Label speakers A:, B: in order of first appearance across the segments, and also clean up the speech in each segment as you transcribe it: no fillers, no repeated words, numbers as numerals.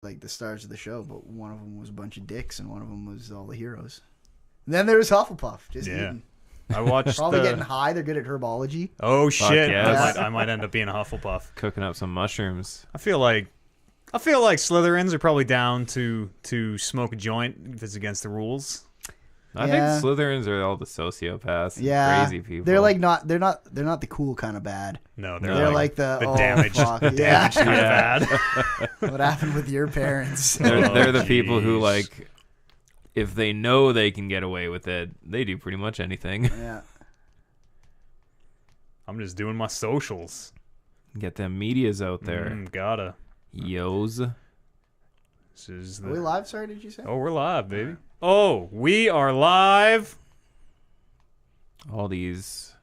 A: like the stars of the show, but one of them was a bunch of dicks and one of them was all the heroes. And then there was Hufflepuff, just eating.
B: I watched
A: probably getting high. They're good at herbology.
B: Oh shit!
C: Yes.
B: I might end up being a Hufflepuff.
C: Cooking up some mushrooms.
B: I feel like Slytherins are probably down to smoke a joint if it's against the rules.
C: I think Slytherins are all the sociopaths, crazy people.
A: They're like not the cool kind of bad.
B: No,
A: they're like the
B: damaged,
A: fuck.
B: the damaged kind of bad.
A: What happened with your parents?
C: They're the people who like, if they know they can get away with it, they do pretty much anything.
A: Yeah.
B: I'm just doing my socials.
C: Get them medias out there.
B: Gotta.
C: Yos.
A: Are we live? Sorry, did you say?
B: Oh, we're live, baby. Oh, we are live.
C: All these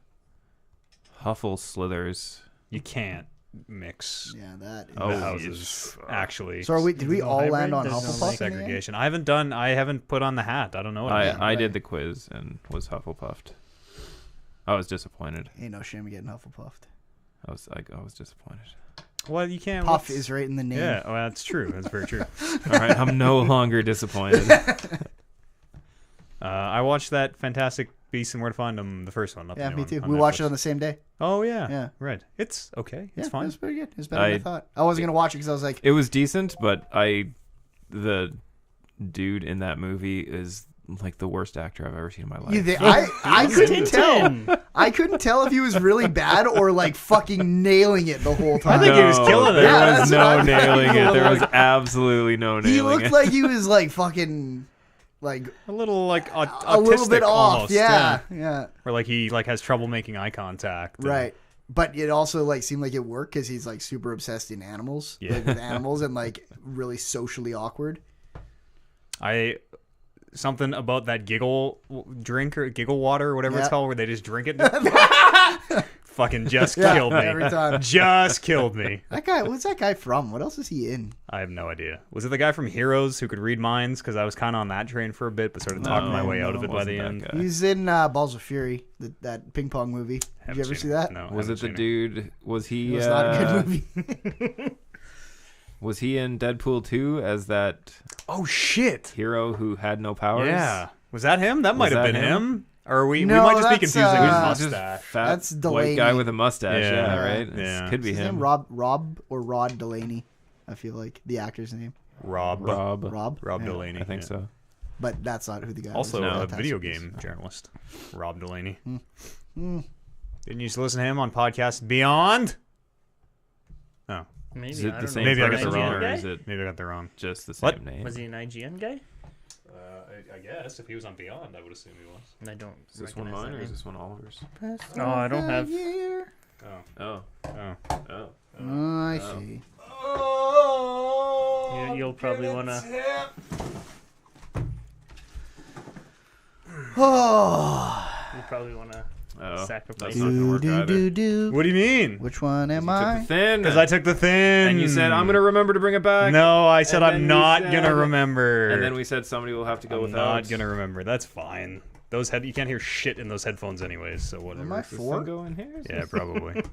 C: Huffle slithers.
B: You can't mix.
A: Yeah, that.
B: The houses actually.
A: So did we all land on Hufflepuff?
B: Segregation. I haven't put on the hat. I don't know.
C: I did the quiz and was Hufflepuffed. I was disappointed.
A: Ain't no shame in getting Hufflepuffed.
C: I was disappointed.
B: Well, you can't.
A: Puff is right in the name.
B: Yeah, well, that's true. That's very true.
C: All right, I'm no longer disappointed.
B: I watched that Fantastic Beasts and Where to Find Them, the first one.
A: Yeah, me too. We watched it on the same day.
B: Oh yeah,
A: yeah,
B: right. It's okay. It's fine.
A: It's pretty good. It's better than I thought. I wasn't gonna watch it because I was like,
C: it was decent, but the dude in that movie is like the worst actor I've ever seen in my life.
A: I couldn't tell. I couldn't tell if he was really bad or like fucking nailing it the whole time.
B: I think he was killing it.
C: There was no nailing it. There was absolutely no nailing it.
A: He looked like he was like fucking like
B: a little like
A: a little bit off.
B: Almost.
A: Yeah.
B: Or like he like has trouble making eye contact.
A: Right. But it also like seemed like it worked because he's like super obsessed in animals, like with animals, and like really socially awkward.
B: Something about that giggle drink or giggle water or whatever it's called, where they just drink it. Fucking just killed me.
A: Every time.
B: Just killed me.
A: That guy, what's that guy from? What else is he in?
B: I have no idea. Was it the guy from Heroes who could read minds? Because I was kind of on that train for a bit, but sort of talked my way out of it by the end.
A: He's in Balls of Fury, that ping pong movie. Did you ever see that?
B: No.
C: Was it the dude? Was he?
A: It was not a good movie.
C: Was he in Deadpool 2 as that?
B: Oh shit!
C: Hero who had no powers.
B: Yeah, was that him? That might have been him. Or we
A: No,
B: might just be
A: that's,
B: confusing his mustache.
C: Fat
A: That's Delaney.
C: white guy with a mustache.
B: Yeah.
C: Yeah, right.
B: Yeah.
C: Could be
A: Is his
C: him.
A: name Rob or Rod Delaney? I feel like the actor's name.
B: Rob
A: Yeah.
B: Delaney.
C: I think so.
A: But that's not who the guy
B: Also
A: was.
B: a video game journalist, Rob Delaney. Didn't you used to listen to him on podcast Beyond? Oh.
D: Maybe.
C: Is it
D: I
C: the
D: don't
C: same
D: know.
B: Maybe I got
C: person,
B: the wrong
C: or
D: guy?
C: is it
B: Maybe I got the wrong.
C: just the
B: What?
C: same name?
D: Was he an IGN guy?
B: I guess if he was on Beyond, I would assume he was.
D: I don't.
C: Is this one
D: recognize
C: mine
D: that
C: or is
D: name.
C: this one Oliver's?
D: No, I don't have.
C: Oh.
A: I see.
D: You'll probably wanna.
A: Oh.
D: You probably wanna sacrifice.
C: That's not gonna work either.
B: What do you mean?
A: Which one am
C: You took
A: I?
C: the thin.
B: Because I took the thin.
C: And you said, I'm going to remember to bring it back.
B: No, I said
C: And
B: I'm
C: then you
B: not
C: said-
B: gonna remember.
C: And then we said somebody will have to go
B: I'm
C: without.
B: not gonna remember. That's fine. You can't hear shit in those headphones anyways, so whatever.
A: Am I
C: Does this
A: four?
C: thing go in here?
B: Yeah, probably.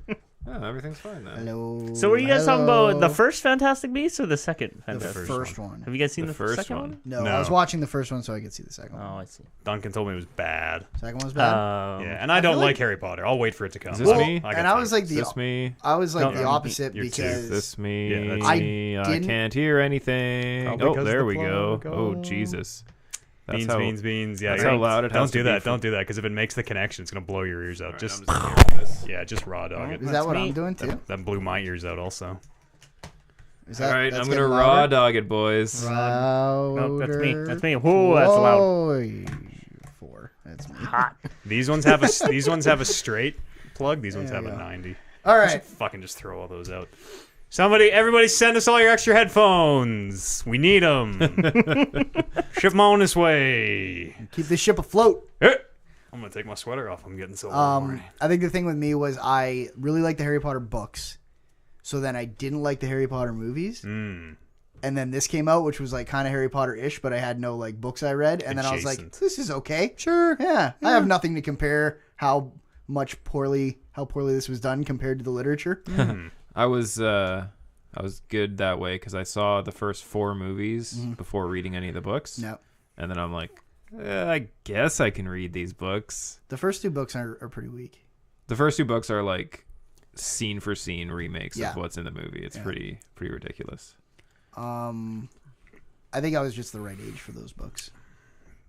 C: Oh, everything's fine then.
A: Hello.
D: So, were you guys talking about the
A: Hello.
D: first Fantastic Beasts or the second
A: The
D: Fantastic?
A: first one.
D: Have you guys seen
C: The
D: the,
C: first
D: second
C: one.
D: one?
A: No,
B: No.
A: I was watching the first one so I could see the second one.
D: Oh, I see.
B: Duncan told me it was bad.
A: Second one was bad.
B: Yeah, and I don't
A: feel
B: like
A: like-
B: Harry Potter. I'll wait for it to come.
C: Is this me?
B: got
A: and I
B: time.
A: was like
C: Is this me?
A: I was like
B: No,
A: the opposite
B: you're two.
A: because
C: Is this me?
B: Yeah, that's
C: I
A: didn't-
C: can't hear anything.
B: Probably
C: Oh,
B: because
C: there
B: the
C: we go.
B: plug.
C: Oh, Jesus. That's
B: Beans. Yeah,
C: that's
B: you're
C: how
B: right.
C: loud it has
B: Don't
C: to
B: do
C: be
B: that.
C: for-
B: Don't do that. Because if it makes the connection, it's gonna blow your ears out.
C: All right,
B: Just
C: I'm just gonna hear this.
B: yeah, just raw dog it.
A: is that what
D: me.
A: I'm doing too?
B: That blew my ears out also.
A: Is
C: All right,
A: that's
C: I'm gonna
A: getting
C: raw
A: louder?
C: dog it, boys.
D: No, that's me.
A: Louder.
D: That's me. Whoa, that's loud.
A: Whoa, 4. That's me.
D: Hot.
B: These ones have a straight plug. These ones
A: There
B: have
A: you
B: a
A: go.
B: 90.
A: All
B: I should
A: right.
B: fucking just throw all those out. Everybody send us all your extra headphones. We need them. Ship them on this way.
A: Keep this ship afloat.
B: I'm going to take my sweater off. I'm getting so warm already.
A: I think the thing with me was I really liked the Harry Potter books. So then I didn't like the Harry Potter movies. And then this came out, which was like kind of Harry Potter-ish, but I had no like books I read. And then I was like,
B: Adjacent.
A: this is okay. Sure. Yeah. I have nothing to compare how poorly this was done compared to the literature.
C: I was I was good that way because I saw the first 4 movies before reading any of the books.
A: No.
C: And then I'm like, I guess I can read these books.
A: The first 2 books are pretty weak.
C: The first 2 books are like scene for scene remakes
A: Yeah.
C: of what's in the movie. It's pretty ridiculous.
A: I think I was just the right age for those books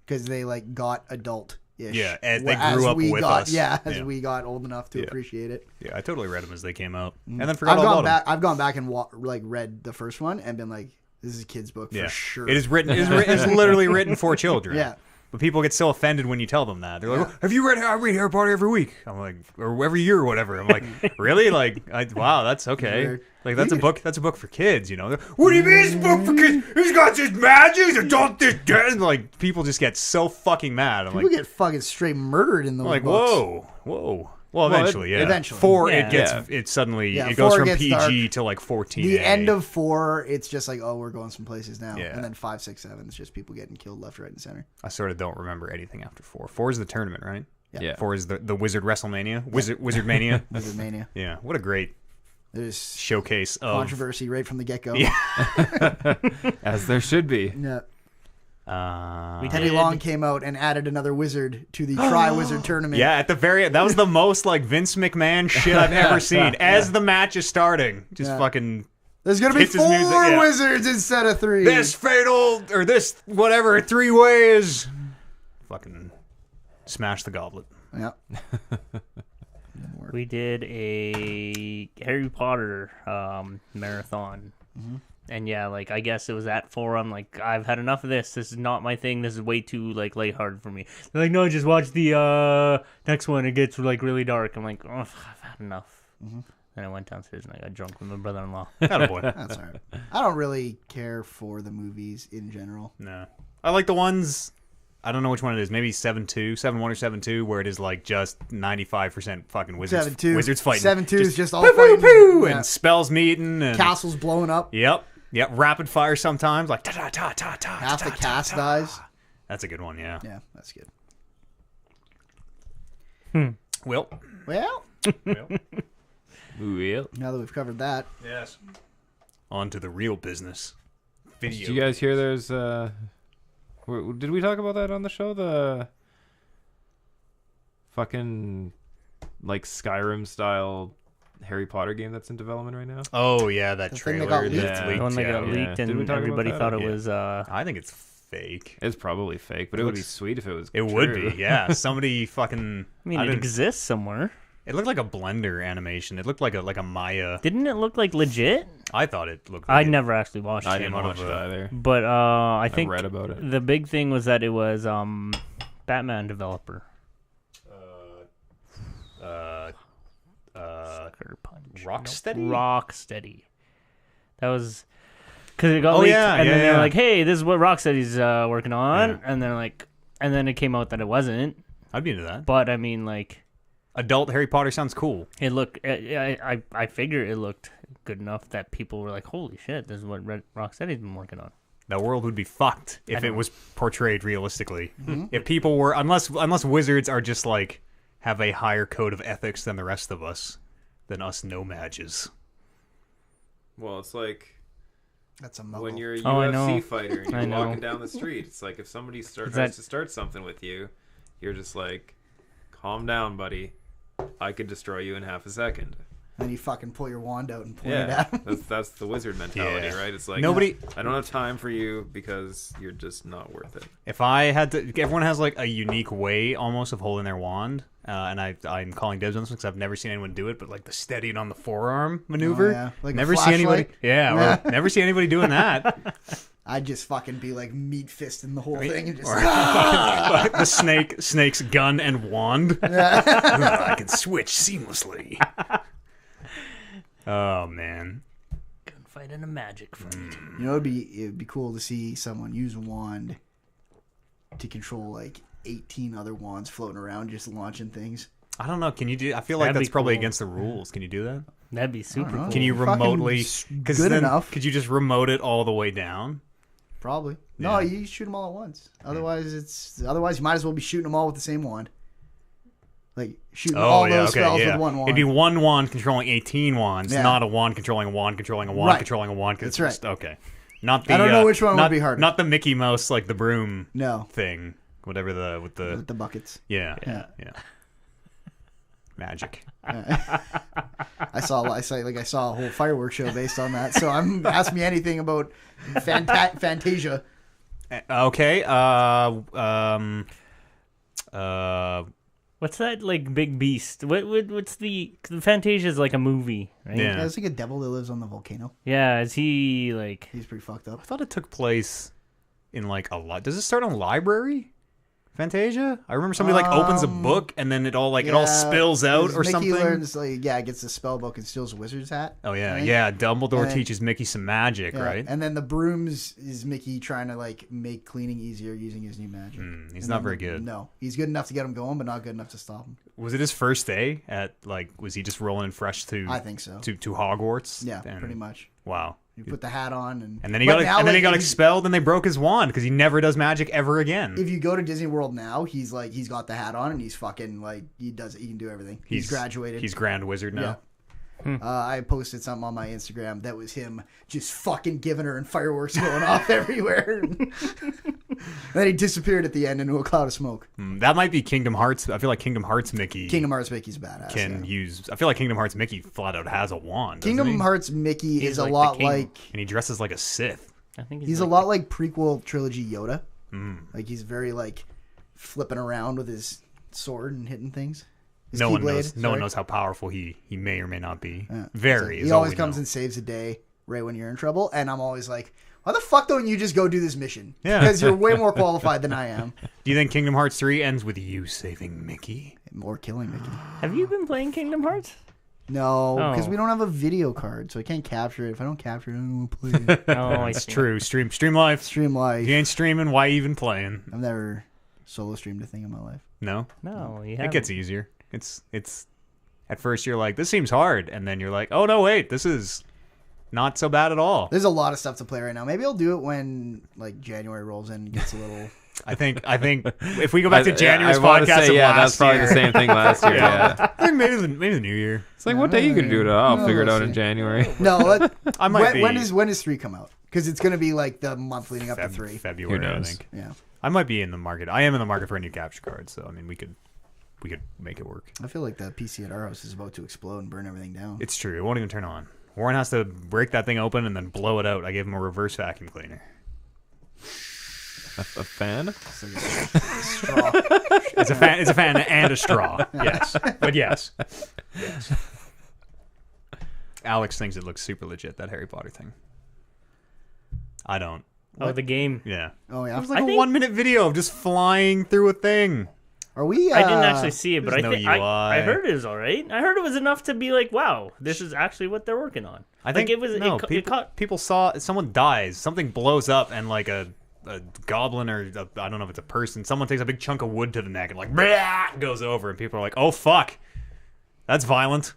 A: because they like got adult.
B: Yeah, as they grew up with us.
A: Yeah, as we got old enough to appreciate it.
B: Yeah, I totally read them as they came out, and then forgot all about them.
A: I've gone back and read the first one and been like, "This is a kid's book for sure."
B: It is written. It's literally written for children.
A: Yeah.
B: But people get so offended when you tell them that. They're like, "Have you read? I read Harry Potter every week." I'm like, or every year or whatever. I'm like, really? Like, wow, that's okay. Like that's a book. That's a book for kids. You know? What do you mean it's a book for kids? He's got this magic. Adult this dead. Like people just get so fucking mad. I'm
A: People
B: like,
A: get fucking straight murdered in those
B: like,
A: books.
B: whoa. Well, eventually, yeah.
A: Eventually.
B: 4,
D: Yeah.
B: it gets it suddenly
A: Yeah,
B: it goes
A: 4
B: from
A: gets
B: PG
A: dark.
B: to like 14.
A: The end of 4, it's just like, oh, we're going some places now.
B: Yeah.
A: And then 5, 6, 7, it's just people getting killed left, right, and center.
B: I sort of don't remember anything after 4. 4 is the tournament, right?
C: Yeah.
B: 4 is the Wizard WrestleMania, Wizard Mania.
A: Wizard Mania.
B: Yeah, what a great
A: There's
B: showcase of
A: controversy right from the get go.
B: Yeah.
C: As there should be.
A: Yeah.
D: We
A: Teddy
D: did-
A: Long came out and added another wizard to the Tri-Wizard tournament.
B: Yeah, at the very that was the most like Vince McMahon shit I've ever seen. As the match is starting, just fucking
A: There's going to be
B: Hits his
A: 4
B: music, yeah.
A: wizards instead of 3.
B: this fatal or this whatever 3 ways. Fucking smash the goblet.
A: Yeah.
D: We did a Harry Potter marathon. And yeah, like I guess it was at 4. I'm like, I've had enough of this. This is not my thing. This is way too like lighthearted for me. They're like, no, just watch the next one. It gets like really dark. I'm like, oh, I've had enough. Then I went downstairs and I got drunk with my brother-in-law.
B: Attaboy.
A: That's all right. I don't really care for the movies in general.
B: No. I like the ones I don't know which one it is. Maybe 7-2, 7-1 or 7-2, where it is like just 95% fucking wizards.
A: 7-2.
B: Wizards fighting.
A: 7-2 is just all
B: poo,
A: fighting.
B: poo, poo,
A: Yeah.
B: and spells meeting and
A: Castles blowing up.
B: Yep. Rapid fire sometimes, like ta ta ta ta ta.
A: Half the cast dies.
B: That's a good one. Yeah.
A: Yeah, that's good.
B: Well.
A: Well,
C: Well.
A: now that we've covered that,
B: Yes. On to the real business. Video.
C: Did you guys hear there's did we talk about that on the show? The fucking like Skyrim style Harry Potter game that's in development right now?
B: Oh yeah, that
A: The thing
B: trailer
A: that got
B: that's
A: leaked.
C: Yeah.
B: leaked.
D: The one that got
B: yeah.
D: leaked
C: Did we
D: and
C: talk about
D: everybody
C: that?
D: thought it
B: Yeah.
D: was
B: I think it's fake.
C: It's probably fake, but
B: It
C: it would be
B: looks-
C: sweet if it was
B: It would
C: true.
B: be. Yeah. Somebody fucking.
D: I mean, it
B: didn't-
D: exists somewhere.
B: It looked like a Blender animation. It looked like a Maya.
D: Didn't it look like legit?
B: I thought it looked.
D: I
B: like
D: never actually watched
C: I
D: it.
C: didn't
B: out
C: watch
B: of
C: it
B: a-
C: either.
D: But I think
C: read about it.
D: the big thing was that it was Batman developer. Sucker Punch.
B: Rocksteady?
D: Rocksteady. That was because it got
B: Oh,
D: leaked,
B: yeah,
D: and then
B: yeah,
D: they're
B: yeah.
D: like, "Hey, this is what Rocksteady's working on,"
B: Yeah.
D: and they're like, and then it came out that it wasn't.
B: I'd be into that.
D: But I mean, like,
B: Adult Harry Potter sounds cool.
D: it looked. I figure it looked good enough that people were like, "Holy shit, this is what Rocksteady's been working on."
B: The world would be fucked if
D: I
B: it
D: know.
B: was portrayed realistically. If people were, unless wizards are just like have a higher code of ethics than the rest of us, than us no-mages.
C: Well, it's like
A: that's a muggle.
C: when you're a
D: Oh, I know.
C: UFC fighter and
D: I
C: you're
D: know.
C: walking down the street. It's like if somebody tries
D: that-
C: to start something with you, you're just like, calm down, buddy. I could destroy you in half a second.
A: Then you fucking pull your wand out and point it
C: Yeah,
A: at him.
C: that's the wizard mentality,
B: Yeah.
C: right? It's like
B: Nobody-
C: I don't have time for you because you're just not worth it.
B: If I had to, everyone has like a unique way almost of holding their wand, and I'm calling dibs on this one because I've never seen anyone do it. But like the steadying on the forearm maneuver,
A: Oh, yeah. Like a
B: never see anybody.
A: flashlight?
B: Yeah, or never see anybody doing that.
A: I'd just fucking be like meat fisting the whole thing and just
B: The snake's gun and wand. I can switch seamlessly. Oh man,
D: Gunfight and a magic fight.
A: You know, it'd be cool to see someone use a wand to control like 18 other wands floating around, just launching things.
B: I don't know. Can you do? I feel like
D: That'd
B: that's
D: be
B: probably
D: cool.
B: against the rules. Can you do that?
D: That'd be super
A: know.
D: cool.
B: Can you
A: Fucking
B: remotely?
A: good
B: then,
A: enough.
B: Could you just remote it all the way down?
A: Probably. No,
B: Yeah.
A: you shoot them all at once. Otherwise, you might as well be shooting them all with the same wand. like shooting all those spells with one wand.
B: It'd be one wand controlling 18 wands,
A: Yeah.
B: not a wand controlling a wand controlling a wand
A: Right.
B: controlling a wand.
A: That's right.
B: Okay. Not the,
A: I don't know which one would be harder.
B: Not the Mickey Mouse, like the broom
A: No,
B: thing. Whatever
A: with the buckets.
B: Yeah.
A: Yeah.
B: Magic.
A: I saw a whole fireworks show based on that. So ask me anything about Fantasia.
B: Okay.
D: What's that like big beast? What's the Fantasia is like a movie, right?
B: Yeah.
A: There's like a devil that lives on the volcano.
D: Yeah, is he like?
A: He's pretty fucked up.
B: I thought it took place in like a lot. Does it start on library? Fantasia? I remember somebody like opens a book and then it all spills out or
A: Mickey
B: something.
A: learns gets the spell book and steals a wizard's hat.
B: Oh yeah,
A: right?
B: yeah. Dumbledore
A: And then-
B: teaches Mickey some magic,
A: Yeah,
B: right?
A: And then the brooms is Mickey trying to like make cleaning easier using his new magic.
B: He's
A: And
B: not
A: then
B: very good.
A: No, he's good enough to get him going, but not good enough to stop him.
B: Was it his first day at was he just rolling fresh to?
A: I think so.
B: To Hogwarts.
A: Yeah,
B: And-
A: pretty much.
B: Wow.
A: You put the hat on,
B: And then he got
A: if
B: expelled, and they broke his wand because he never does magic ever again.
A: If you go to Disney World now, he's got the hat on and he's fucking he can do everything. He's graduated.
B: He's Grand Wizard now.
A: Yeah. I posted something on my Instagram that was him just fucking giving her and fireworks going off everywhere. Then he disappeared at the end into a cloud of smoke.
B: That might be Kingdom Hearts. I feel like Kingdom Hearts Mickey.
A: Kingdom Hearts Mickey's badass.
B: Can use. I feel like Kingdom Hearts Mickey flat out has a wand.
A: Kingdom Hearts Mickey
D: He's
A: is a
D: like the
A: lot
D: king.
A: like.
B: and he dresses like a Sith.
D: I think
A: He's a lot like prequel trilogy Yoda. Like he's very like flipping around with his sword and hitting things. His
B: No one
A: keyblade,
B: knows. No one
A: sorry.
B: knows how powerful he may or may not be.
A: Yeah.
B: Very.
A: He
B: is
A: always
B: all we
A: comes
B: know.
A: and saves the day right when you're in trouble, and I'm always like, why the fuck don't you just go do this mission?
B: Yeah.
A: Because you're way more qualified than I am.
B: Do you think Kingdom Hearts 3 ends with you saving Mickey?
A: More killing Mickey.
D: Have you been playing Kingdom Hearts?
A: No, because
D: Oh.
A: we don't have a video card, so I can't capture it. If I don't capture it, I don't want to play it.
D: Oh, I
B: It's
D: see.
B: true. Stream live.
A: Stream
B: If
A: live.
B: you ain't streaming, why even playing?
A: I've never solo streamed a thing in my life.
B: No.
D: No, you
B: It
D: haven't.
B: gets easier. It's at first you're like, this seems hard, and then you're like, oh no, wait, this is not so bad at all.
A: There's a lot of stuff to play right now. Maybe I'll do it when like January rolls in and gets a little.
B: I think if we go back to January's
C: I wanna
B: podcast
C: say,
B: of
C: yeah,
B: last
C: that's probably
B: year,
C: the same thing last year. Yeah.
B: I think maybe the new year.
C: It's like, what day you gonna do it? I'll
A: No,
C: figure it out
A: we'll
C: in
A: see.
C: January.
A: No,
B: I might be
A: when does 3 come out? Because it's going to be like the month leading up to 3.
B: February.
C: Who
B: I
C: knows?
B: think
A: Yeah,
B: I might be in the market. I am in the market for a new capture card, so I mean we could make it work.
A: I feel like the PC at our house is about to explode and burn everything down.
B: It's true. It won't even turn on. Warren has to break that thing open and then blow it out. I gave him a reverse vacuum cleaner.
C: A fan?
A: It's like a straw.
B: It's a fan and a straw. Yes, but yes. Alex thinks it looks super legit, that Harry Potter thing. I don't.
D: Oh, the game.
B: Yeah.
A: Oh yeah.
B: It was like
D: I
B: a
D: think-
B: 1-minute video of just flying through a thing.
A: Are we?
D: I didn't actually see it, but I
B: there's no
D: think I
B: UI.
D: heard it was all right. I heard it was enough to be like, wow, this is actually what they're working on.
B: I think
D: it was.
B: no,
D: it caught.
B: people saw someone dies, something blows up, and like a goblin or I don't know if it's a person, someone takes a big chunk of wood to the neck and like goes over, and people are like, oh fuck, that's violent.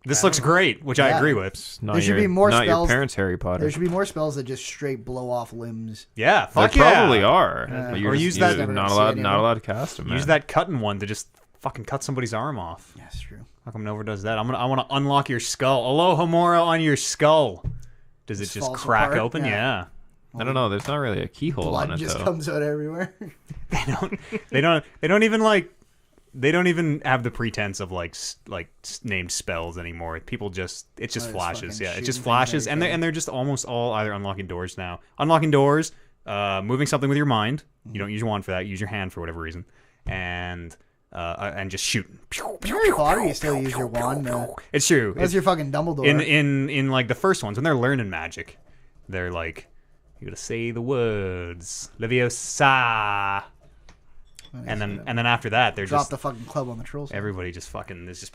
B: This looks great, which I
A: Yeah.
B: agree with.
C: Not
A: There should
C: your,
A: be more
C: not
A: spells.
C: your parents' Harry Potter.
A: There should be more spells that just straight blow off limbs.
B: Yeah,
C: There
B: fuck yeah.
C: probably are.
A: Yeah.
C: But you're
B: Or
C: just-
B: use
C: you're
B: that-
C: not
A: See
C: allowed.
A: any of
C: Not
A: them.
C: allowed to cast them.
B: Use that cutting one to just fucking cut somebody's arm off.
A: Yeah, that's true.
B: How come nobody does that? I want to unlock your skull. Alohomora on your skull. Does it
A: Just
B: just
A: falls
B: crack
A: apart?
B: open?
A: Yeah.
B: Yeah.
C: I don't know. There's not really a keyhole
A: Blood
C: on it
A: just
C: though.
A: comes out everywhere.
B: They don't even like. They don't even have the pretense of named spells anymore. People just it just
A: Oh, it's
B: flashes.
A: fucking
B: Yeah, it
A: shooting
B: just
A: things
B: flashes,
A: at
B: and
A: each other.
B: they're just almost all either unlocking doors now. Unlocking doors, moving something with your mind. You don't use your wand for that. You use your hand for whatever reason, and just shooting.
A: In Harry Potter, you still use your wand.
B: It's true.
A: That's your fucking Dumbledore.
B: In like the first ones when they're learning magic, they're like, you gotta say the words Leviosa, and then after that they're
A: drop
B: just
A: the fucking club on the trolls.
B: everybody just fucking there's just.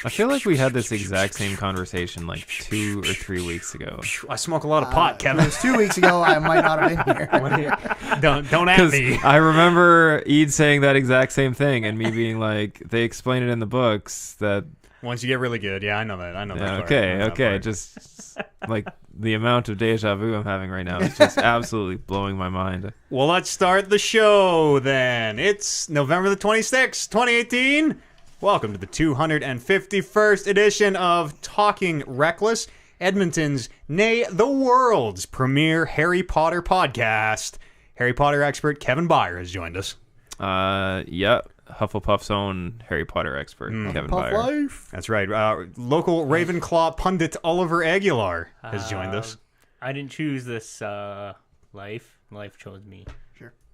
C: I feel like we had this exact same conversation like 2 or 3 weeks ago.
B: I smoke a lot of pot,
A: It
B: Kevin.
A: was 2 weeks ago. I might not have been here.
B: don't at
C: Because
B: me.
C: I remember Eid saying that exact same thing and me being like, they explain it in the books that
B: Once you get really good, yeah, I know that. I know that.
C: Yeah,
B: part. I know that
C: okay.
B: part.
C: Just like the amount of deja vu I'm having right now is just absolutely blowing my mind.
B: Well, let's start the show then. It's November the 26th, 2018. Welcome to the 251st edition of Talking Reckless, Edmonton's, nay, the world's premier Harry Potter podcast. Harry Potter expert Kevin Byer has joined us.
C: Yeah, Hufflepuff's own Harry Potter expert, Kevin
A: Puff
C: Byer.
A: life.
B: That's right. Local Ravenclaw pundit Oliver Aguilar has joined us.
D: I didn't choose this life. Life chose me.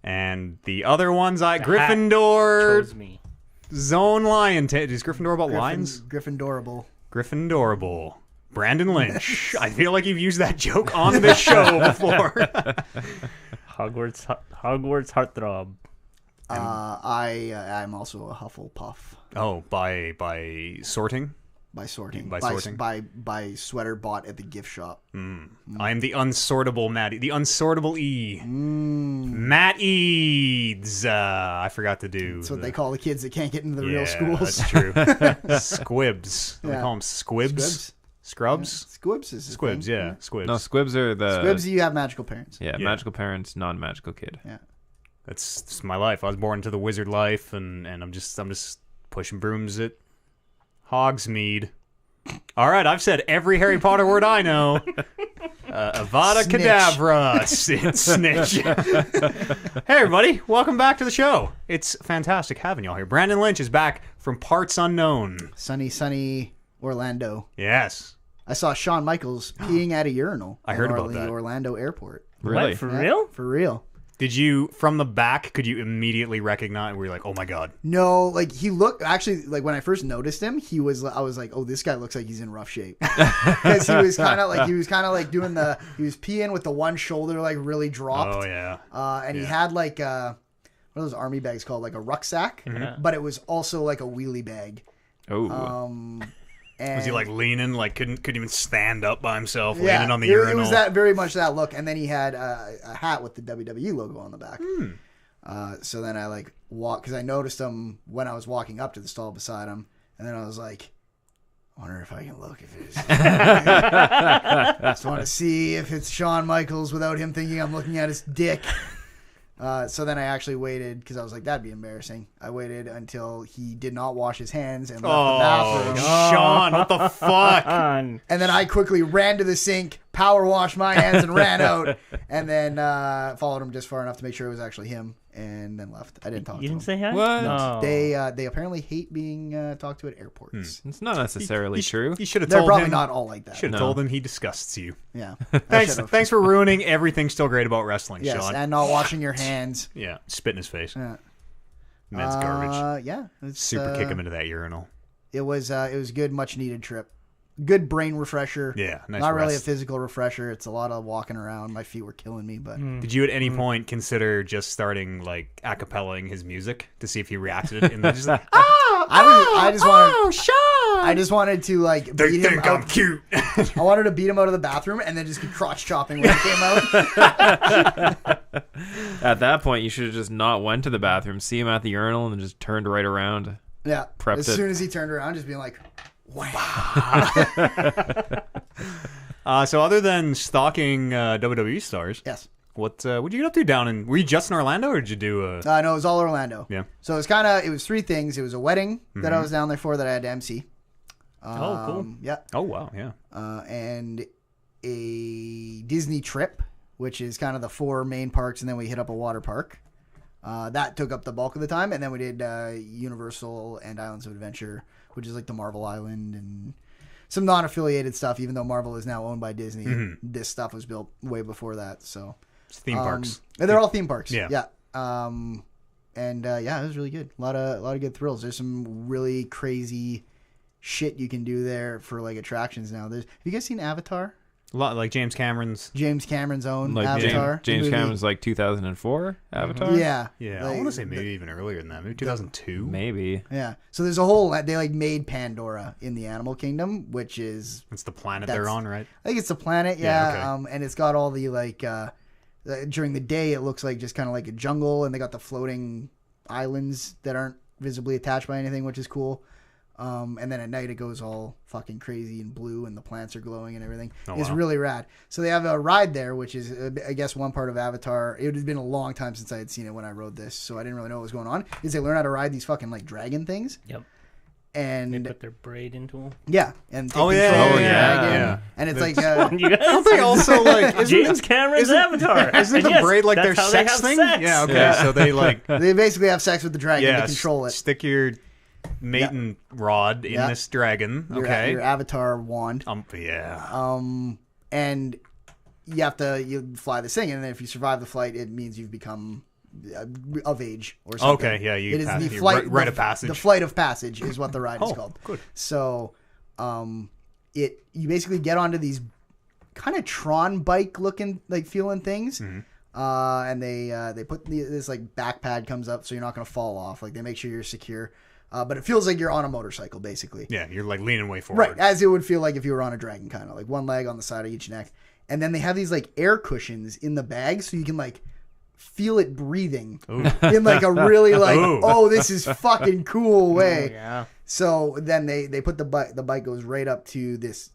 B: And the other ones,
D: Hat
B: Gryffindor,
D: chose me.
B: Zone Lion. Is Gryffindor about lions?
A: Gryffindorable.
B: Gryffindorable. Brandon Lynch. I feel like you've used that joke on this show before.
D: Hogwarts heartthrob.
A: I'm also a Hufflepuff.
B: Oh, by sorting?
A: By sorting.
B: By sorting.
A: By sweater bought at the gift shop.
B: I am the unsortable Matty. The unsortable E. Matt Eads. I forgot to do.
A: That's what they call the kids that can't get into the real schools.
B: That's true. Squibs. They call them squibs. Scrubs?
A: Yeah. Squibs is the
B: Squibs,
A: thing.
B: yeah. Squibs.
C: No, squibs are the
A: Squibs, you have magical parents.
C: yeah, magical parents, non-magical kid.
A: Yeah.
B: That's my life. I was born into the wizard life, and I'm just pushing brooms at Hogsmeade. All right, I've said every Harry Potter word I know. Avada
A: Snitch.
B: Kedavra, snitch. Hey, everybody, welcome back to the show. It's fantastic having y'all here. Brandon Lynch is back from parts unknown.
A: Sunny Orlando.
B: Yes.
A: I saw Shawn Michaels peeing at a urinal.
B: I heard about
A: in
B: that.
A: the Orlando airport.
C: Really?
D: What, for
A: Yeah,
D: real?
A: For real.
B: Did you, from the back, could you immediately recognize, were you like, oh my God?
A: No, like he looked, actually, like when I first noticed him, I was like, oh, this guy looks like he's in rough shape. Because he was kind of like doing he was peeing with the one shoulder like really dropped.
B: Oh, yeah.
A: And he had like, what are those army bags called? Like a rucksack, but it was also like a wheelie bag.
C: Oh.
A: And
B: Was he like leaning, like couldn't even stand up by himself, leaning on the urinal?
A: It was that very much that look, and then he had a hat with the WWE logo on the back. So then I like walked because I noticed him when I was walking up to the stall beside him, and then I was like, I wonder if I can look if it is. Just want to see if it's Shawn Michaels without him thinking I'm looking at his dick. So then I actually waited because I was like, that'd be embarrassing. I waited until he did not wash his hands and left the bathroom.
B: Sean, what the fuck?
A: And then I quickly ran to the sink, power washed my hands, and ran out. And then followed him just far enough to make sure it was actually him, and then left. I didn't talk
D: You
A: to him.
D: didn't say hi?
C: What?
D: No.
A: They apparently hate being talked to at airports.
C: It's not necessarily true.
B: You should have
A: They're
B: told
A: probably
B: him.
A: not all like that.
B: Should have told him he disgusts you.
A: Yeah.
B: Thanks for ruining everything still great about wrestling,
A: Yes,
B: Sean.
A: and not washing your hands.
B: Yeah, spit in his face.
A: Yeah.
B: Man's garbage.
A: Yeah. It's,
B: Super kick him into that urinal.
A: It was a good, much needed trip. Good brain refresher.
B: Yeah, nice
A: Not really a
B: rest.
A: physical refresher. It's a lot of walking around. My feet were killing me, but
B: Did you at any point consider just starting like acapelling his music to see if he reacted in the just like,
A: I just wanted.
B: Sean!
A: I just wanted to like
B: They
A: beat him
B: think I'm
A: out.
B: cute.
A: I wanted to beat him out of the bathroom and then just get crotch chopping when he came out.
C: At that point, you should have just not went to the bathroom, see him at the urinal, and then just turned right around.
A: Yeah.
C: Prepped
A: As
C: it.
A: soon as he turned around, just being like, wow.
B: So other than stalking WWE stars,
A: Yes.
B: what'd you get up to down in? Were you just in Orlando, or did you do a?
A: No, it was all Orlando.
B: Yeah.
A: So it was three things. It was a wedding that I was down there for that I had to MC.
D: Oh, cool.
A: Yeah.
B: Oh wow, yeah.
A: And a Disney trip, which is kind of the four main parks, and then we hit up a water park. That took up the bulk of the time, and then we did Universal and Islands of Adventure, which is like the Marvel Island and some non-affiliated stuff. Even though Marvel is now owned by Disney, this stuff was built way before that. So
B: It's theme parks.
A: and they're all theme parks.
B: Yeah.
A: Yeah. And it was really good. A lot of good thrills. There's some really crazy shit you can do there for like attractions now. Have you guys seen Avatar?
B: A lot like James Cameron's.
A: James Cameron's own
C: Like
A: Avatar.
C: James
A: movie.
C: Cameron's like 2004 Avatar.
A: Yeah.
B: Yeah,
A: Like,
B: I want to say maybe even earlier than that. Maybe 2002.
C: Maybe.
A: Yeah. So there's a whole they like made Pandora in the animal kingdom, which is
B: It's the planet they're on, right?
A: I think it's the planet,
B: Yeah,
A: yeah.
B: okay.
A: And it's got all the like during the day it looks like just kind of like a jungle, and they got the floating islands that aren't visibly attached by anything, which is cool. And then at night it goes all fucking crazy and blue and the plants are glowing and everything.
B: Oh,
A: It's
B: wow.
A: really rad. So they have a ride there, which is, I guess, one part of Avatar. It had been a long time since I had seen it when I rode this, so I didn't really know what was going on. Is they learn how to ride these fucking like dragon things.
D: Yep.
A: And
D: They put their braid into them.
A: yeah, and take
B: Oh, yeah,
A: control of the
C: yeah,
A: dragon.
B: yeah.
A: And it's like
D: You guys?
B: Don't they also like
D: James Cameron's Avatar.
B: Isn't
D: And
B: the
D: yes,
B: braid like their
D: that's how they
B: sex
D: have
B: thing?
D: sex.
B: Yeah, okay.
C: Yeah.
B: So they like
A: they basically have sex with the dragon to control it.
B: Stick your mating rod in
A: Yeah.
B: this dragon.
A: Your,
B: Okay.
A: your Avatar wand.
B: Yeah.
A: And you fly this thing, and then if you survive the flight, it means you've become of age or something.
B: Okay, yeah, you
A: it is
B: pass-
A: the
B: you
A: flight
B: rite of passage.
A: The flight of passage is what the ride is
B: Oh,
A: called.
B: good.
A: So, you basically get onto these kind of Tron bike looking like feeling things.
B: Mm-hmm.
A: And they put this like back pad comes up so you're not going to fall off. Like they make sure you're secure. But it feels like you're on a motorcycle basically.
B: Yeah, you're like leaning way forward.
A: Right, as it would feel like if you were on a dragon, kind of like one leg on the side of each neck. And then they have these like air cushions in the bag so you can like feel it breathing in like a really like,
B: Ooh.
A: oh, this is fucking cool way.
D: Yeah.
A: So then they put the bike goes right up to this.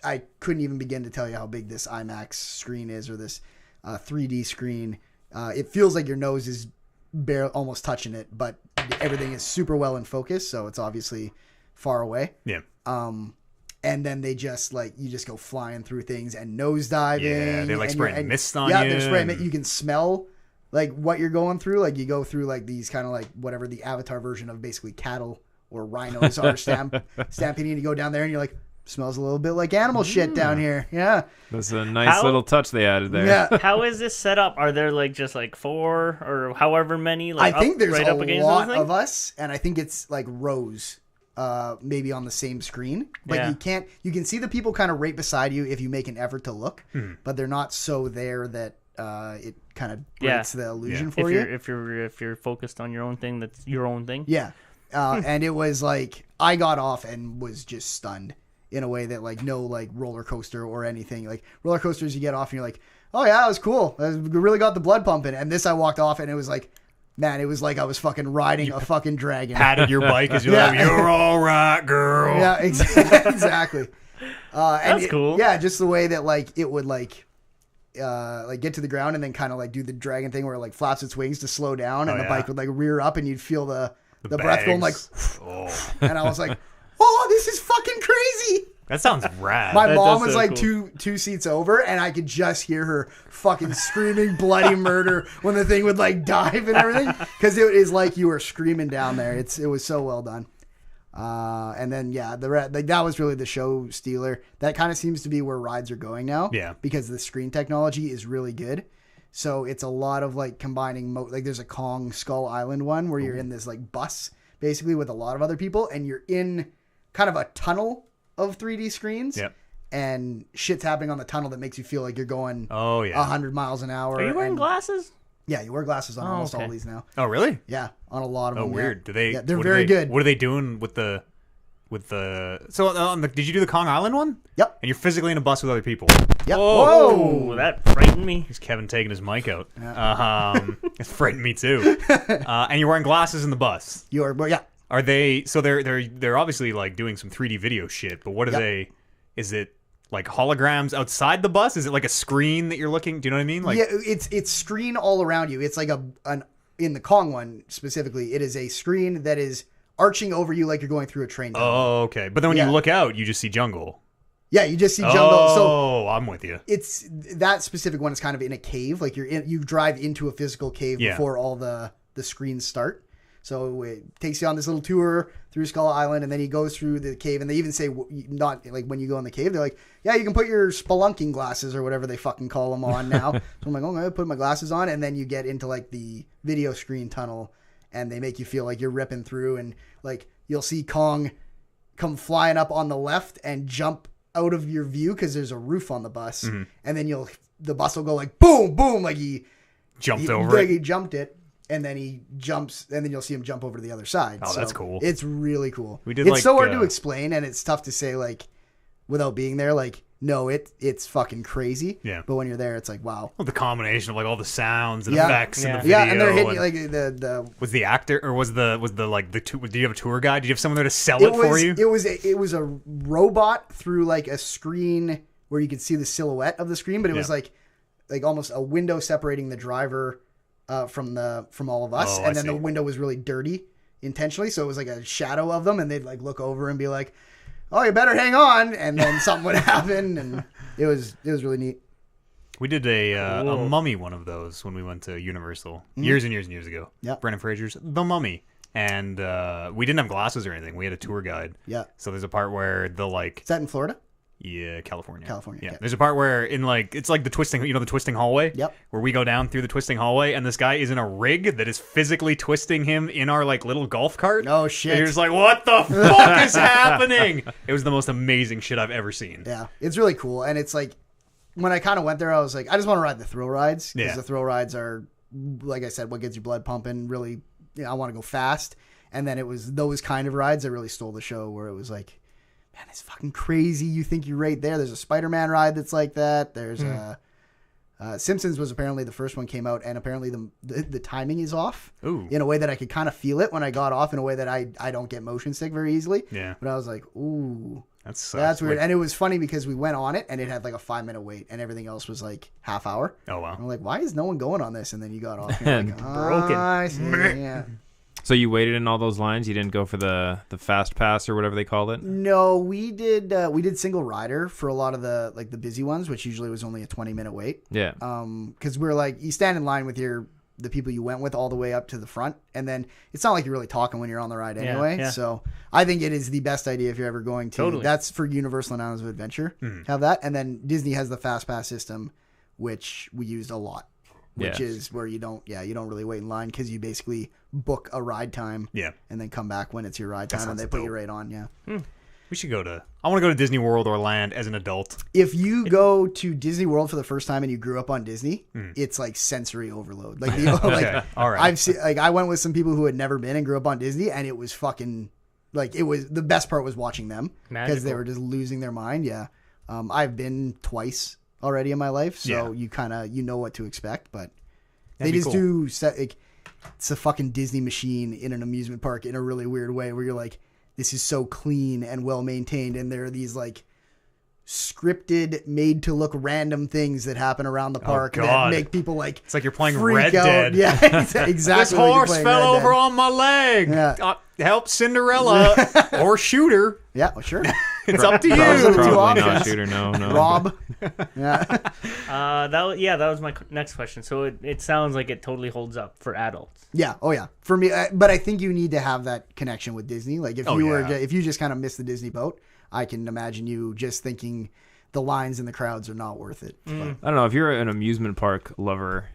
A: I couldn't even begin to tell you how big this IMAX screen is, or this 3D screen. It feels like your nose is almost touching it, but everything is super well in focus, so it's obviously far away.
B: Yeah.
A: And then they just like you just go flying through things and nosediving.
B: Yeah, they like
A: and
B: spraying
A: you're-
B: mist on
A: yeah,
B: you.
A: they're spraying.
B: and-
A: You can smell like what you're going through. Like you go through like these kind of like whatever the Avatar version of basically cattle or rhinos are stampeding. And you go down there and you're like, smells a little bit like animal shit down here. Yeah,
C: That's a nice little touch they added there.
A: yeah.
D: How is this set up? Are there like just like 4 or however many? Like
A: I think there's
D: right
A: a
D: up against
A: lot
D: the thing?
A: of us, and I think it's like rows, maybe on the same screen. But
D: Yeah.
A: you can see the people kind of right beside you if you make an effort to look,
B: Hmm.
A: but they're not so there that it kind of breaks the illusion
B: Yeah.
A: for you.
D: If you're focused on your own thing, that's your own thing.
A: Yeah. And it was like, I got off and was just stunned in a way that like no like roller coaster or anything. Like roller coasters, you get off and you're like, oh yeah, it was cool. I really got the blood pumping. And this I walked off and it was like, man, it was like I was fucking riding a fucking dragon.
B: Patted your bike as you're
A: Yeah.
B: like, you're all right, girl.
A: Yeah, exactly.
D: That's cool.
A: Yeah, just the way that like it would like get to the ground and then kind of like do the dragon thing where it like flaps its wings to slow down and
B: Oh,
A: the
B: yeah.
A: bike would like rear up and you'd feel the breath going like,
B: bags. Oh,
A: and I was like, oh, this is fucking crazy.
B: that sounds rad.
A: My
D: That
A: mom
D: does
A: was
D: sound
A: like
D: cool.
A: two seats over, and I could just hear her fucking screaming bloody murder when the thing would like dive and everything, because it is like you were screaming down there. It was so well done. And then yeah, that was really the show stealer. That kind of seems to be where rides are going now.
B: Yeah.
A: because the screen technology is really good. So it's a lot of like combining like there's a Kong Skull Island one where you're in this like bus basically with a lot of other people, and you're in kind of a tunnel of 3D screens.
B: Yep.
A: And shit's happening on the tunnel that makes you feel like you're going
B: Oh, yeah.
A: 100 miles an hour.
D: Are you wearing
A: and-
D: glasses?
A: Yeah, you wear glasses on almost
D: okay.
A: all these now.
B: Oh, really?
A: Yeah, on a lot of
B: Oh,
A: them.
B: weird.
A: Yeah.
B: Do they?
A: Yeah, they're
B: what
A: very
B: are they,
A: good.
B: What are they doing with the? So did you do the Kong Island one?
A: Yep.
B: And you're physically in a bus with other people.
A: Yep.
D: Oh,
A: Whoa.
D: that frightened me.
B: Is Kevin taking his mic out? It frightened me too. And you're wearing glasses in the bus.
A: Yeah.
B: Are they? So they're obviously like doing some 3D video shit. But what are
A: Yep.
B: they? Is it like holograms outside the bus? Is it like a screen that you're looking? Do you know what I mean? Like,
A: Yeah, it's screen all around you. It's like an in the Kong one specifically, it is a screen that is arching over you like you're going through a train tunnel.
B: oh, okay. But then when
A: Yeah.
B: you look out, you just see jungle.
A: Yeah, you just see jungle. So
B: Oh, I'm with you.
A: it's that specific one is kind of in a cave. Like you drive into a physical cave
B: Yeah.
A: before all the screens start. So it takes you on this little tour through Skull Island, and then he goes through the cave. And they even say not like when you go in the cave, they're like, yeah, you can put your spelunking glasses or whatever they fucking call them on now. So I'm like, oh, I'm gonna put my glasses on, and then you get into like the video screen tunnel, and they make you feel like you're ripping through, and like you'll see Kong come flying up on the left and jump out of your view because there's a roof on the bus, and then the bus will go like boom, boom, like he
B: Over
A: like
B: it.
A: he jumped it, and then he jumps, and then you'll see him jump over to the other side.
B: Oh, that's cool.
A: It's really cool.
B: We did
A: it's
B: like,
A: so hard to explain, and it's tough to say like without being there. Like no, it's fucking crazy.
B: Yeah.
A: But when you're there, it's like, wow.
B: Well, the combination of like all the sounds and
A: Yeah.
B: effects and the
A: Yeah,
B: video.
A: and they're hitting like the.
B: Was the actor or was the like the do you have a tour guide? Did you have someone there to sell it for you?
A: It was a robot through like a screen where you could see the silhouette of the screen, but it was like almost a window separating the driver from all of us, and then the window was really dirty intentionally, so it was like a shadow of them, and they'd like look over and be like, "Oh, you better hang on," and then something would happen, and it was really neat.
B: We did a Mummy one of those when we went to Universal years and years and years ago.
A: Yeah,
B: Brendan Fraser's The Mummy, and we didn't have glasses or anything. We had a tour guide.
A: Yeah.
B: So there's a part where
A: Is that in Florida?
B: Yeah, California.
A: Yeah.
B: Okay. There's a part where it's like the twisting, the twisting hallway?
A: Yep.
B: Where we go down through the twisting hallway and this guy is in a rig that is physically twisting him in our like little golf cart.
A: Oh shit.
B: And you're just like, what the fuck is happening? It was the most amazing shit I've ever seen.
A: Yeah. It's really cool. And it's like, when I kind of went there, I was like, I just want to ride the thrill rides. Because the thrill rides are, like I said, what gets your blood pumping. Really, I want to go fast. And then it was those kind of rides that really stole the show, where it was like, man, it's fucking crazy. You think you're right there. There's a Spider-Man ride that's like that. There's Simpsons was apparently the first one came out, and apparently the timing is off.
B: Ooh.
A: In a way that I could kind of feel it when I got off, in a way that I don't get motion sick very easily.
B: Yeah.
A: But I was like, ooh.
B: That's
A: weird. And it was funny because we went on it and it had like a 5-minute wait, and everything else was like half hour.
B: Oh, wow.
A: I'm like, why is no one going on this? And then you got off. And you're like,
D: Broken.
A: I see. Yeah.
C: So you waited in all those lines? You didn't go for the fast pass or whatever they called it?
A: No, we did single rider for a lot of the like the busy ones, which usually was only a 20-minute wait.
C: Yeah.
A: Because we're like, you stand in line with the people you went with all the way up to the front, and then it's not like you're really talking when you're on the ride anyway.
D: Yeah.
A: So I think it is the best idea if you're ever going to.
D: Totally.
A: That's for Universal and Islands of Adventure. Have that, and then Disney has the fast pass system, which we used a lot. Which is where you don't really wait in line, because you basically book a ride time, and then come back when it's your ride time, and they put you right on. Yeah.
B: We should I want to go to Disney World or Land as an adult.
A: If you go to Disney World for the first time and you grew up on Disney, it's like sensory overload. Like,
B: Okay. All right.
A: I've seen, like, I went with some people who had never been and grew up on Disney, and it was fucking like, it was the best part was watching them, because they were just losing their mind. Yeah. I've been twice already in my life, so you kind of know what to expect, but they just do set, like, it's a fucking Disney machine in an amusement park in a really weird way, where you're like, this is so clean and well maintained, and there are these like scripted, made to look random things that happen around the park that make people like,
B: it's like you're playing
A: freak
B: Red
A: out.
B: Dead.
A: Yeah, exactly.
B: This horse fell over on my leg.
A: Yeah.
B: Help Cinderella or shoot her.
A: Yeah, well, sure.
B: It's up to you.
C: Probably not
A: options.
C: shooter. No.
A: Rob. Yeah.
D: That was my next question. So it sounds like it totally holds up for adults.
A: Yeah. Oh yeah. For me, but I think you need to have that connection with Disney. Like if if you just kind of miss the Disney boat, I can imagine you just thinking the lines and the crowds are not worth it. But,
C: I don't know. If you're an amusement park lover,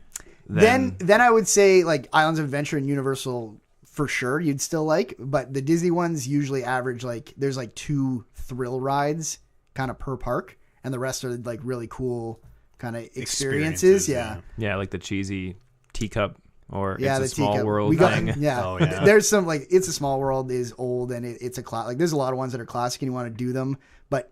A: then I would say like Islands of Adventure and Universal for sure you'd still like, but the Disney ones usually average like there's like 2 thrill rides kind of per park, and the rest are like really cool kind of experiences. Yeah,
C: like the cheesy teacup or
A: the
C: It's a Small
A: teacup.
C: World thing.
A: Yeah.
B: Oh, yeah.
A: There's some like It's a Small World is old, and it's a classic. Like there's a lot of ones that are classic and you want to do them, but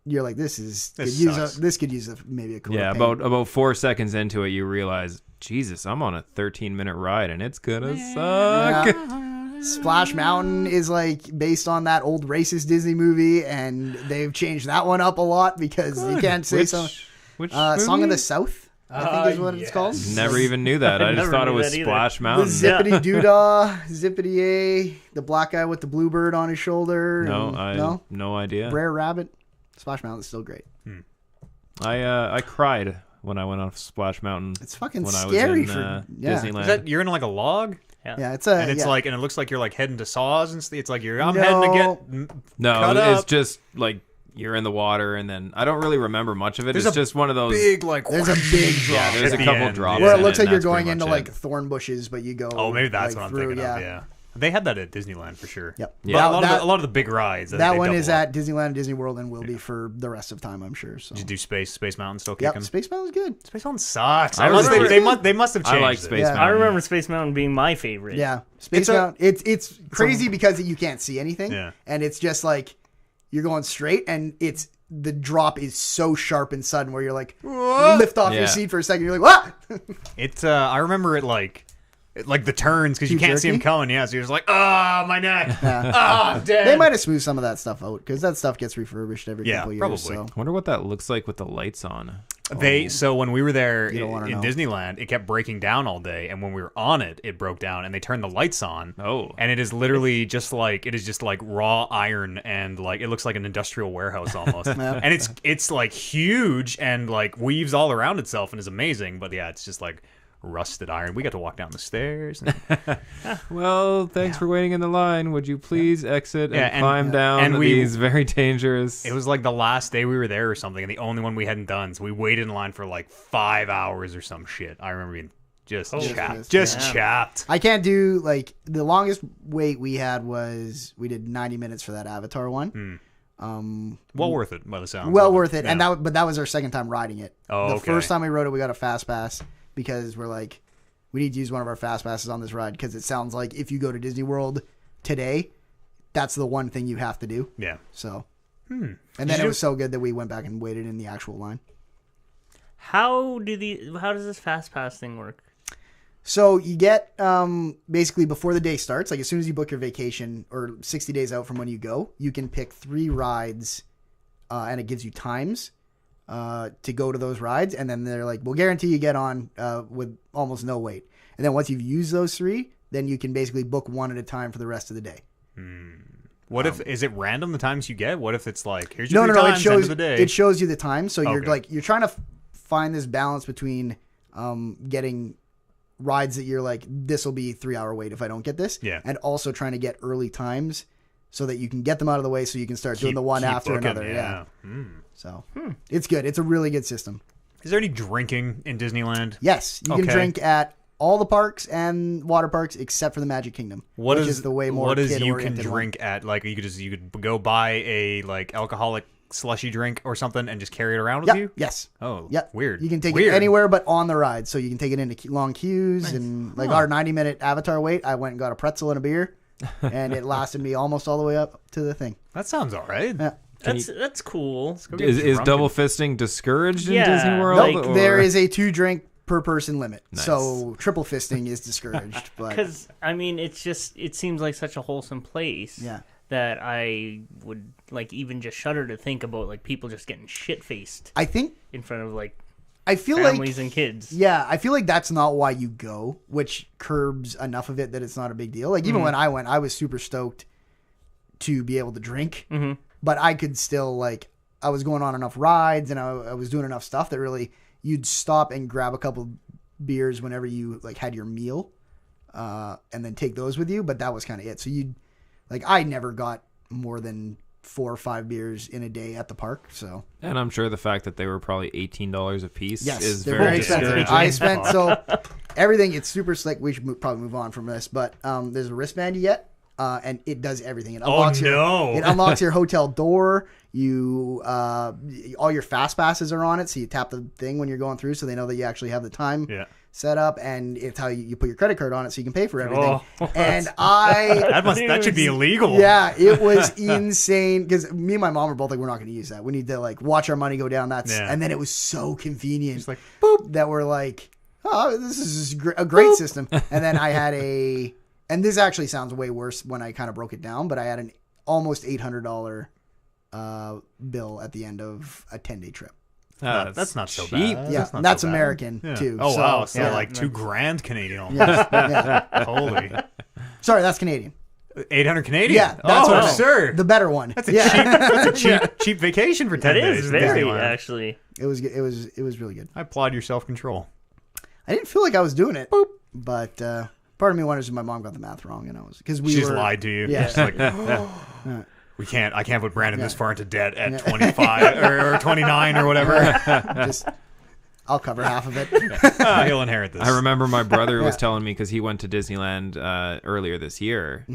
A: you're like, this could use maybe a cooler paint.
C: About 4 seconds into it, you realize, Jesus, I'm on a 13-minute ride and it's gonna suck.
A: Yeah. Splash Mountain is like based on that old racist Disney movie, and they've changed that one up a lot because you can't say
C: Which
A: Song of the South, I think is what it's called.
C: Never even knew that. I just thought it was Splash Mountain.
A: The Zippity Doodah, Zippity A, the black guy with the bluebird on his shoulder.
C: No idea.
A: Brer Rabbit. Splash Mountain's still great.
C: I cried when I went off Splash Mountain.
A: It's fucking
C: when
A: scary
C: I was in,
A: for
C: Disneyland.
B: Is that you're in like a log?
A: Yeah, it's
B: and it's like, and it looks like you're like heading to Saws and it's like I'm heading to get
C: no, it's
B: up.
C: just like you're in the water, and then I don't really remember much of it.
B: There's
C: it's just one of those
B: big like.
A: There's a big drop.
C: Yeah, there's a couple drops.
A: Where it looks like
C: and
A: you're
C: that's
A: going
C: pretty
A: into
C: much
A: like
C: it.
A: thorn bushes, but you go.
B: Oh, maybe that's
A: like,
B: what I'm
A: through,
B: thinking of. Yeah, they had that at Disneyland for sure.
A: Yep.
C: Yeah.
B: A lot of the big rides.
A: That one is at Disneyland and Disney World, and will be for the rest of time, I'm sure. So.
B: Did you do Space Mountain still kicking?
A: Yep, Space Mountain's good.
B: Space Mountain sucks.
C: They must
B: have changed.
C: I like Space Mountain.
D: I remember Space Mountain being my favorite.
A: Yeah, Space Mountain. It's crazy because you can't see anything.
B: Yeah.
A: And it's just like you're going straight, and it's the drop is so sharp and sudden where you're like, lift off your seat for a second. You're like, what?
B: It's I remember it like the turns because you can't see them coming. Yeah, so you're just like, my neck. Damn.
A: They might have smoothed some of that stuff out because that stuff gets refurbished every couple years.
B: Probably.
A: So.
C: I wonder what that looks like with the lights on.
B: So when we were there in
A: know.
B: Disneyland, it kept breaking down all day, and when we were on it, it broke down, and they turned the lights on.
C: Oh.
B: And it is literally just like raw iron, and like it looks like an industrial warehouse almost. And it's like huge and like weaves all around itself and is amazing. But yeah, it's just like rusted iron. We got to walk down the stairs. And...
C: Well, thanks for waiting in the line. Would you please exit and climb down these very dangerous...
B: It was like the last day we were there or something, and the only one we hadn't done. So we waited in line for like 5 hours or some shit. I remember being just chapped.
A: I can't do, like, the longest wait we had was we did 90 minutes for that Avatar one.
B: Well worth it by the sound.
A: Well worth it. Yeah. And that was our second time riding it.
B: Oh,
A: the first time we rode it, we got a fast pass. Because we're like, we need to use one of our fast passes on this ride because it sounds like if you go to Disney World today, that's the one thing you have to do.
B: Yeah.
A: So, and then it was so good that we went back and waited in the actual line.
D: How does this fast pass thing work?
A: So you get basically before the day starts, like as soon as you book your vacation or 60 days out from when you go, you can pick 3 rides, and it gives you times. To go to those rides, and then they're like, we'll guarantee you get on with almost no wait. And then once you've used those 3, then you can basically book one at a time for the rest of the day.
B: What if is it random the times you get? What if it's like here's your times,
A: it shows
B: end of the day.
A: It shows you the time, so you're trying to find this balance between getting rides that you're like, this will be 3-hour wait if I don't get this, and also trying to get early times so that you can get them out of the way so you can start doing the one after
B: booking,
A: another. Yeah. So it's good. It's a really good system.
B: Is there any drinking in Disneyland?
A: Yes, you can drink at all the parks and water parks except for the Magic Kingdom. Which is the way more
B: what is you
A: kid-oriented
B: can drink at? Like you could go buy a like alcoholic slushy drink or something and just carry it around with you?
A: Yes.
B: Oh,
A: yep.
B: Weird.
A: You can take it anywhere but on the ride. So you can take it into long queues and like our 90-minute Avatar wait. I went and got a pretzel and a beer, and it lasted me almost all the way up to the thing.
B: That sounds all right.
A: Yeah.
D: That's cool.
C: Is double fisting discouraged in Disney World?
A: Nope, there is a 2-drink per person limit. Nice. So triple fisting is discouraged.
D: Because, I mean, it seems like such a wholesome place that I would, like, even just shudder to think about, like, people just getting shit-faced
A: I think
D: in front of, like,
A: I feel
D: families
A: like,
D: and kids.
A: Yeah, I feel like that's not why you go, which curbs enough of it that it's not a big deal. Like, even when I went, I was super stoked to be able to drink. Mm-hmm. But I could still, like, I was going on enough rides and I was doing enough stuff that really you'd stop and grab a couple beers whenever you, like, had your meal and then take those with you. But that was kind of it. So I never got more than 4 or 5 beers in a day at the park. So,
C: and I'm sure the fact that they were probably $18 a piece is
A: they're
C: very
A: expensive. I spent, everything, it's super slick. We should probably move on from this. But there's a wristband you get. And it does everything. It unlocks it unlocks your hotel door. You all your fast passes are on it, so you tap the thing when you're going through, so they know that you actually have the time set up, and it's how you put your credit card on it, so you can pay for everything. And
B: that should be illegal.
A: Yeah, it was insane because me and my mom were both like, we're not going to use that. We need to like watch our money go down. And then it was so convenient.
B: It's like
A: boop that we're like, oh, this is a great system. And then I had and this actually sounds way worse when I kind of broke it down, but I had an almost $800 bill at the end of a 10-day trip.
B: That's not so
C: cheap.
B: bad.
A: Yeah, that's American too.
B: Oh, wow. So like $2,000 Canadian almost. Holy.
A: Sorry, that's Canadian.
B: 800 Canadian?
A: Yeah. That's
B: absurd.
A: The better one.
B: That's a cheap vacation for 10 days.
D: That is very, actually.
A: It was really good.
B: I applaud your self-control.
A: I didn't feel like I was doing it, but part of me wonders if my mom got the math wrong, and I was because
B: she just lied to you.
A: Yeah,
B: she's like, I can't put Brandon this far into debt at 25 or 29 or whatever.
A: I'll cover half of it.
B: He'll inherit this.
C: I remember my brother was telling me because he went to Disneyland earlier this year,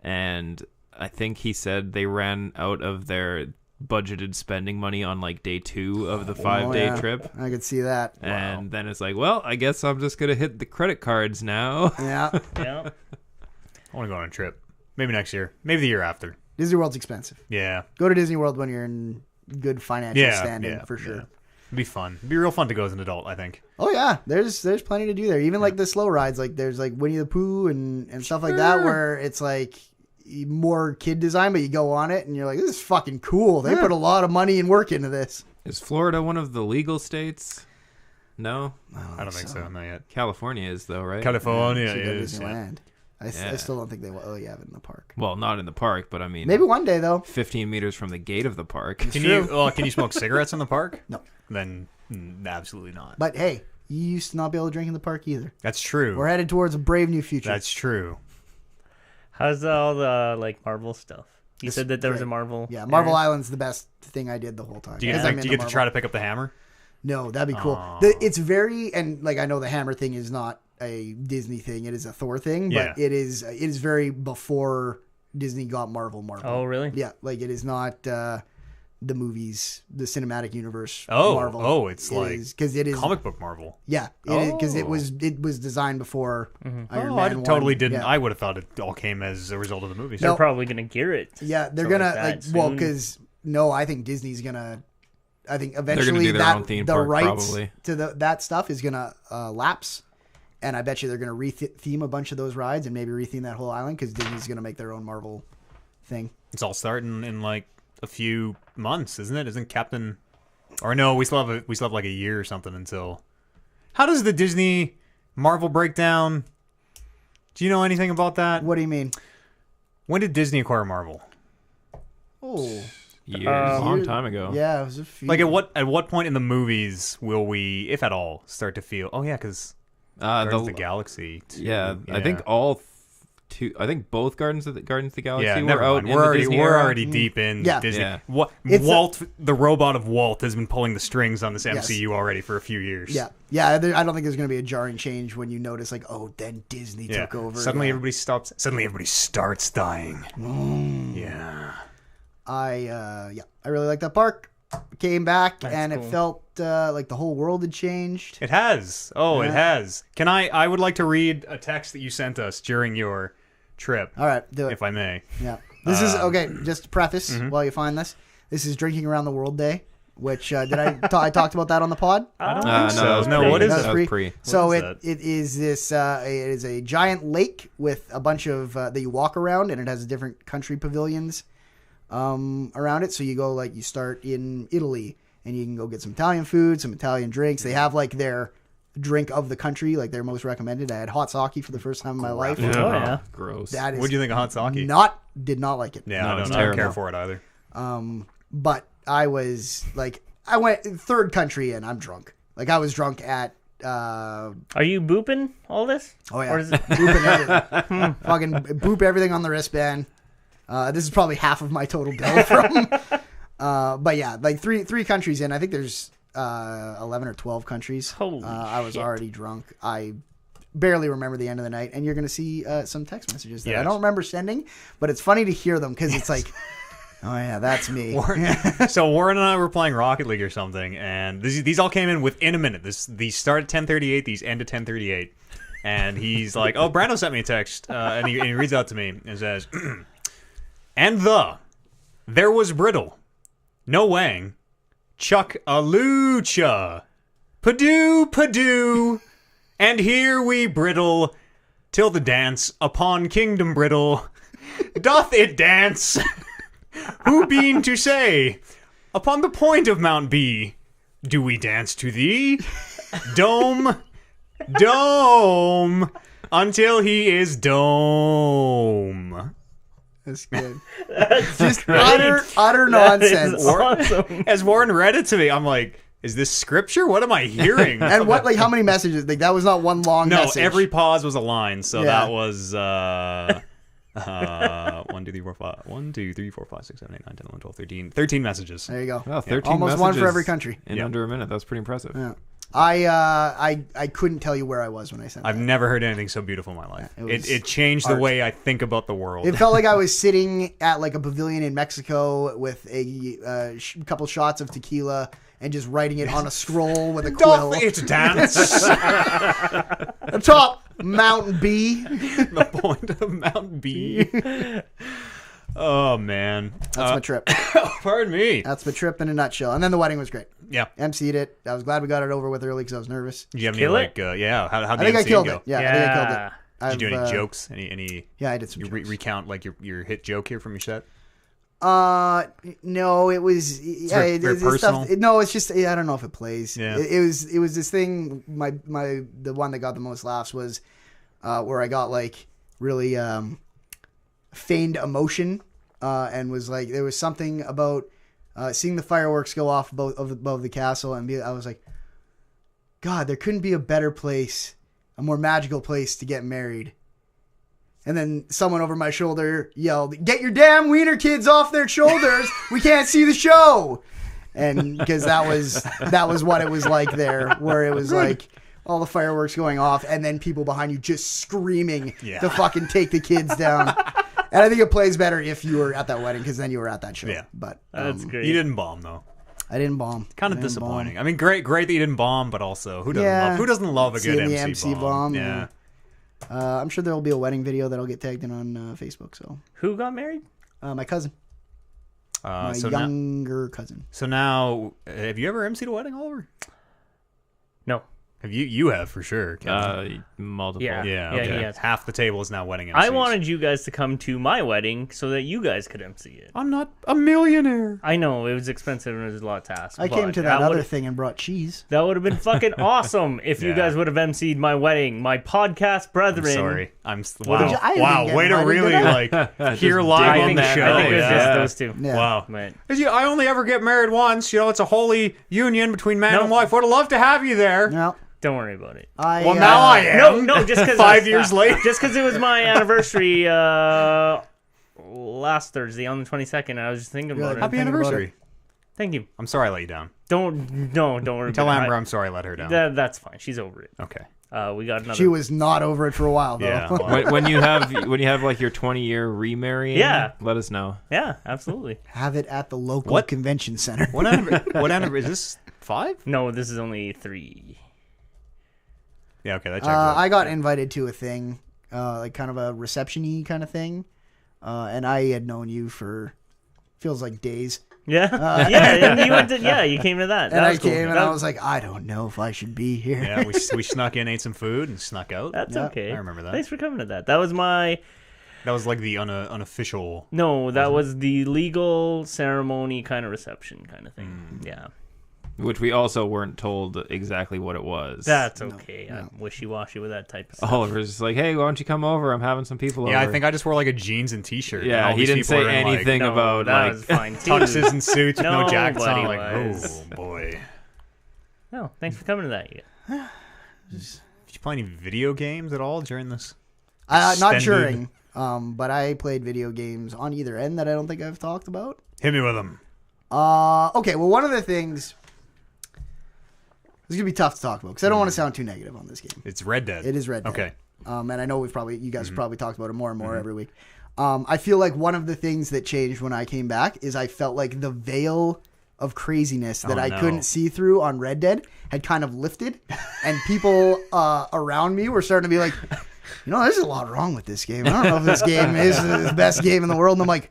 C: and I think he said they ran out of their budgeted spending money on like day 2 of the 5-day trip.
A: I could see that.
C: And then it's like, well, I guess I'm just gonna hit the credit cards now.
A: Yeah.
D: Yeah.
B: I want to go on a trip. Maybe next year. Maybe the year after.
A: Disney World's expensive.
B: Yeah.
A: Go to Disney World when you're in good financial standing for sure.
B: Yeah. It'd be fun. It'd be real fun to go as an adult, I think.
A: Oh yeah, there's plenty to do there. Even like the slow rides, like there's like Winnie the Pooh and stuff like that, where it's like more kid design, but you go on it and you're like, this is fucking cool. They put a lot of money and work into this.
C: Is Florida one of the legal states? No,
B: I don't think so. Not yet.
C: California is though, right?
B: California
A: So you go to
B: is.
A: Disneyland. I still don't think they will. Oh, you have it in the park.
C: Well, not in the park, but I mean,
A: Maybe one day though.
C: 15 meters from the gate of the park.
B: Can you smoke cigarettes in the park?
A: No.
B: Then absolutely not.
A: But hey, you used to not be able to drink in the park either.
B: That's true.
A: We're headed towards a brave new future.
B: That's true.
D: How's all the like Marvel stuff? You said that there was a Marvel.
A: Yeah, Marvel Island's the best thing I did the whole time.
B: Do you get to try to pick up the hammer?
A: No, that'd be cool. It's very, and like I know the hammer thing is not a Disney thing; it is a Thor thing. But it is very before Disney got Marvel.
D: Oh, really?
A: Yeah, like it is not the movies, the cinematic universe.
B: Oh,
A: Marvel.
B: It's like
A: because it is
B: comic book Marvel.
A: Yeah, because it was designed before Iron Man.
B: I totally
A: 1.
B: didn't.
A: Yeah.
B: I would have thought it all came as a result of the movies.
D: They're probably gonna gear it.
A: Yeah, they're
D: so
A: gonna
D: like that
A: because I think Disney's gonna. I think
C: They're gonna
A: eventually
C: do their own theme
A: the
C: park,
A: rights
C: probably.
A: to that stuff is gonna lapse, and I bet you they're gonna re-theme a bunch of those rides and maybe retheme that whole island because Disney's gonna make their own Marvel thing.
B: It's all starting in like a few months, isn't it? Isn't Captain? Or no, we still have like a year or something until. How does the Disney Marvel break down? Do you know anything about that?
A: What do you mean?
B: When did Disney acquire Marvel?
A: Oh.
C: Years, a long time ago.
A: Yeah, it was a few.
B: Like at what point in the movies will we, if at all, start to feel? Oh yeah, because Guardians of the Galaxy. Too.
C: Yeah, I think I think both Guardians of the Galaxy
B: Yeah,
C: were
B: never
C: out.
B: mind.
C: In the Disney
B: We're
C: era.
B: already deep in Disney.
C: Yeah.
B: Walt, the robot of Walt, has been pulling the strings on this MCU already for a few years.
A: Yeah. I don't think there's going to be a jarring change when you notice, like, oh, then Disney took over.
B: Suddenly everybody stops. Suddenly everybody starts dying. Yeah.
A: I really like that park. Came back and
D: cool.
A: it felt like the whole world had changed.
B: It has. Oh, it has. Can I would like to read a text that you sent us during your trip.
A: All right, do it.
B: If I may.
A: Yeah. This is okay. Just to preface while you find this. This is Drinking Around the World Day, which did I talked about that on the pod?
B: I don't
C: No,
B: think so.
C: that was
B: No,
C: pre.
B: what is
A: That
B: it?
A: was pre.
C: pre.
A: So
B: is
A: it
B: that?
A: is this. It is a giant lake with a bunch of that you walk around, and it has different country pavilions around it. So you go you start in Italy, and you can go get some Italian food, some Italian drinks. They have like their drink of the country, like their most recommended. I had hot sake for the first time in my life.
D: Oh, yeah.
C: Gross.
A: That is
B: What do you think of hot sake?
A: did not like it.
B: Yeah,
C: No,
B: I
C: it's
B: don't care
C: terrible.
B: for it either.
A: But I was I went third country and I'm drunk. Like I was drunk at
D: Are you booping all this?
A: oh yeah,
D: Or is it...
A: booping everything. Fucking boop everything on the wristband. This is probably half of my total bill from. But yeah, like three countries in. I think there's 11 or 12 countries.
D: Holy
A: I was
D: shit.
A: already drunk. I barely remember the end of the night, and you're gonna see some text messages that I
B: Yes.
A: don't remember sending, but it's funny to hear them because it's like, oh yeah, that's me.
B: So Warren and I were playing Rocket League or something, and these all came in within a minute. These start at 10:38, these end at 10:38, and he's like, "Oh, Brando sent me a text," and he reads out to me and says, "And there was Brittle, no Wang, Chuck a Lucha, Padu, and here we brittle till the dance upon Kingdom Brittle. Doth it dance? Who been to say? Upon the point of Mount B, do we dance to thee? Dome, until he is dome."
A: That's good. Just utter nonsense.
D: Awesome.
B: As Warren read it to me, I'm like, is this scripture? What am I hearing?
A: And what, like, how many messages? Like, that was not one long
B: No,
A: message.
B: every pause was a line, so
A: Yeah.
B: that was 1, 2, 3, 4, 5, 1, 2, 3, 4, 5, 6, 7, 8, 9, 10, 11, 12, 13 messages.
A: There you go.
C: Wow, 13
A: Almost one for
C: messages
A: every country.
C: in under a minute. That's pretty impressive.
A: Yeah. I couldn't tell you where I was when I sent
B: I've
A: that.
B: never heard anything so beautiful in my life.
A: Yeah, it was
B: It changed
A: art.
B: the way I think about the world.
A: It felt like I was sitting at like a pavilion in Mexico with a couple shots of tequila and just writing it on a scroll with a quill.
B: Doth it dance?
A: Atop Mountain B.
B: The point of Mount B. Oh man,
A: That's my trip.
B: pardon me.
A: That's my trip in a nutshell. And then the wedding was great.
B: Yeah.
A: MC'd it. I was glad we got it over with early because I was nervous.
B: Did you have
D: Kill
B: any
D: it?
B: yeah? How
A: I
B: did
A: think
B: the
A: I killed
B: go?
A: it. Yeah, I think I killed it.
B: Did you do any jokes? Any?
A: Yeah, I did some jokes.
B: Recount like your hit joke here from your set.
A: No, it was
B: very personal?
A: No, it's just I don't know if it plays.
B: Yeah.
A: It was this thing. The one that got the most laughs was where I got like really feigned emotion and was like there was something about seeing the fireworks go off above the castle and I was like, God, there couldn't be a better place, a more magical place to get married. And then someone over my shoulder yelled, "Get your damn wiener kids off their shoulders. We can't see the show." And because that was what it was like there, where it was like all the fireworks going off and then people behind you just screaming to fucking take the kids down. And I think it plays better if you were at that wedding because then you were at that show.
B: Yeah.
A: But
D: That's great.
B: You didn't bomb though.
A: I didn't bomb.
B: Kind of disappointing. I mean, great that you didn't bomb, but also who doesn't love a good
A: Seeing the
B: MC
A: bomb?
B: Yeah.
A: I'm sure there will be a wedding video that'll get tagged in on Facebook. So
D: Who got married?
A: my cousin, my
B: So
A: younger cousin.
B: So now, have you ever MC'd a wedding, Oliver?
D: No.
B: Have you have for sure, Kevin.
C: Multiple.
D: Yeah.
B: Yeah,
D: Yeah,
B: okay.
D: he has.
B: Half the table is now wedding MCs.
D: I wanted you guys to come to my wedding so that you guys could MC it.
B: I'm not a millionaire.
D: I know it was expensive and it was a lot of tasks.
A: I
D: but
A: came to that other
D: would've-
A: thing and brought cheese.
D: That would have been fucking awesome if you
B: Yeah.
D: guys would have MC'd my wedding. My podcast brethren.
B: I'm sorry.
D: What did you-
A: I didn't
B: wow.
A: get
B: Way to
A: invited,
B: really
A: did I?
B: like hear live
D: I
B: on
D: think,
B: the
D: I
B: show.
D: think it was
B: Yeah.
D: just those two.
A: Yeah.
B: Wow.
D: But
B: I only ever get married once. You know, it's a holy union between man
D: No.
B: and wife. Would have loved to have you there.
A: No,
D: don't worry about it.
B: Well, now I am.
D: No, just because
B: 5 years late.
D: Just because it was my anniversary last Thursday on the 22nd. I was just thinking about it.
B: Happy
A: Thinking about
B: anniversary.
D: Thank you.
B: I'm sorry I let you down.
D: Don't worry.
B: Tell
D: about it.
B: Amber I'm sorry I let her down.
D: That's fine. She's over it.
B: Okay.
D: We got another.
A: She was not over it for a while though.
B: Yeah. well,
C: When you have like your 20-year remarrying,
D: Yeah.
C: let us know.
D: Yeah, absolutely.
A: Have it at the local
B: What?
A: convention center.
B: what anniversary? Is this 5?
D: No, this is only 3.
B: Yeah, okay, that checks out.
A: I got invited to a thing, like kind of a reception-y kind of thing, and I had known you for feels like days.
D: Yeah, yeah. And you went to you came to that.
A: And
D: That
A: I
D: was cool.
A: came and
D: That-
A: I was like, I don't know if I should be here.
B: Yeah, we snuck in, ate some food, and snuck out.
D: That's
A: Yeah,
D: okay.
B: I remember that.
D: Thanks for coming to that. That was my
B: That was like the unofficial.
D: no. That was the legal ceremony kind of reception kind of thing. Yeah,
C: Which we also weren't told exactly what it was.
D: that's okay. I'm wishy-washy with that type of stuff.
C: Oliver's just like, hey, why don't you come over? I'm having some people
B: Yeah,
C: over.
B: I think I just wore like a jeans and t-shirt. and
C: Yeah,
B: all
C: he
B: these
C: didn't
B: people
C: say
B: were in,
C: anything
D: No,
C: about
D: that
C: like
D: was fine too.
B: tuxes and suits with no jackets on.
D: Nobody
B: Like,
D: was.
B: oh boy.
D: No, thanks for coming to that.
B: Did you play any video games at all during this?
A: Not
B: extended-
A: during, but I played video games on either end that I don't think I've talked about.
B: Hit me with them.
A: Okay, well, one of the things this is gonna be tough to talk about because I don't want to sound too negative on this game.
B: It's Red Dead.
A: It is Red Dead.
B: Okay.
A: And I know you guys have probably talked about it more and more every week. I feel like one of the things that changed when I came back is I felt like the veil of craziness that I couldn't see through on Red Dead had kind of lifted, and people around me were starting to be like, there's a lot wrong with this game. I don't know if this game is the best game in the world. And I'm like,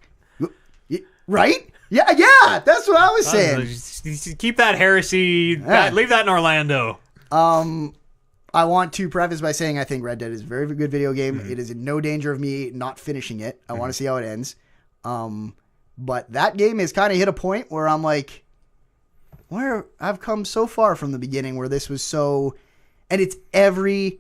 A: right? Yeah, that's what I was saying.
B: Just keep that heresy. Leave that in Orlando.
A: I want to preface by saying I think Red Dead is a very good video game. It is in no danger of me not finishing it. I want to see how it ends. But that game has kind of hit a point where I'm like, where I've come so far from the beginning where this was so, and it's every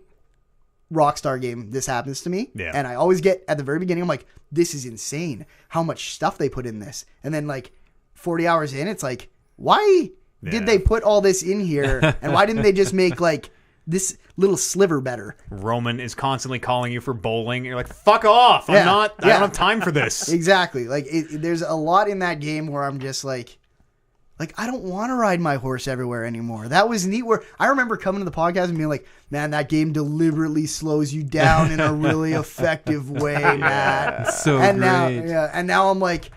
A: Rockstar game this happens to me.
B: Yeah.
A: And I always get at the very beginning, I'm like, this is insane how much stuff they put in this. And then like 40 hours in, it's like, why did they put all this in here? And why didn't they just make like this little sliver better?
B: Roman is constantly calling you for bowling. You're like, fuck off. I don't have time for this.
A: Exactly. Like there's a lot in that game where I'm just like I don't want to ride my horse everywhere anymore. That was neat. Where I remember coming to the podcast and being like, man, that game deliberately slows you down in a really effective way, Matt.
C: so
A: And
C: great.
A: now I'm like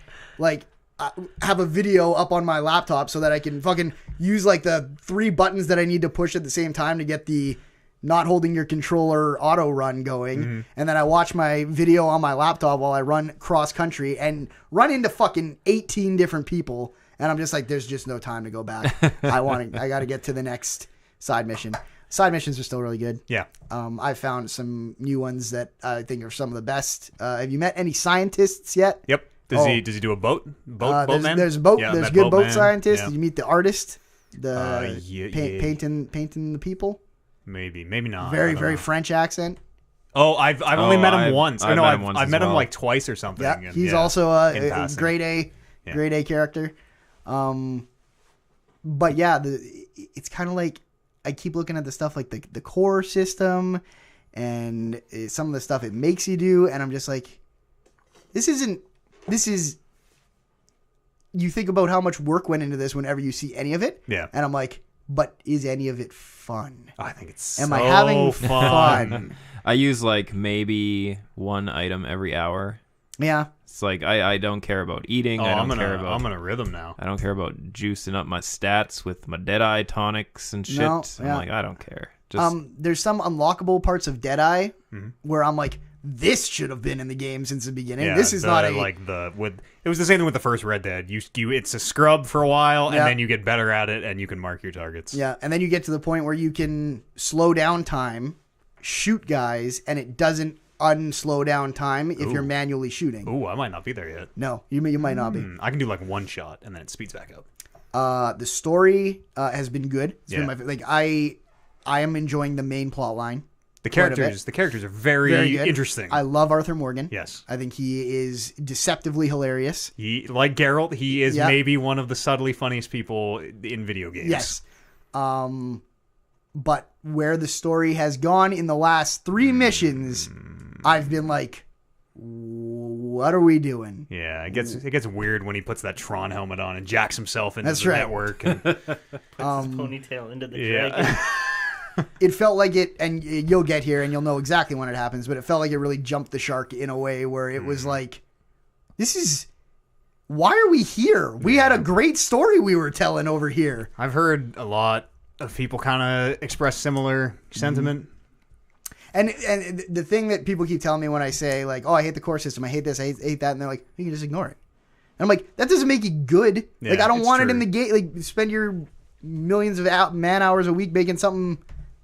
A: I have a video up on my laptop so that I can fucking use like the 3 buttons that I need to push at the same time to get the not holding your controller auto run going, and then I watch my video on my laptop while I run cross country and run into fucking 18 different people, and I'm just like, there's just no time to go back. I got to get to the next side mission. Side missions are still really good.
B: Yeah.
A: I found some new ones that I think are some of the best. Have you met any scientists yet?
B: Yep. Does he do a boatman?
A: There's a boat.
B: Yeah,
A: there's
B: met
A: good boat
B: boatman.
A: scientists.
B: Yeah.
A: Did you meet the artist? The
B: Yeah.
A: painting the people.
B: Maybe not.
A: Very
B: I don't know.
A: French accent.
B: Oh, I've only met him once.
C: I've met him once
B: I've
C: as
B: met him
C: well.
B: like twice or something.
A: Yeah,
B: and,
A: he's also
B: in
A: a
B: passing.
A: grade A character. But yeah, it's kind of like I keep looking at the stuff like the core system and some of the stuff it makes you do, and I'm just like, this is. You think about how much work went into this whenever you see any of it,
B: Yeah.
A: and I'm like, but is any of it fun?
B: I think it's
A: Am
B: so
A: I having
B: fun.
A: fun?
C: I use like maybe one item every hour.
A: Yeah.
C: It's like I don't care about eating.
B: Oh,
C: I don't
B: I'm
C: care about
B: gonna rhythm now.
C: I don't care about juicing up my stats with my Deadeye tonics and shit.
A: No,
C: I'm
A: yeah.
C: like, I don't care. Just
A: There's some unlockable parts of Deadeye where I'm like, this should have been in the game since the beginning.
B: Yeah,
A: this is not a
B: it was the same thing with the first Red Dead. You it's a scrub for a while,
A: Yeah.
B: and then you get better at it, and you can mark your targets.
A: yeah, and then you get to the point where you can slow down time, shoot guys, and it doesn't unslow down time if you're manually shooting.
B: Ooh, I might not be there yet.
A: No, you might not be.
B: I can do like one shot, and then it speeds back up.
A: The story has been good. It's been
B: Yeah.
A: like I am enjoying the main plot line.
B: The
A: quite a bit.
B: characters are very
A: good.
B: interesting.
A: I love Arthur Morgan.
B: Yes.
A: I think he is deceptively hilarious.
B: He, like Geralt, he is
A: Yeah.
B: maybe one of the subtly funniest people in video games.
A: Yes. But where the story has gone in the last 3 missions, I've been like, what are we doing?
B: Yeah, it gets weird when he puts that Tron helmet on and jacks himself into
A: That's
B: the
A: right.
B: network. And,
D: Ponytail into the
B: yeah.
D: dragon.
A: It felt like it, and you'll get here and you'll know exactly when it happens, but it felt like it really jumped the shark in a way where it was like, why are we here? We had a great story we were telling over here.
B: I've heard a lot of people kind of express similar sentiment.
A: And the thing that people keep telling me when I say like, oh, I hate the core system, I hate this, I hate that, and they're like, you can just ignore it. And I'm like, that doesn't make it good.
B: Yeah,
A: like, I don't
B: it's
A: want it
B: true.
A: in the game. Like, spend your millions of man hours a week making something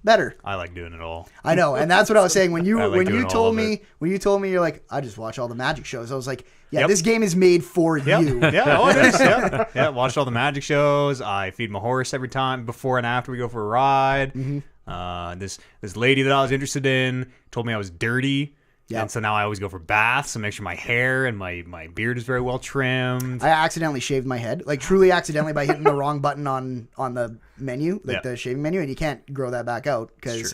A: better.
B: I like doing it all.
A: I know, and that's what I was saying when you
B: I like doing all
A: told
B: of
A: me
B: it.
A: you're like, I just watch all the magic shows. I was like, yeah,
B: Yep.
A: this game is made for
B: Yep.
A: you.
B: Yeah, oh, it is. Yeah. Yeah, watched all the magic shows. I feed my horse every time before and after we go for a ride. This lady that I was interested in told me I was dirty.
A: Yep.
B: And so now I always go for baths and make sure my hair and my beard is very well trimmed.
A: I accidentally shaved my head, like truly accidentally by hitting the wrong button on the menu, like
B: Yeah.
A: the shaving menu, and you can't grow that back out because
B: Sure.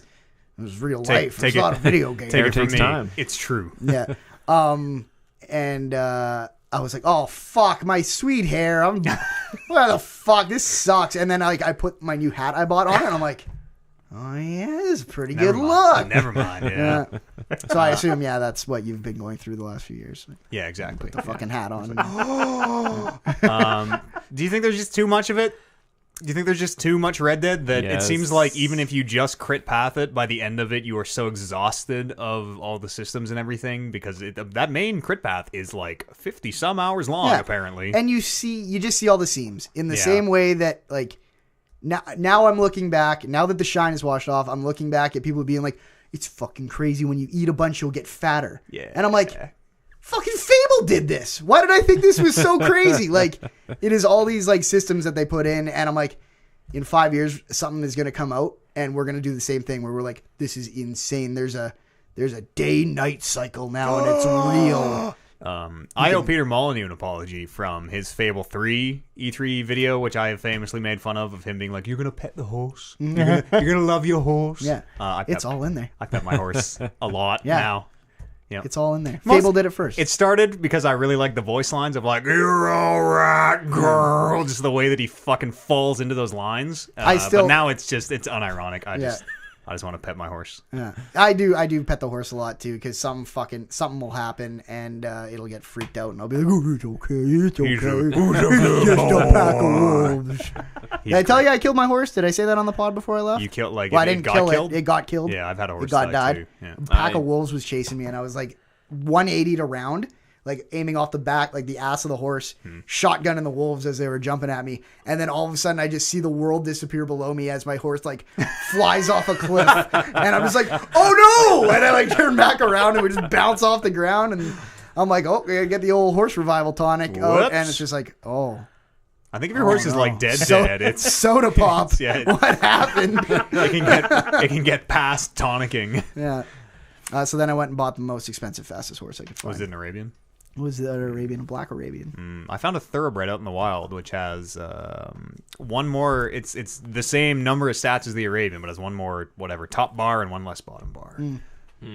A: it was real
B: Take-
A: life.
B: take
A: It's
B: it-
A: not a video game.
B: Take it from
C: takes
B: me.
C: time.
B: It's true.
A: Yeah. And I was like, oh fuck, my sweet hair. What the fuck? This sucks. And then I put my new hat I bought on, and I'm like, oh yeah, this is a pretty
B: Never
A: good
B: mind.
A: look.
B: Never mind. Yeah.
A: So I assume, that's what you've been going through the last few years.
B: Yeah, exactly.
A: The fucking hat on.
B: Do you think there's just too much of it? Do you think there's just too much Red Dead that it
C: Yes.
B: seems like even if you just crit path it, by the end of it, you are so exhausted of all the systems and everything because that main crit path is like 50 some hours long,
A: Yeah.
B: apparently.
A: And you just see all the seams in the
B: Yeah.
A: same way that like now I'm looking back, now that the shine is washed off, I'm looking back at people being like, it's fucking crazy when you eat a bunch, you'll get fatter.
B: Yeah.
A: And I'm like, fucking Fable did this. Why did I think this was so crazy? Like, it is all these like systems that they put in, and I'm like, in 5 years, something is going to come out, and we're going to do the same thing where we're like, this is insane. There's a day-night cycle now, and it's real.
B: I owe Peter Molyneux an apology from his Fable 3 E3 video, which I have famously made fun of him being like, you're going to pet the horse. You're gonna love your horse.
A: Yeah.
B: I
A: It's all in there.
B: I pet my horse a lot
A: Yeah.
B: now. Yep.
A: It's all in there.
B: Most-
A: Fable did it first.
B: It started because I really like the voice lines of like, you're all right, girl. Just the way that he fucking falls into those lines. But now it's unironic. I I just want to pet my horse.
A: Yeah, I do pet the horse a lot too, because something will happen and it'll get freaked out, and I'll be like, "Oh, it's okay, it's just a pack of wolves." Did I tell you I killed my horse? Did I say that on the pod before I left?
B: You killed
A: Well, I didn't kill
B: killed?
A: it. It got killed.
B: Yeah, I've had a horse
A: It got died.
B: too. Yeah.
A: A pack of wolves was chasing me, and I was like 180 to round, like aiming off the back, like the ass of the horse, shotgunning the wolves as they were jumping at me, and then all of a sudden I just see the world disappear below me as my horse like flies off a cliff, and I'm just like, oh no! And I like turn back around and we just bounce off the ground, and I'm like, oh, I gotta get the old horse revival tonic, and it's just like, oh.
B: I think if your horse is like dead, it's
A: soda pop.
B: Yeah,
A: what happened?
B: it can get past tonicking.
A: Yeah. So then I went and bought the most expensive, fastest horse I could find.
B: Was it an Arabian?
A: Was it an Arabian, a black Arabian?
B: I found a thoroughbred out in the wild, which has one more. It's the same number of stats as the Arabian, but has one more top bar and one less bottom bar.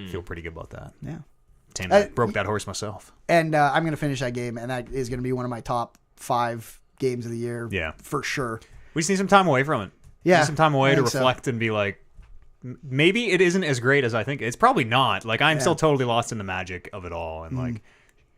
B: Feel pretty good about that.
A: Yeah.
B: Broke that horse myself.
A: And I'm gonna finish that game, and that is gonna be one of my top 5 games of the year.
B: Yeah,
A: for sure.
B: We just need some time away from it.
A: Yeah,
B: need some time away to reflect and be like, maybe it isn't as great as I think. It's probably not. Like I'm still totally lost in the magic of it all, and like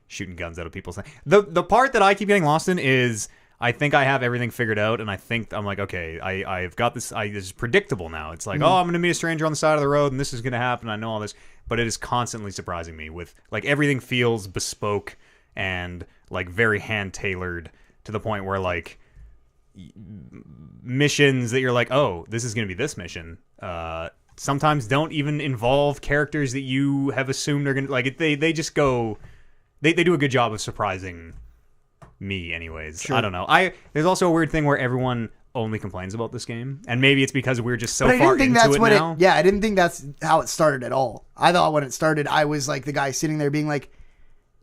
B: shooting guns out of people's things. The part that I keep getting lost in is I think I have everything figured out, and I think I'm like, okay, I've got this. This is predictable now. It's like, oh, I'm gonna meet a stranger on the side of the road, and this is gonna happen. I know all this, but it is constantly surprising me with like everything feels bespoke and like very hand tailored to the point where like missions that you're like, oh, this is gonna be this mission. Sometimes don't even involve characters that you have assumed are gonna like. They just go. They do a good job of surprising me, anyways. Sure. I don't know. There's also a weird thing where everyone only complains about this game, and maybe it's because we're just so far into it now.
A: I didn't think that's how it started at all. I thought when it started, I was like the guy sitting there being like,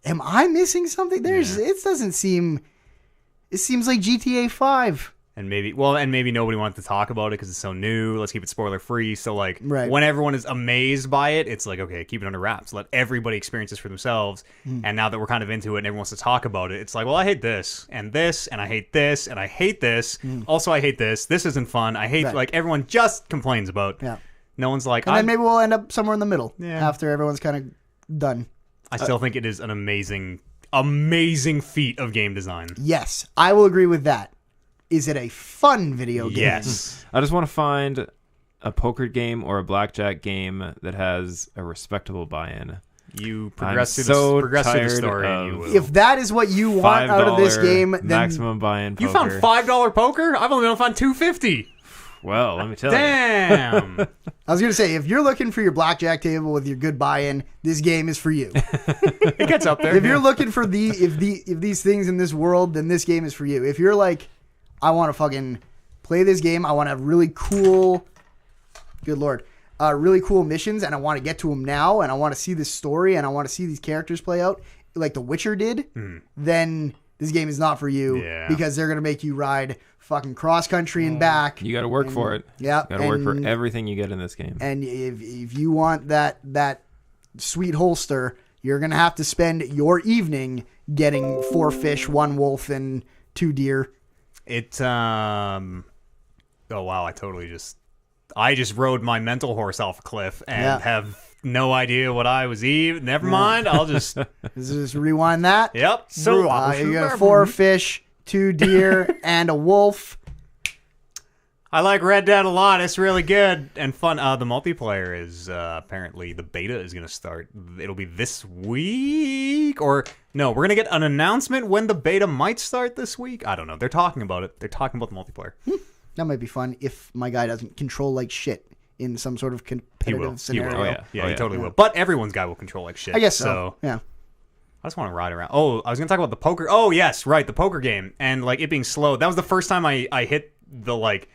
A: "Am I missing something?" It doesn't seem. It seems like GTA 5.
B: And maybe nobody wanted to talk about it because it's so new. Let's keep it spoiler free. So like when everyone is amazed by it, it's like, okay, keep it under wraps. Let everybody experience this for themselves. And now that we're kind of into it and everyone wants to talk about it, it's like, well, I hate this and this and I hate this and I hate this. Also, I hate this. This isn't fun. I hate like everyone just complains about. Yeah. No one's like,
A: and then maybe we'll end up somewhere in the middle after everyone's kind of done.
B: I still think it is an amazing feat of game design.
A: Yes, I will agree with that. Is it a fun video game?
B: Yes.
C: I just want to find a poker game or a blackjack game that has a respectable buy-in.
B: You progress through the story. And you will.
A: If that is what you want out of this game, then
C: maximum buy-in poker.
B: You found $5 poker? I've only been able to find $2.50.
C: Well, let me tell you.
B: Damn.
A: I was going to say, if you're looking for your blackjack table with your good buy-in, this game is for you.
B: It gets up there.
A: If you're looking for if these things in this world, then this game is for you. If you're like, I want to fucking play this game, I want to have really cool, good lord, really cool missions, and I want to get to them now, and I want to see this story, and I want to see these characters play out like The Witcher did, then this game is not for you because they're going to make you ride fucking cross country and back.
C: You got to work for it.
A: Yeah.
C: You got to work for everything you get in this game.
A: And if you want that sweet holster, you're going to have to spend your evening getting 4 fish, 1 wolf, and 2 deer.
B: Oh wow, I just rode my mental horse off a cliff and have no idea what I was even. Never mind, I'll just
A: rewind that.
B: Yep.
A: So you got 4 fish, 2 deer, and a wolf.
B: I like Red Dead a lot. It's really good and fun. The multiplayer is apparently the beta is going to start. It'll be this week, or no? We're going to get an announcement when the beta might start this week. I don't know. They're talking about it. They're talking about the multiplayer.
A: That might be fun if my guy doesn't control like shit in some sort of competitive scenario.
B: He will. He totally will. But everyone's guy will control like shit.
A: I guess so. Yeah.
B: I just want to ride around. Oh, I was going to talk about the poker. Oh, yes, right, the poker game and like it being slow. That was the first time I hit the like.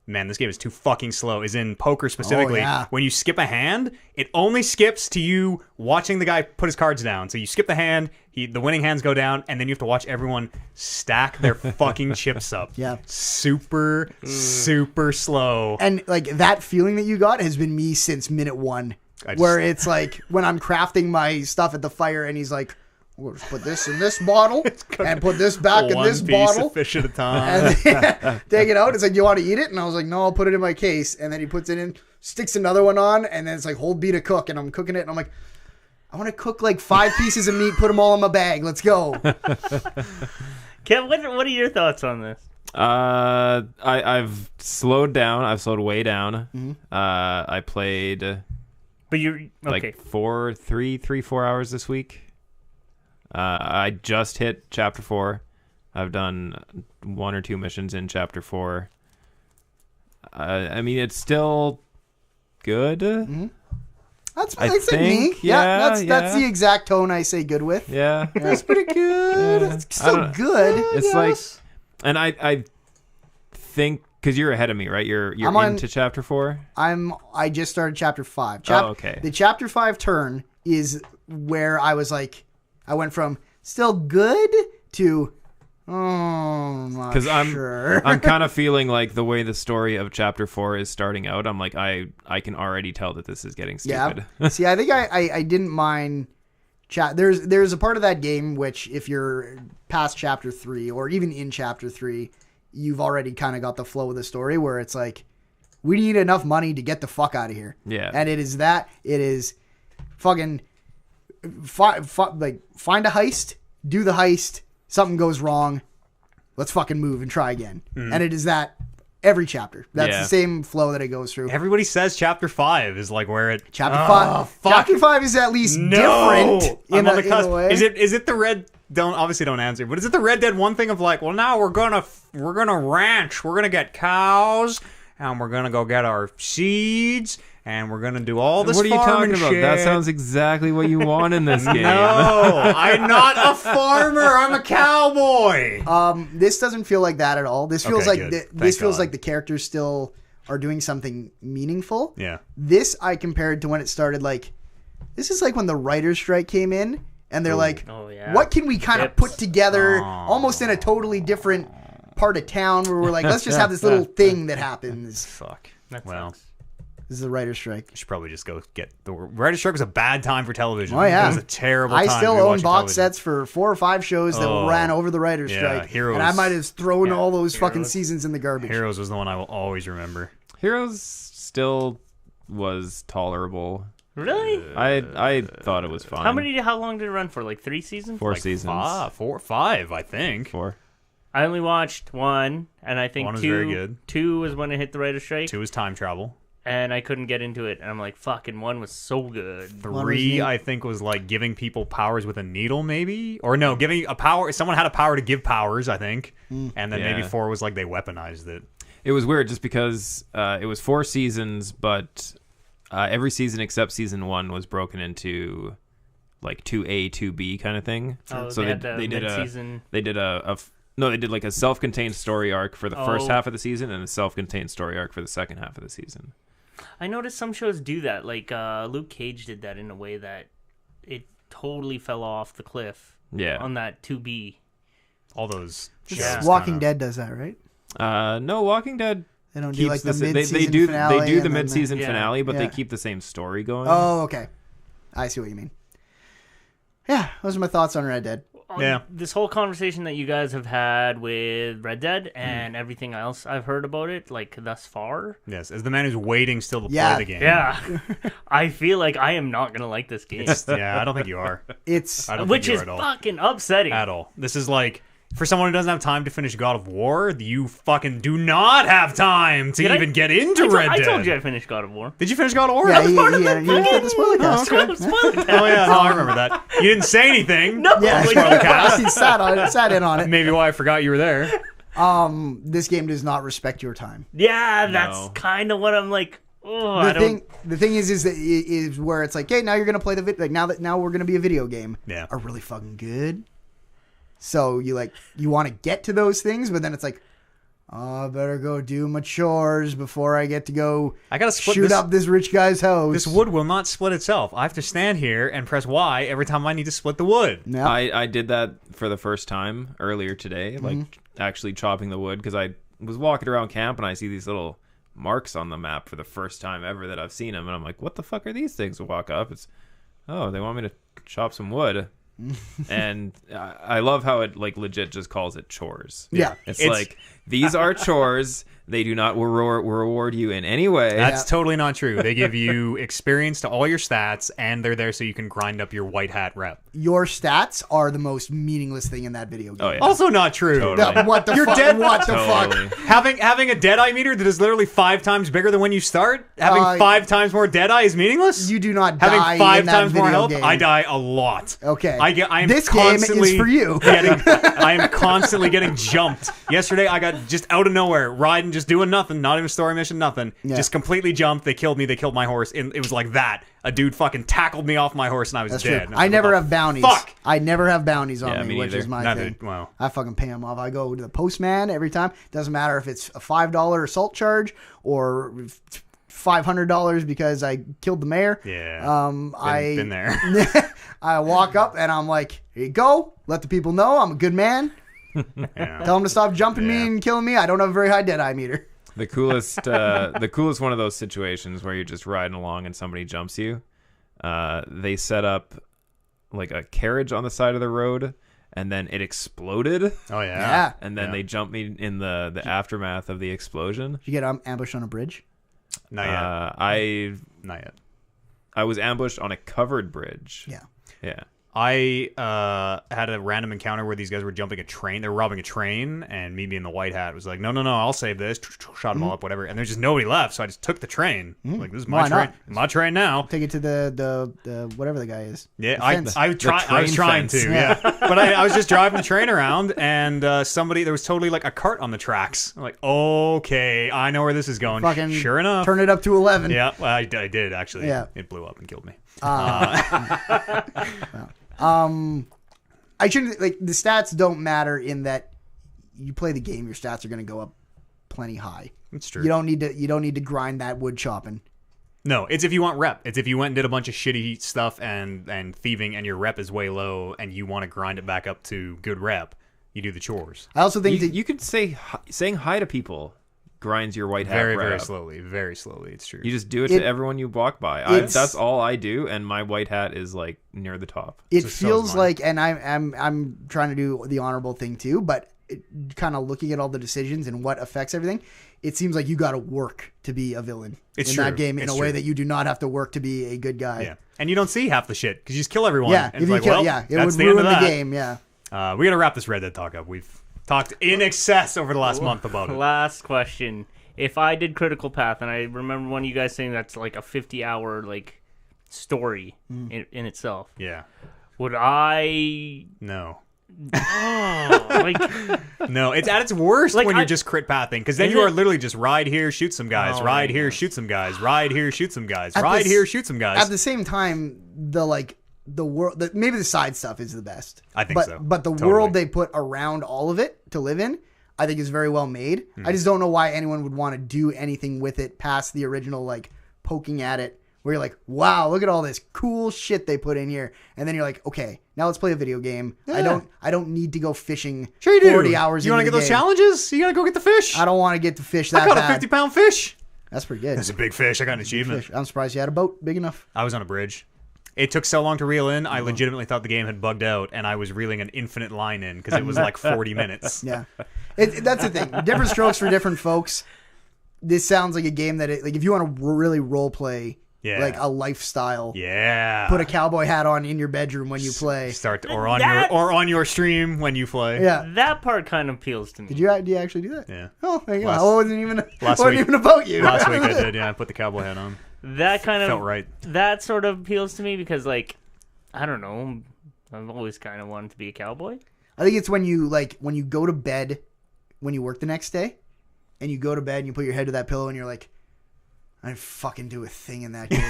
B: Man, this game is too fucking slow. Is in poker specifically. When you skip a hand, it only skips to you watching the guy put his cards down. So you skip the hand, the winning hands go down, and then you have to watch everyone stack their fucking chips up.
A: Yeah.
B: Super slow.
A: And like that feeling that you got has been me since minute 1. Where it's like when I'm crafting my stuff at the fire and he's like, we'll put this in this bottle and put this back in this bottle.
B: One piece of fish at a time.
A: And take it out. It's like, do you want to eat it? And I was like, no, I'll put it in my case. And then he puts it in. sticks another one on, and then it's like, hold B to cook, and I'm cooking it, and I'm like, I want to cook like 5 pieces of meat, put them all in my bag. Let's go.
D: Kev, what are your thoughts on this?
C: I've slowed down. I've slowed way down.
A: Mm-hmm.
C: I played
D: But you're okay.
C: like 4 hours this week. I just hit chapter 4. I've done 1 or 2 missions in chapter 4. I mean, it's still good.
A: Mm-hmm. That's
C: I
A: like me.
C: think,
A: Yeah,
C: yeah.
A: that's the exact tone I say good with.
C: Yeah.
A: That's pretty good.
C: Yeah.
A: It's still good.
C: It's
A: yes.
C: like, and I think because you're ahead of me, right? You're into chapter 4.
A: I just started chapter 5.
C: Okay.
A: The chapter 5 turn is where I was like, I went from still good to
C: because
A: sure.
C: I'm kind of feeling like the way the story of chapter 4 is starting out. I'm like, I can already tell that this is getting stupid.
A: Yeah. See, I think I didn't mind. There's a part of that game which, if you're past chapter 3 or even in chapter 3, you've already kind of got the flow of the story where it's like, we need enough money to get the fuck out of here.
C: Yeah.
A: And it is fucking find a heist, do the heist, something goes wrong, let's fucking move and try again. And it is that every chapter. That's the same flow that it goes through.
B: Everybody says chapter 5 is like where it.
A: Chapter 5. Chapter 5 is at least different.
B: I'm on the cusp.
A: In a way.
B: Is it the red? Don't answer. But is it the Red Dead 1 thing of like, well, now we're gonna ranch, we're gonna get cows, and we're gonna go get our seeds, and we're gonna do all this.
C: What are you talking about?
B: Shit.
C: That sounds exactly what you want in this game.
B: No, I'm not a farmer. I'm a cowboy.
A: This doesn't feel like that at all. This feels
B: Okay,
A: like
B: good.
A: this
B: Thank
A: feels
B: God.
A: like the characters still are doing something meaningful.
B: Yeah.
A: This I compared to when it started. Like, this is like when the writer's strike came in, and they're like,
D: Oh, yeah.
A: what can we kind of put together almost in a totally different part of town where we're like, let's just have this little thing that happens.
B: Fuck.
D: That
B: Well,
D: sucks.
A: This is the writer's strike.
B: you should probably just go get the writer's strike. Was a bad time for television.
A: Oh, yeah.
B: It was a terrible
A: I
B: time.
A: still
B: to be
A: own
B: watching
A: box
B: television.
A: sets for 4 or 5 shows that
B: Oh.
A: ran over the writer's
B: Yeah,
A: strike.
B: Heroes.
A: And I might have thrown all those fucking
D: Heroes.
A: seasons in the garbage.
B: Heroes was the one I will always remember.
C: Heroes still was tolerable.
D: Really?
C: I thought it was fine.
D: How long did it run for? Like 3 seasons?
C: 4
B: Like
C: seasons.
B: 5, I think.
C: 4.
D: I only watched 1, and I think
B: 1 was
D: 2.
B: very good.
D: 2 was when it hit the writer's strike,
B: 2 is time travel.
D: and I couldn't get into it. And I'm like, fucking 1 was so good.
B: 3, I think, was like giving people powers with a needle, maybe, or no, giving a power. Someone had a power to give powers, I think, and then maybe
C: Yeah.
B: 4 was like they weaponized it.
C: It was weird just because it was 4 seasons, but every season except season 1 was broken into like 2A, 2B kind of thing.
D: Oh,
C: so
D: they had the
C: they did
D: mid-season.
C: they did like a self-contained story arc for the first
D: Oh.
C: half of the season and a self-contained story arc for the second half of the season.
D: I noticed some shows do that. Like Luke Cage did that in a way that it totally fell off the cliff
C: Yeah.
D: on that 2B.
B: All those
D: Yeah.
B: shows.
A: Walking
B: kinda-
A: Dead does that, right?
C: No, Walking Dead
A: They don't do
C: keeps
A: like the
C: they
A: mid-season
C: do
A: finale.
C: they do the
A: and then
C: mid-season
D: Yeah.
C: finale, but they
A: Yeah.
C: keep the same story going.
A: Oh, okay. I see what you mean. Yeah, those are my thoughts on Red Dead.
B: Yeah.
D: This whole conversation that you guys have had with Red Dead and everything else I've heard about it, like thus far.
B: Yes, as the man who's waiting still to
A: Yeah.
B: play the game.
D: Yeah. I feel like I am not going to like this game.
B: Yeah, I don't think you are.
A: It's
B: I don't
D: Which
B: think you
D: is
B: are at all.
D: fucking upsetting.
B: At all. This is like, for someone who doesn't have time to finish God of War, you fucking do not have time to
D: Did I-
B: even get into Red
D: I
B: Dead.
D: told you I finished God of War.
B: Did you finish God of War?
A: yeah,
B: That was part of
A: you got the spoiler cast.
D: Spoiler
B: Oh yeah, no, I remember that. You didn't say anything.
D: No.
A: Yeah,
B: Spoiler cast.
A: he sat in on it.
B: Maybe why I forgot you were there.
A: This game does not respect your time.
D: Yeah, that's
C: No.
D: kind of what I'm like. Oh, I don't.
A: The thing is that is where it's like, hey, now you're gonna play the like now we're gonna be a video game.
B: Yeah.
A: Are really fucking good. So you want to get to those things, but then it's like, oh, I better go do my chores before I get to go.
B: I gotta split
A: shoot
B: this-
A: up this rich guy's house.
B: This wood will not split itself. I have to stand here and press Y every time I need to split the wood.
A: Yeah.
C: I did that for the first time earlier today, like actually chopping the wood, because I was walking around camp and I see these little marks on the map for the first time ever that I've seen them, and I'm like, what the fuck are these things? I walk up, it's, oh, they want me to chop some wood. And I love how it like legit just calls it chores.
A: Yeah.
C: It's like, these are chores. They do not reward you in any way.
B: That's totally not true. They give you experience to all your stats, and they're there so you can grind up your white hat rep.
A: Your stats are the most meaningless thing in that video game.
C: Oh, yeah.
B: Also not true.
C: Totally.
A: No, what the
B: You're
A: fuck?
B: dead.
A: What the
C: Totally.
A: fuck?
B: Having a Deadeye meter that is literally 5 times bigger than when you start, having 5 times more Deadeye is meaningless?
A: You do not
B: having
A: die
B: 5
A: in that
B: times more
A: video
B: health,
A: game.
B: I die a lot.
A: Okay.
B: I am
A: This game is
B: constantly
A: for you.
B: I am constantly getting jumped. Yesterday, I got just out of nowhere, riding, just doing nothing, not even a story mission, nothing.
A: Yeah.
B: Just completely jumped. They killed me. They killed my horse. And it was like that. A dude fucking tackled me off my horse, and I was
A: That's
B: dead.
A: true.
B: And I
A: I
B: was
A: never
B: like,
A: have bounties.
B: fuck.
A: I never have bounties on
C: Yeah,
A: me,
C: me
A: which
C: neither.
A: is my
B: Neither.
A: thing.
B: Wow.
A: I fucking pay them off. I go to the postman every time. Doesn't matter if it's a $5 assault charge or $500 because I killed the mayor.
B: Yeah. Been there.
A: I walk up and I'm like, here you go. Let the people know I'm a good man.
B: Yeah.
A: Tell them to stop jumping me
B: Yeah.
A: and killing me. I don't have a very high Deadeye meter.
C: The coolest one of those situations where you're just riding along and somebody jumps you. They set up like a carriage on the side of the road, and then it exploded.
B: Oh, yeah.
A: Yeah.
C: And then they jumped me in the aftermath of the explosion.
A: Did you get ambushed on a bridge?
B: Not yet. Not yet.
C: I was ambushed on a covered bridge.
A: Yeah.
C: Yeah.
B: I had a random encounter where these guys were jumping a train. They were robbing a train, and me being the white hat was like, no, I'll save this. Shot them all up, whatever. And there's just nobody left, so I just took the train. Like, this is my
A: Why
B: train.
A: not?
B: My train now.
A: Take it to the whatever the guy is.
B: Yeah,
A: The
B: I
A: fence.
B: was trying
C: fence.
B: to, yeah. But I was just driving the train around, and there was totally like a cart on the tracks. I'm like, okay, I know where this is going.
A: Fucking
B: Sure enough.
A: Turn it up to 11.
B: Yeah, well, I did, actually.
A: Yeah.
B: It blew up and killed me.
A: I shouldn't like the stats don't matter in that you play the game, your stats are going to go up plenty high.
B: It's true.
A: You don't need to grind that wood chopping.
B: No, it's if you want rep. It's if you went and did a bunch of shitty stuff and thieving, and your rep is way low, and you want to grind it back up to good rep. You do the chores.
A: I also think
C: You could saying hi to people grinds your white hat
B: Very,
C: right
B: very
C: up.
B: slowly. Very slowly. It's true.
C: You just do it to everyone you walk by. That's all I do, and my white hat is like near the top.
A: it
B: so is
A: feels
B: mine.
A: like, and I'm trying to do the honorable thing too, but kind of looking at all the decisions and what affects everything, it seems like you got to work to be a villain in
B: true.
A: that game in
B: It's
A: a way
B: true.
A: that you do not have to work to be a good guy.
B: Yeah. And you don't see half the shit because you just kill everyone.
A: Yeah,
B: And
A: if
B: it's
A: you
B: like,
A: kill,
B: well,
A: yeah, it
B: that's
A: would
B: the end
A: ruin
B: of
A: the
B: that.
A: game. Yeah.
B: We got to wrap this Red Dead talk up. We've talked in excess over the last month about it.
D: Last question. If I did Critical Path, and I remember one of you guys saying that's like a 50-hour like story in itself,
B: Yeah.
D: would I?
B: No.
D: Like,
B: No, it's at its worst
D: Like,
B: when you're
D: I-
B: just crit pathing, because then
D: Is
B: you are
D: it?
B: literally just ride here, shoot some guys,
D: Oh,
B: ride
D: right,
B: here,
D: yeah.
B: shoot some guys, ride here, shoot some guys,
A: At
B: ride
A: this-
B: here, shoot some guys.
A: At the same time, the world, maybe the side stuff is the best.
B: I think
A: but,
B: so.
A: But the
B: Totally.
A: world they put around all of it to live in, I think is very well made. I just don't know why anyone would want to do anything with it past the original, like poking at it, where you're like, wow, look at all this cool shit they put in here, and then you're like, okay, now let's play a video game.
B: Yeah.
A: I don't need to go fishing.
B: Sure you do.
A: 40 hours.
B: You want to
A: into
B: get
A: the
B: those
A: game.
B: challenges? You got to go get the fish.
A: I don't want to get to fish
B: I
A: that
B: caught a
A: bad.
B: 50-pound fish.
A: That's pretty good.
B: That's a big fish. I got an achievement.
A: Fish. I'm surprised you had a boat big enough.
B: I was on a bridge. It took so long to reel in, I legitimately thought the game had bugged out, and I was reeling an infinite line in because it was like 40 minutes.
A: Yeah, that's the thing. Different strokes for different folks. This sounds like a game that, like, if you want to really role play,
B: Yeah.
A: like a lifestyle,
B: Yeah.
A: put a cowboy hat on in your bedroom when you play.
B: Start or
D: That-
B: on your stream when you play.
A: Yeah.
D: that part kind of appeals to me.
A: Do you actually do that?
B: Yeah.
A: Oh, there you go.
B: Last-
A: Oh, it wasn't even
B: last
A: wasn't
B: week-
A: even about you.
B: Last week I did. Yeah, I put the cowboy hat on.
D: That kind of
B: Felt right.
D: That sort of appeals to me because, like, I don't know. I've always kind of wanted to be a cowboy.
A: I think it's when you go to bed, when you work the next day, and you go to bed and you put your head to that pillow and you're like, I didn't fucking do a thing in that game.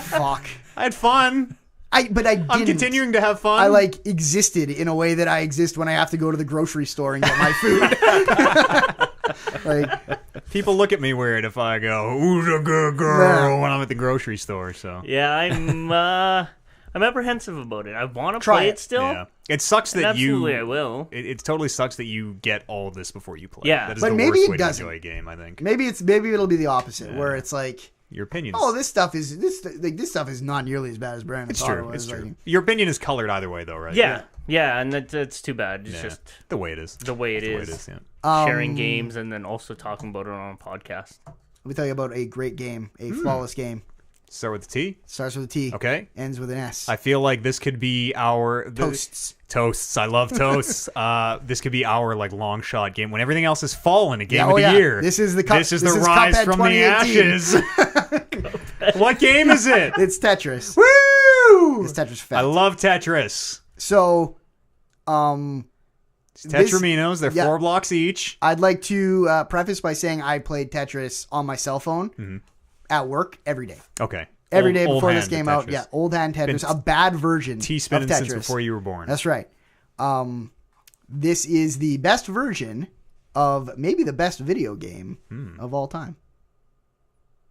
A: Fuck.
B: I had fun.
A: But I didn't.
B: I'm continuing to have fun.
A: I like existed in a way that I exist when I have to go to the grocery store and get my food. Like,
B: People look at me weird if I go, "Who's a good girl?"
A: Yeah.
B: when I'm at the grocery store. So
D: Yeah, I'm apprehensive about it. I want to
A: Try
D: play
A: it.
D: it still.
B: yeah, it sucks
D: And
B: that
D: absolutely, I
B: you.
D: will.
B: It totally sucks that you get all of this before you play.
D: Yeah.
B: that is
A: But
B: the
A: maybe
B: worst
A: it
B: way
A: doesn't.
B: to enjoy a game. I think
A: maybe it'll be the opposite, where it's like,
B: your opinion.
A: oh, this stuff is not nearly as bad as Brandon
B: It's
A: thought
B: true.
A: it was.
B: It's true.
A: Like,
B: Your opinion is colored either way, though, right?
D: Yeah, Yeah, and that's too bad. It's
B: Yeah.
D: just
B: The way it is.
D: the way it is.
B: Yeah.
D: Sharing games and then also talking about it on a podcast.
A: Let me tell you about a great game, a flawless game.
B: Start with the T.
A: Starts with a T.
B: Okay.
A: Ends with an S.
B: I feel like this could be our
A: Toasts.
B: Toasts. I love toasts. This could be our like long shot game when everything else has fallen. A game
A: Yeah,
B: of the
A: yeah.
B: year.
A: This is the
B: This is the rise
A: Cuphead
B: from the
A: 2018.
B: ashes. What game is it?
A: It's Tetris.
B: Woo!
A: It's Tetris Effect.
B: I love Tetris.
A: So,
B: Tetraminos. They're
A: yeah.
B: 4 blocks each.
A: I'd like to preface by saying I played Tetris on my cell phone at work every day.
B: Okay.
A: Every day
B: Old
A: before this
B: hand
A: game
B: Tetris.
A: out. Yeah, old hand Tetris. A bad version of
B: T-spinning
A: Tetris.
B: since before you were born.
A: That's right. This is the best version of maybe the best video game of all time.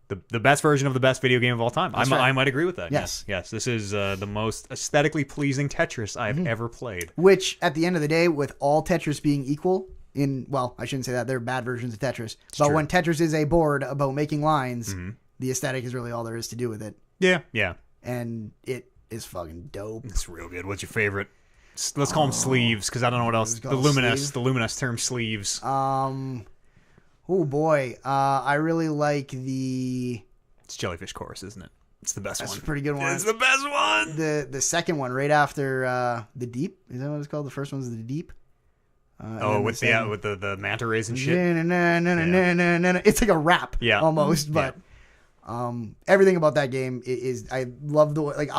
B: The best version of the best video game of all time.
A: That's right.
B: I might agree with that.
A: Yes.
B: Yes. This is the most aesthetically pleasing Tetris I've ever played.
A: Which, at the end of the day, with all Tetris being equal, well, I shouldn't say that. They're bad versions of Tetris. But
B: true.
A: when Tetris is a board about making lines, the aesthetic is really all there is to do with it.
B: Yeah. Yeah.
A: And it is fucking dope.
B: It's real good. What's your favorite? Let's call them sleeves because I don't know what else.
A: Let's
B: The
A: call
B: luminous.
A: sleeve?
B: The luminous term sleeves.
A: Oh boy. I really like the...
B: It's Jellyfish Chorus, isn't it? It's the best
A: That's
B: one.
A: a pretty good one.
B: It's the best one.
A: The second one, right after the Deep. Is that what it's called? The first one's the Deep.
B: With the manta rays and shit.
A: It's like a rap,
B: Yeah.
A: almost. But everything about that game is I love the way,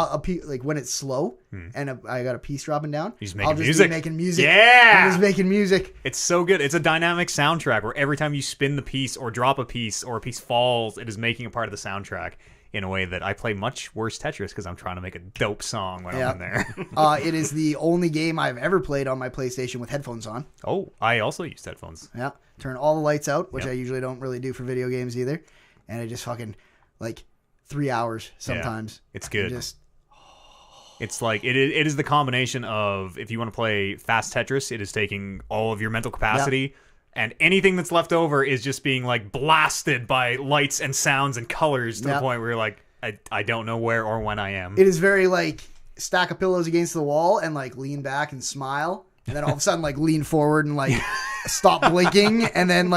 A: like when it's slow and I got a piece dropping down.
B: He's
A: I'll
B: making
A: just
B: music.
A: be making music.
B: Yeah.
A: I'm just making music.
B: It's so good. It's a dynamic soundtrack where every time you spin the piece or drop a piece or a piece falls, it is making a part of the soundtrack in a way that I play much worse Tetris because I'm trying to make a dope song when I'm in there.
A: It is the only game I've ever played on my PlayStation with headphones on.
B: Oh, I also use headphones.
A: Yeah. Turn all the lights out, which
B: Yep.
A: I usually don't really do for video games either. And I just fucking, 3 hours sometimes.
B: It's good.
A: Just
B: It's like it is the combination of if you want to play fast Tetris, it is taking all of your mental capacity, and anything that's left over is just being like blasted by lights and sounds and colors to the
A: Yep.
B: point where you're like, I don't know where or when I am.
A: It is very stack of pillows against the wall and lean back and smile, and then all of a sudden lean forward and stop blinking, and then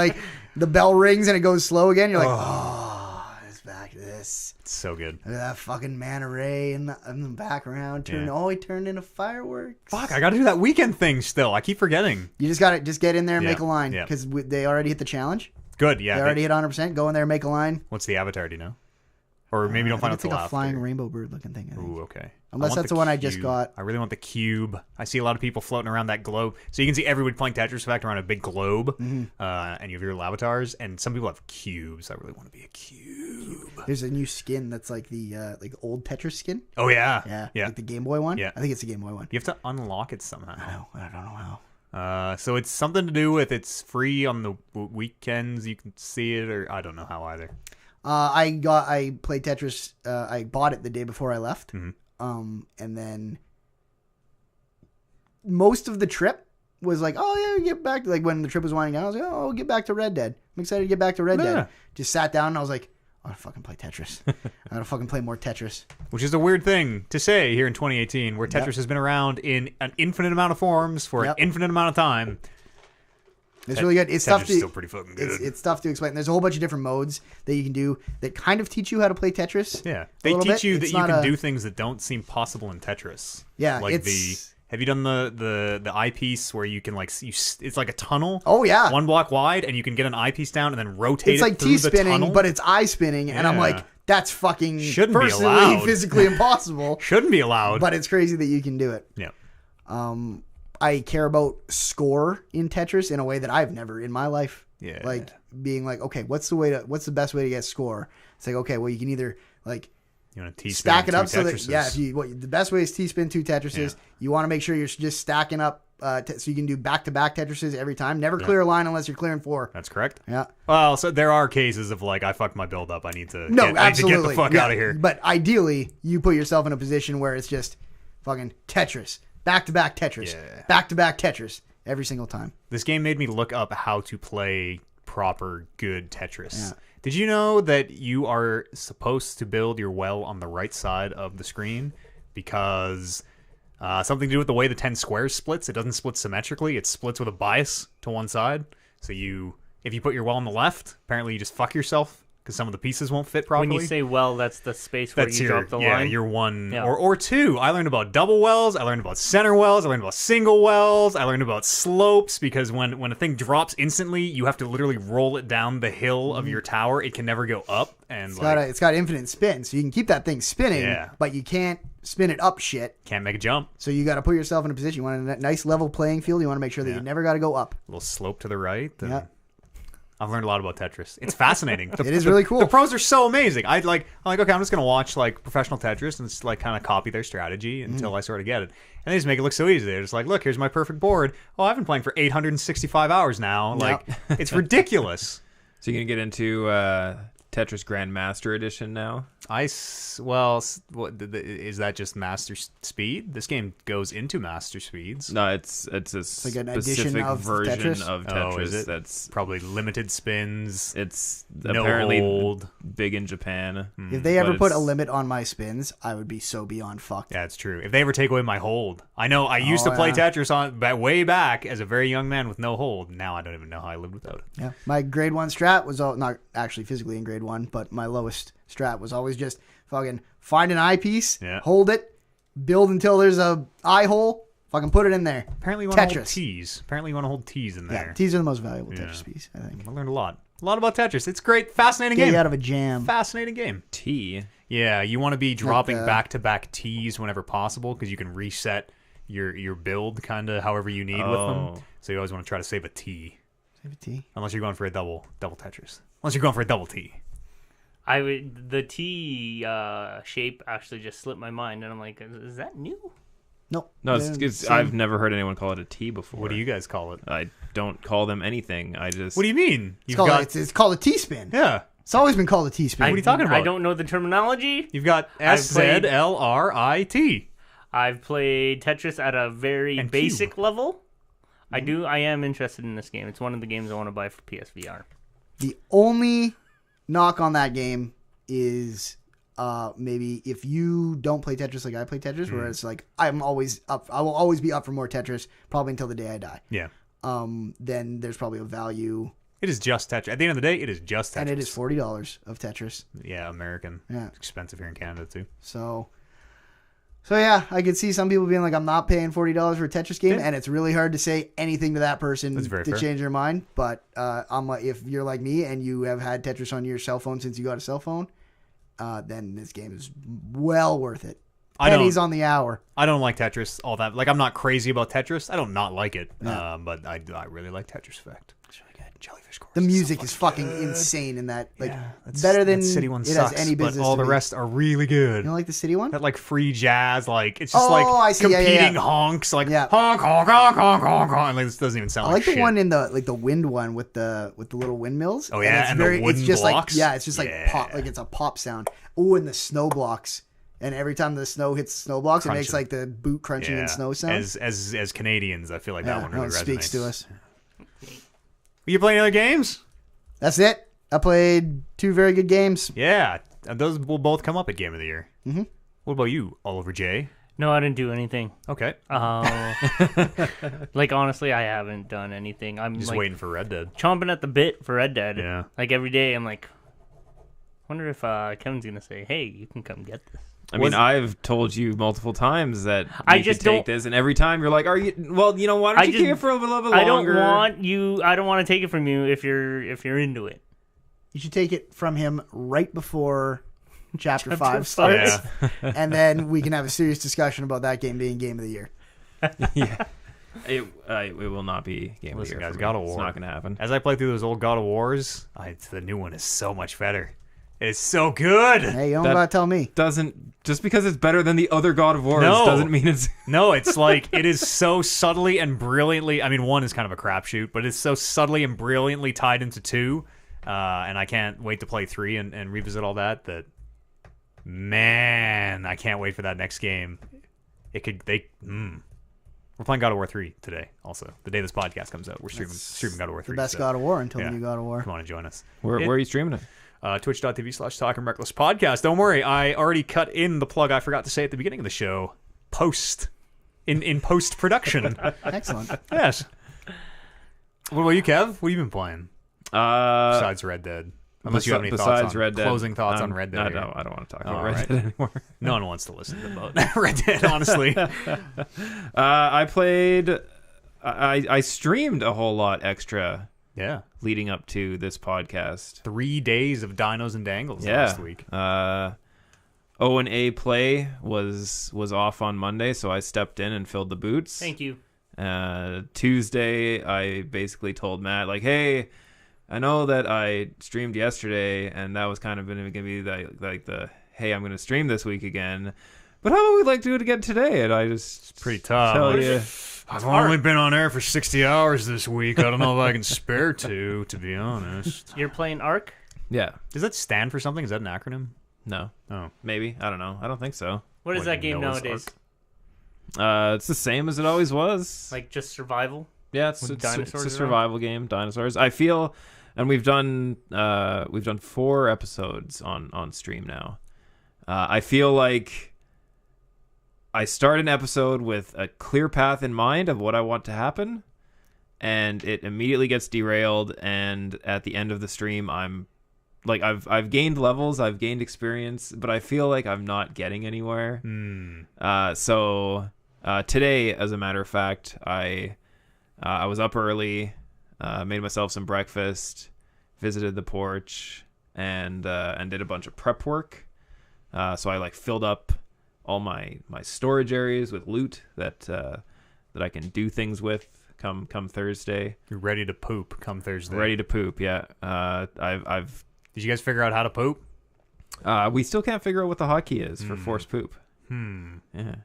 A: the bell rings and it goes slow again. You're like, oh, it's back to this.
B: It's so good.
A: Look at that fucking manta ray in the background. He turned into fireworks.
B: Fuck, I got to do that weekend thing still. I keep forgetting.
A: You just got to get in there and
B: Yeah,
A: make a line
B: yeah.
A: because they already hit the challenge.
B: Good, yeah.
A: They already hit 100%. Go in there and make a line.
B: What's the avatar? Do you know? Or maybe don't find out
A: it's
B: till
A: like a
B: after.
A: flying rainbow bird looking thing. I think.
B: Ooh, okay.
A: Unless
B: I want
A: that's the one I just
B: cube.
A: got.
B: I really want the cube. I see a lot of people floating around that globe. So you can see everybody playing Tetris Effect around a big globe, and you have your little avatars, and some people have cubes. I really want to be a cube.
A: There's a new skin that's like the old Tetris skin.
B: Oh, yeah.
A: Yeah. Like the Game Boy one.
B: Yeah.
A: I think it's the Game Boy one.
B: You have to unlock it somehow.
A: I don't know how.
B: So it's something to do with it's free on the weekends. You can see it, or I don't know how either.
A: I played Tetris. I bought it the day before I left. And then most of the trip was get back to when the trip was winding down. I was like, I'll get back to Red Dead. I'm excited to get back to Red Dead. Just sat down and I was like, I gotta fucking play Tetris. I gotta fucking play more Tetris.
B: Which is a weird thing to say here in 2018, where Tetris has been around in an infinite amount of forms for an infinite amount of time.
A: It's really good. It's
B: Tetris
A: tough
B: is
A: to
B: still pretty fucking good.
A: It's tough to explain. There's a whole bunch of different modes that you can do that kind of teach you how to play Tetris.
B: Yeah,
A: a
B: they
A: little
B: teach
A: bit.
B: you that
A: It's
B: you
A: not
B: can do things that don't seem possible in Tetris.
A: Yeah,
B: like have you done the eyepiece where you can it's like a tunnel?
A: Oh yeah,
B: 1 block wide, and you can get an eyepiece down and then rotate
A: it's
B: it
A: like
B: through the
A: T-spinning,
B: tunnel.
A: but it's eye spinning, and I'm like, that's fucking
B: Shouldn't be
A: personally
B: allowed.
A: physically impossible.
B: Shouldn't be allowed.
A: But it's crazy that you can do it.
B: Yeah.
A: I care about score in Tetris in a way that I've never in my life.
B: Yeah.
A: Being okay, what's the best way to get score? It's like, okay, well, you can either
B: you want to T-spin
A: stack it
B: two
A: up so that
B: Tetrises.
A: the best way is T-spin 2 Tetrises.
B: Yeah.
A: You want to make sure you're just stacking up so you can do back-to-back Tetrises every time. Never clear a line unless you're clearing 4.
B: That's correct.
A: Yeah.
B: Well, so there are cases of I fucked my build up. I need to
A: No,
B: I need
A: absolutely.
B: to get the fuck
A: Yeah.
B: out of here.
A: But ideally, you put yourself in a position where it's just fucking Tetris. Back-to-back Tetris.
B: Yeah.
A: Back-to-back Tetris. Every single time.
B: This game made me look up how to play proper good Tetris.
A: Yeah.
B: Did you know that you are supposed to build your well on the right side of the screen? Because Something to do with the way the 10 squares splits. It doesn't split symmetrically. It splits with a bias to one side. So if you put your well on the left, apparently you just fuck yourself because some of the pieces won't fit properly.
D: When you say well, that's the space where you drop the line?
B: Yeah, your one or two. I learned about double wells. I learned about center wells. I learned about single wells. I learned about slopes because when a thing drops instantly, you have to literally roll it down the hill of your tower. It can never go up. And
A: it's got infinite spin, so you can keep that thing spinning, but you can't spin it up shit.
B: Can't make a jump.
A: So you got to put yourself in a position. You want a nice level playing field. You want to make sure that you never got to go up.
B: A little slope to the right. Yeah. I've learned a lot about Tetris. It's fascinating.
A: It is really cool.
B: The pros are so amazing. I'm like, okay, I'm just gonna watch like professional Tetris and just like kind of copy their strategy until I sort of get it. And they just make it look so easy. They're just like, look, here's my perfect board. Oh, I've been playing for 865 hours now. Like, it's ridiculous.
C: So you're gonna get into Tetris Grandmaster Edition now?
B: Is that just master speed? This game goes into master speeds.
C: No, it's a
A: like an
C: specific version
A: Tetris?
C: of Tetris.
B: Oh, is it?
C: That's
B: probably limited spins.
C: It's
B: no
C: apparently
B: hold.
C: big in Japan.
A: If they ever put a limit on my spins, I would be so beyond fucked.
B: Yeah, it's true. If they ever take away my hold, I know I used to play Tetris way back as a very young man with no hold. Now I don't even know how I lived without it.
A: Yeah, my grade 1 strat was not actually physically in grade 1, but my lowest strat was always just fucking find an eyepiece, hold it, build until there's a eye hole, fucking put it in there.
B: Apparently you want to hold T's. Apparently you want to hold T's in there.
A: Yeah, T's are the most valuable Tetris piece, I think.
B: I learned a lot about Tetris. It's great, fascinating
A: Get
B: game.
A: you out of a jam.
B: Fascinating game.
C: T.
B: Yeah, you want to be dropping back-to-back T's whenever possible because you can reset your build kind of however you need with them. So you always want to try to save a T.
A: Save a T.
B: Unless you're going for a double Tetris. Unless you're going for a double T.
D: The T shape actually just slipped my mind, and I'm like, is that new?
A: Nope.
C: No, it's I've never heard anyone call it a T before.
B: What do you guys call it?
C: I don't call them anything. I just.
B: What do you mean?
A: It's called a T-spin.
B: Yeah.
A: It's always been called a T-spin.
B: What are you talking about?
D: I don't know the terminology.
B: You've got SZLRIT.
D: I've played Tetris at a very basic level. I am interested in this game. It's one of the games I want to buy for PSVR.
A: The only knock on that game is maybe if you don't play Tetris like I play Tetris, where it's like I will always be up for more Tetris, probably until the day I die.
B: Yeah.
A: Then there's probably a value.
B: It is just Tetris. At the end of the day, it is just Tetris.
A: And it is $40 of Tetris.
B: Yeah, American.
A: Yeah.
B: It's expensive here in Canada too.
A: So yeah, I could see some people being like, I'm not paying $40 for a Tetris game, and it's really hard to say anything to that person to change their mind. But I'm like, if you're like me and you have had Tetris on your cell phone since you got a cell phone, then this game is well worth it. Pennies on the hour.
B: I don't like Tetris all that. Like, I'm not crazy about Tetris. I don't not like it, but I really like Tetris Effect. It's really good. Jellyfish Course.
A: The music is fucking insane in that. Like, better than
B: City one
A: it
B: sucks,
A: has any business.
B: But all the rest are really good.
A: You don't like the City one?
B: That like free jazz, like it's just competing honks, like honk honk honk honk honk honk. Like, this doesn't even sound.
A: I like the one in the wind one with the little windmills.
B: Oh yeah, and the wooden
A: it's just
B: blocks.
A: Like it's just like pop, like it's a pop sound. Oh, and the snow blocks. And every time the snow hits snow blocks, it makes like the boot crunching and snow sounds.
B: As Canadians, I feel like that one really resonates.
A: Speaks to us.
B: You playing other games?
A: That's it. I played 2 very good games.
B: Yeah, those will both come up at Game of the Year. Mm-hmm. What about you, Oliver J?
D: No, I didn't do anything.
B: Okay.
D: Like, honestly, I haven't done anything. I'm
B: just waiting for Red Dead.
D: Chomping at the bit for Red Dead.
B: Yeah.
D: Like, every day, I'm like, wonder if Kevin's going to say, hey, you can come get this.
C: I mean, I've told you multiple times that you should take this, and every time you're like, "Are you? Well, you know, why don't you keep it for a little bit longer?"
D: I don't want to take it from you if you're into it.
A: You should take it from him right before Chapter 5 starts, and then we can have a serious discussion about that game being Game of the Year.
C: Yeah, it will not be Game of the Year.
B: Guys, God of War.
C: It's not going to happen.
B: As I play through those old God of Wars, the new one is so much better. It's so good.
A: Hey, you don't gotta tell me.
C: Just because it's better than the other God of Wars doesn't mean it's...
B: No, it's like, it is so subtly and brilliantly... I mean, 1 is kind of a crapshoot, but it's so subtly and brilliantly tied into 2. And I can't wait to play 3 and revisit all that. Man, I can't wait for that next game. We're playing God of War 3 today, also. The day this podcast comes out, we're streaming God of War 3.
A: The best God of War until the new God of War.
B: Come on and join us.
C: Where are you streaming it?
B: Twitch.tv/Talking Reckless Podcast. Don't worry, I already cut in the plug I forgot to say at the beginning of the show. Post in post production.
A: Excellent.
B: Yes. What about you, Kev? What have you been playing besides Red Dead? Unless you have any thoughts on
C: Red Dead,
B: closing thoughts on Red Dead.
C: No, I don't want to talk about
B: All
C: Red
B: right.
C: Dead anymore.
B: No one wants to listen about Red Dead, honestly.
C: I played. I streamed a whole lot extra.
B: Yeah.
C: Leading up to this podcast.
B: 3 days of Dinos and Dangles last week.
C: O&A play was off on Monday, so I stepped in and filled the boots.
D: Thank you.
C: Tuesday, I basically told Matt, like, hey, I know that I streamed yesterday, and that was kind of going to be like the, hey, I'm going to stream this week again. But how would we like to do it again today? And I just
B: pretty tough.
C: Tell you,
B: I've only been on air for 60 hours this week. I don't know if I can spare two, to be honest.
D: You're playing Ark?
C: Yeah.
B: Does that stand for something? Is that an acronym?
C: No.
B: Oh.
C: Maybe. I don't know. I don't think so.
D: What is that game
B: Noah's
D: nowadays?
C: Ark? It's the same as it always was.
D: Like just survival?
C: Yeah, it's
D: dinosaurs
C: a survival game. Dinosaurs. I feel, and we've done 4 episodes on stream now. I feel like I start an episode with a clear path in mind of what I want to happen, and it immediately gets derailed. And at the end of the stream, I'm like, I've gained levels, I've gained experience, but I feel like I'm not getting anywhere. So today, as a matter of fact, I was up early, made myself some breakfast, visited the porch, and did a bunch of prep work. So I filled up all my storage areas with loot that I can do things with come Thursday.
B: You're ready to poop come Thursday.
C: Ready to poop, yeah.
B: Did you guys figure out how to poop?
C: We still can't figure out what the hotkey is for force poop. Yeah.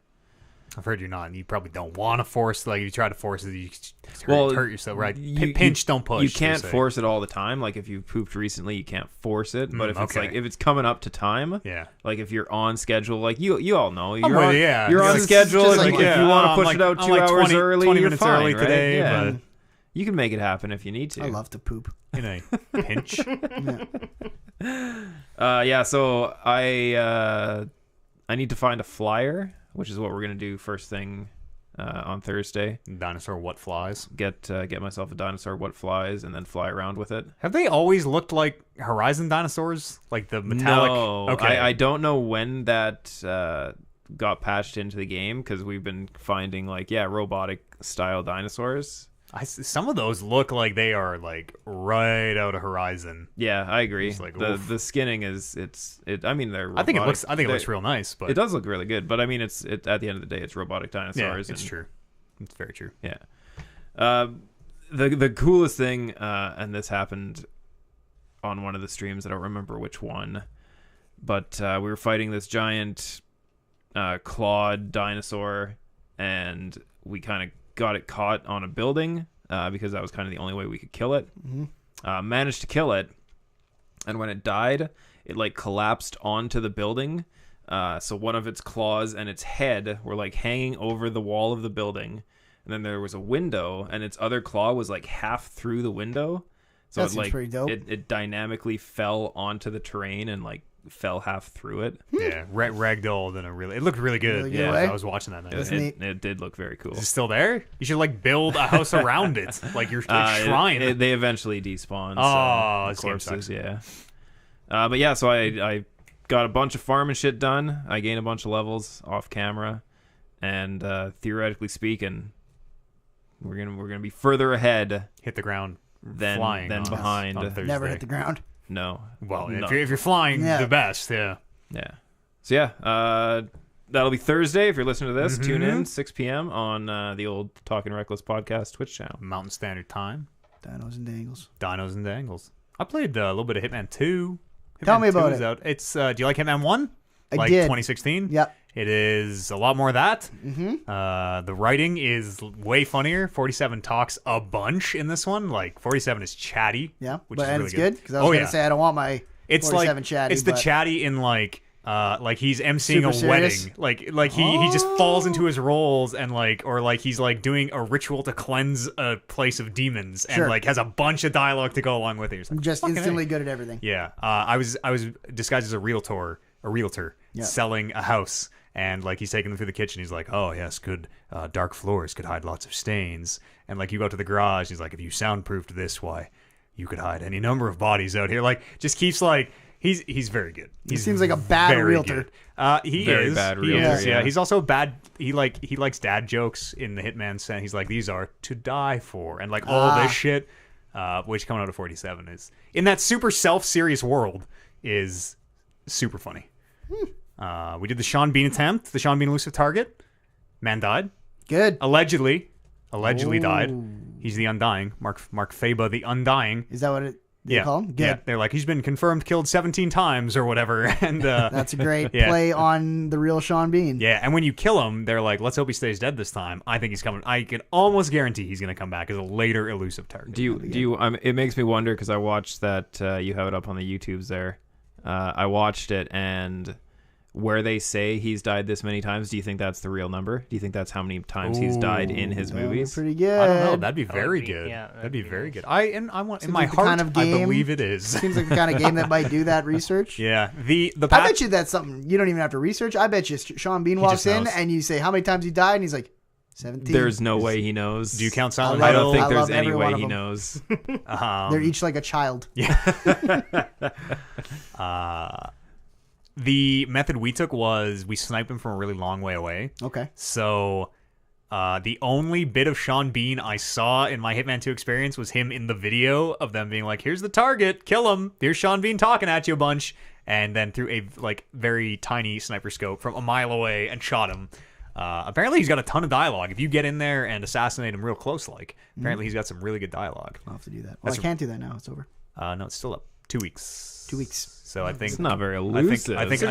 B: I've heard you're not. You probably don't want to force. Like, if you try to force it, you hurt yourself, right? Pinch, don't push.
C: You can't force it all the time. Like, if you pooped recently, you can't force it. But if it's if it's coming up to time,
B: yeah.
C: Like if you're on schedule, like you all know, you're on
B: Just
C: schedule.
A: just
C: Like,
A: like,
C: if you want to push it out 2 hours
B: 20
C: 20
B: minutes
C: fine,
B: early
C: right?
B: today,
C: Yeah.
B: but
C: You can make it happen if you need to.
A: I love to poop.
B: In a pinch.
C: So I need to find a flyer, which is what we're gonna do first thing on Thursday.
B: Dinosaur what flies.
C: Get myself a dinosaur what flies and then fly around with it.
B: Have they always looked like Horizon dinosaurs? Like the metallic?
C: No.
B: Okay.
C: I don't know when that got patched into the game, because we've been finding robotic style dinosaurs.
B: Some of those look like they are like right out of Horizon.
C: Yeah, I agree.
B: Like,
C: the skinning is I mean, they're robotic.
B: I think it looks real nice, but
C: it does look really good. But I mean, it's at the end of the day, it's robotic dinosaurs.
B: Yeah, it's true. It's very true.
C: Yeah. The coolest thing, and this happened on one of the streams, I don't remember which one, but we were fighting this giant clawed dinosaur, and we kind of got it caught on a building because that was kind of the only way we could kill it. Managed to kill it, and when it died, it collapsed onto the building. So one of its claws and its head were hanging over the wall of the building, and then there was a window, and its other claw was half through the window. So
A: that seems pretty dope.
C: It dynamically fell onto the terrain and fell half through it.
B: Yeah, ragdolled in a really. It looked really good.
A: Really good
B: Yeah,
A: way.
B: I was watching that.
C: It did look very cool.
B: Is it still there? You should build a house around it, like your shrine.
C: They eventually despawn.
B: Oh,
C: some
B: this game
C: corpses,
B: sucks.
C: yeah. But yeah, so I got a bunch of farming shit done. I gained a bunch of levels off camera, and theoretically speaking, we're gonna be further ahead.
B: Hit the ground
C: than
B: flying
C: behind.
B: on Thursday.
A: Never hit the ground.
C: No.
B: Well,
C: no.
B: if you're flying, the best. Yeah.
C: Yeah. So yeah, that'll be Thursday. If you're listening to this, tune in 6 p.m. on the old Talking Reckless podcast Twitch channel.
B: Mountain Standard Time.
A: Dinos and Dangles.
B: Dinos and Dangles. I played a little bit of Hitman 2.
A: Tell me about
B: 2 is
A: it.
B: Out. It's do you like Hitman 1?
A: I did.
B: 2016?
A: Yep.
B: It is a lot more of that. The writing is way funnier. 47 talks a bunch in this one. 47 is chatty.
A: Yeah,
B: which
A: but
B: is
A: and
B: really
A: it's good because I was
B: Oh,
A: going
B: yeah.
A: to say I don't want my
B: It's
A: 47 chatty.
B: it's the
A: but
B: chatty in he's emceeing
A: Super
B: a
A: serious?
B: wedding. He just falls into his roles and he's doing a ritual to cleanse a place of demons
A: Sure.
B: and has a bunch of dialogue to go along with it. He's
A: I'm just
B: "Fucking
A: instantly
B: A."
A: good at everything.
B: Yeah. I was disguised as a realtor
A: Yeah.
B: selling a house. And like he's taking them through the kitchen. He's like, oh yes, good dark floors could hide lots of stains. And like you go to the garage, he's like, if you soundproofed this, why you could hide any number of bodies out here. Like just keeps like he's very good.
A: He seems like a bad realtor.
B: He
C: Very
B: is
C: bad
B: He
C: realtor,
B: is,
C: yeah.
B: He's also bad. He likes dad jokes in the Hitman sense. He's like, these are to die for, and like all this shit. Which coming out of 47 is in that super self-serious world is super funny. We did the Sean Bean attempt, the Sean Bean elusive target. Man died.
A: Good.
B: Allegedly died. He's the Undying. Mark Faba, the Undying.
A: Is that what they call him? Good.
B: Yeah, they're like, he's been confirmed killed 17 times or whatever. And
A: that's a great play on the real Sean Bean.
B: Yeah, and when you kill him, they're like, let's hope he stays dead this time. I think he's coming. I can almost guarantee he's going to come back as a later elusive target.
C: Do you? It makes me wonder because I watched that. You have it up on the YouTubes there. I watched it, and where they say he's died this many times, do you think that's the real number? Do you think that's how many times he's died in his movies?
A: Pretty good.
B: I don't know. That'd be very
D: be-
B: good.
D: yeah,
B: that'd be very
D: nice.
B: good. I want in
A: Seems
B: my
A: like the
B: heart.
A: kind of game-
B: I believe it is.
A: Seems like the kind of game that might do that research.
B: Yeah. The
A: I
B: path-
A: bet you that's something you don't even have to research. I bet you Sean Bean walks
B: just
A: in
B: knows.
A: and you say, how many times he died? And he's like, 17.
C: There's no way he knows.
B: Do you count Silent
A: I
C: I
B: Hill?
C: don't think
A: I
C: there's
A: love
C: any
A: every
C: way
A: one of
C: he
A: them.
C: knows.
A: They're each like a child.
B: The method we took was we sniped him from a really long way away.
A: Okay.
B: So the only bit of Sean Bean I saw in my Hitman 2 experience was him in the video of them being like, here's the target, kill him. Here's Sean Bean talking at you a bunch. And then through a like very tiny sniper scope from a mile away and shot him. Apparently he's got a ton of dialogue. If you get in there and assassinate him real close, like apparently he's got some really good dialogue.
A: I'll have to do that. Well, I can't do that now. It's over.
B: No, it's still up. 2 weeks.
A: 2 weeks.
B: So I think
C: It's not very
B: I
C: elusive.
B: think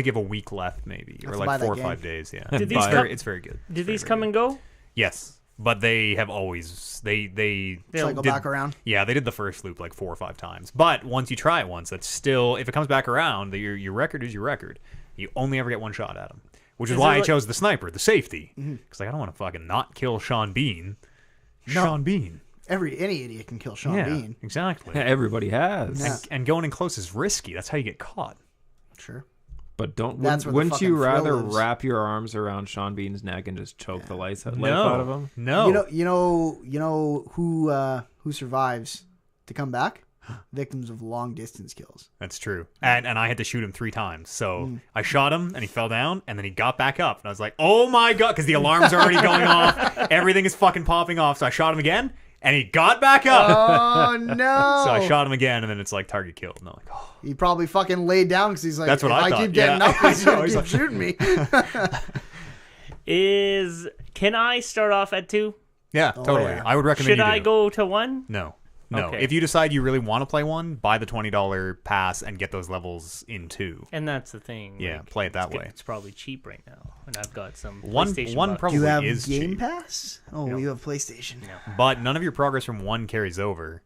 B: you have a week left, maybe, or
A: Have to
B: like
A: buy that
B: 4 or
A: game.
B: 5 days. Yeah,
D: Did these
C: Buy it.
D: come-
B: it's very good.
D: Did these come and go?
B: Yes, but they have always they
A: Cycle
B: did-
A: back around.
B: Yeah, they did the first loop like 4 or 5 times. But once you try it once, that's still, if it comes back around, your record is your record. You only ever get one shot at him, which is
D: Is
B: why
D: it
B: I
D: like-
B: chose the sniper, the safety, because like I don't want to fucking not kill Sean Bean. Sean Bean.
A: Any idiot can kill Sean
B: Yeah,
A: Bean.
B: exactly.
C: Everybody has.
A: Yeah.
B: And going in close is risky. That's how you get caught.
A: Sure.
C: But
A: That's where the
C: wouldn't you
A: fucking thrill
C: rather
A: lives.
C: wrap your arms around Sean Bean's neck and just choke the life out of him?
B: No.
A: You know who survives to come back? Victims of long distance kills.
B: That's true. And I had to shoot him 3 times. So I shot him and he fell down and then he got back up. And I was like, oh my God, because the alarms are already going off. Everything is fucking popping off. So I shot him again and he got back up.
A: Oh no!
B: So I shot him again and then it's like target killed. And I'm like, oh.
A: He probably fucking laid down because he's like,
B: That's what
A: if
B: I
A: I
B: thought,
A: keep getting
B: yeah.
A: up, he's gonna
B: He's
A: keep
B: like-
A: shooting me.
D: Can I start off at 2?
B: Yeah, totally.
A: yeah.
B: I would recommend
D: Should
B: you
D: I
B: do.
D: go to 1?
B: No.
D: Okay.
B: If you decide you really want to play one, buy the $20 pass and get those levels in 2.
D: And that's the thing.
B: Yeah,
D: like,
B: play it that
D: it's
B: way.
D: It's probably cheap right now, and I've got some
B: One
D: PlayStation bucks.
B: probably
A: Do you have
B: is
A: Game
B: cheap.
A: Pass? Oh, you have PlayStation.
B: But none of your progress from 1 carries over,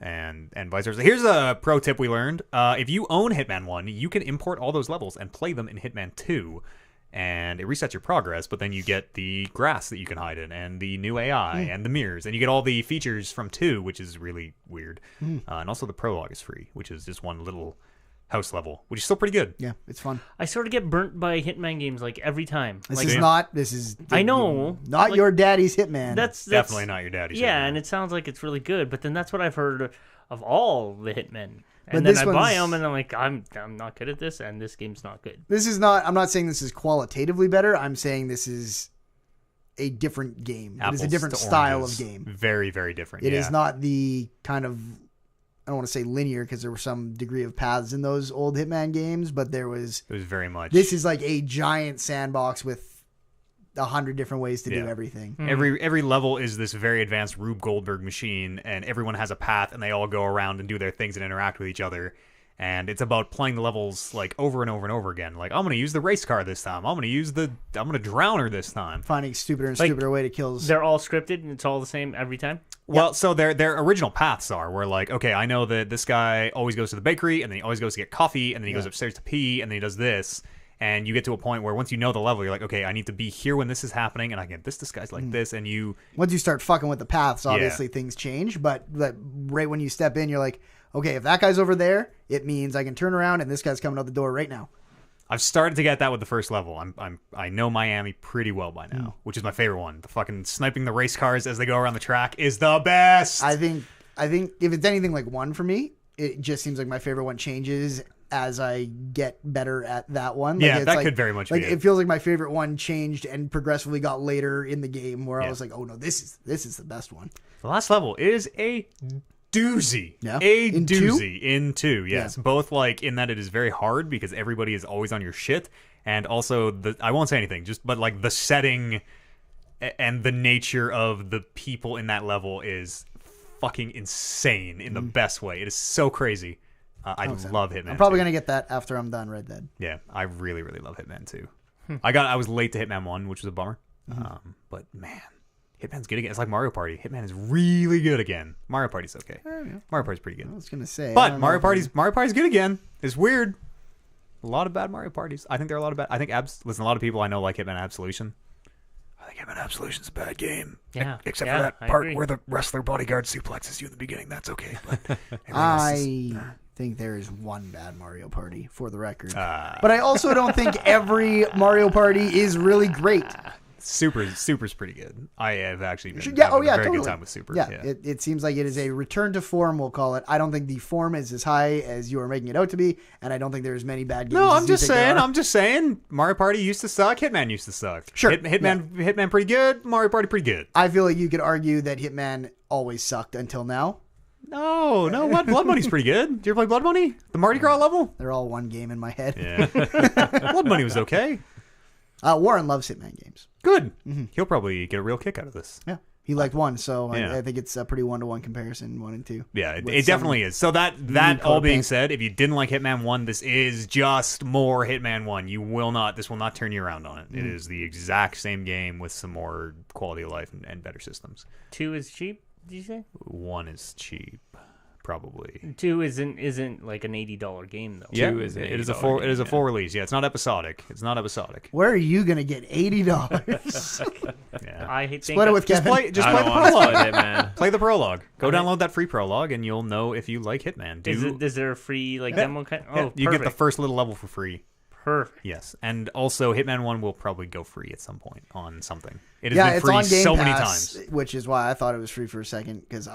B: and vice versa. Here's a pro tip we learned. If you own Hitman 1, you can import all those levels and play them in Hitman 2, and it resets your progress, but then you get the grass that you can hide in, and the new AI, and the mirrors, and you get all the features from 2, which is really weird. And also the prologue is free, which is just one little house level, which is still pretty good.
A: Yeah, it's fun.
D: I sort of get burnt by Hitman games like every time.
A: This
D: Like,
A: is
B: Yeah.
A: not. This is.
D: I know.
A: Not
D: Like,
A: your daddy's Hitman.
D: That's
B: Definitely not your daddy's.
D: Yeah,
B: Hitman.
D: and it sounds like it's really good, but then that's what I've heard of all the Hitmen.
A: But
D: And then
A: this
D: I buy
A: one's-
D: them, and I'm like, I'm not good at this, and this game's not good.
A: This is not. I'm not saying this is qualitatively better. I'm saying this is a different game. It is a
B: Apples
A: different
B: to
A: style of
B: oranges.
A: game.
B: Very, very different.
A: It
B: yeah.
A: is not the kind of. I don't want to say linear because there was some degree of paths in those old Hitman games, but there was.
B: It was very much.
A: This is like a giant sandbox with 100 different ways to do
B: Yeah.
A: everything.
B: Every level is this very advanced Rube Goldberg machine, and everyone has a path, and they all go around and do their things and interact with each other. And it's about playing the levels like over and over and over again. Like, I'm going to use the race car this time. I'm going to drown her this time.
A: Finding stupider and
D: Like,
A: stupider way to kill.
D: They're all scripted, and it's all the same every time.
B: Well, so their original paths are where like, okay, I know that this guy always goes to the bakery, and then he always goes to get coffee, and then he goes upstairs to pee, and then he does this. And you get to a point where once you know the level, you're like, okay, I need to be here when this is happening, and I get this guy's like this, and you...
A: Once you start fucking with the paths, obviously things change. But right when you step in, you're like, okay, if that guy's over there, it means I can turn around and this guy's coming out the door right now.
B: I've started to get that with the first level. I know Miami pretty well by now, which is my favorite one. The fucking sniping the race cars as they go around the track is the best.
A: I think if it's anything like 1 for me, it just seems like my favorite one changes as I get better at that one.
B: Yeah, that could very much be
A: it feels like my favorite one changed and progressively got later in the game where I was like, oh no, this is the best one.
B: The last level is a doozy.
A: Yeah.
B: A
A: In
B: doozy. In 2, yes.
A: Yeah.
B: Both like in that it is very hard because everybody is always on your shit, and also I won't say anything, but like the setting and the nature of the people in that level is fucking insane in the best way. It is so crazy. I love Hitman.
A: I'm probably
B: 2.
A: gonna get that after I'm done Red Dead.
B: Yeah, I really, really love Hitman 2. I was late to Hitman 1, which was a bummer. But man, Hitman's good again. It's like Mario Party. Hitman is really good again. Mario Party's okay. Mario Party's pretty good.
A: I was gonna say,
B: But Mario Party's good again. It's weird. A lot of bad Mario Parties. I think there are a lot of bad. I think listen, a lot of people I know like Hitman Absolution. I think Hitman Absolution's a bad game.
D: Yeah.
B: Except for that part where the wrestler bodyguard suplexes you in the beginning. That's okay. But
A: I think there is one bad Mario Party, for the record. But I also don't think every Mario Party is really great.
B: Super's pretty good. I have actually been
A: Yeah,
B: having a very
A: totally.
B: good time with Super.
A: Yeah, it seems like it is a return to form, we'll call it. I don't think the form is as high as you are making it out to be, and I don't think there's many bad games.
B: No,
A: as you think there are.
B: I'm just saying. Mario Party used to suck. Hitman used to suck.
A: Sure.
B: Hitman pretty good. Mario Party pretty good.
A: I feel like you could argue that Hitman always sucked until now.
B: No, Blood Money's pretty good. Did you ever play Blood Money? The Mardi Gras level?
A: They're all one game in my head.
B: Yeah. Blood Money was okay.
A: Warren loves Hitman games.
B: Good. He'll probably get a real kick out of this.
A: Yeah. He liked 1, so
B: Yeah.
A: I think it's a pretty 1-to-1 comparison, 1 and 2.
B: Yeah,
A: With
B: it definitely is. So that all
A: color
B: being
A: paint.
B: said, if you didn't like Hitman 1, this is just more Hitman 1. This will not turn you around on it. It is the exact same game with some more quality of life and better systems.
D: 2 is cheap, did you say?
B: 1 is cheap, probably.
D: 2 isn't like an $80 game though.
B: Yeah,
C: Two is an
B: it is a
C: $80
B: full
C: game,
B: it is a full release. Yeah, it's not episodic.
A: Where are you going to get $80?
B: Yeah.
D: I think
A: Split it with
B: Just
A: Kevin.
B: play
C: I
B: the
C: don't want to play
B: prologue.
C: Hitman.
B: Play the prologue. Go download that free prologue, and you'll know if you like Hitman.
D: Is there a free demo kind?
B: Yeah,
D: Oh,
B: you get the
D: perfect.
B: first little level for free.
D: Perfect.
B: Yes, and also Hitman 1 will probably go free at some point on something. It has
A: Yeah,
B: been
A: it's
B: free
A: on Game
B: so
A: Pass,
B: many times.
A: which is why I thought it was free for a second, because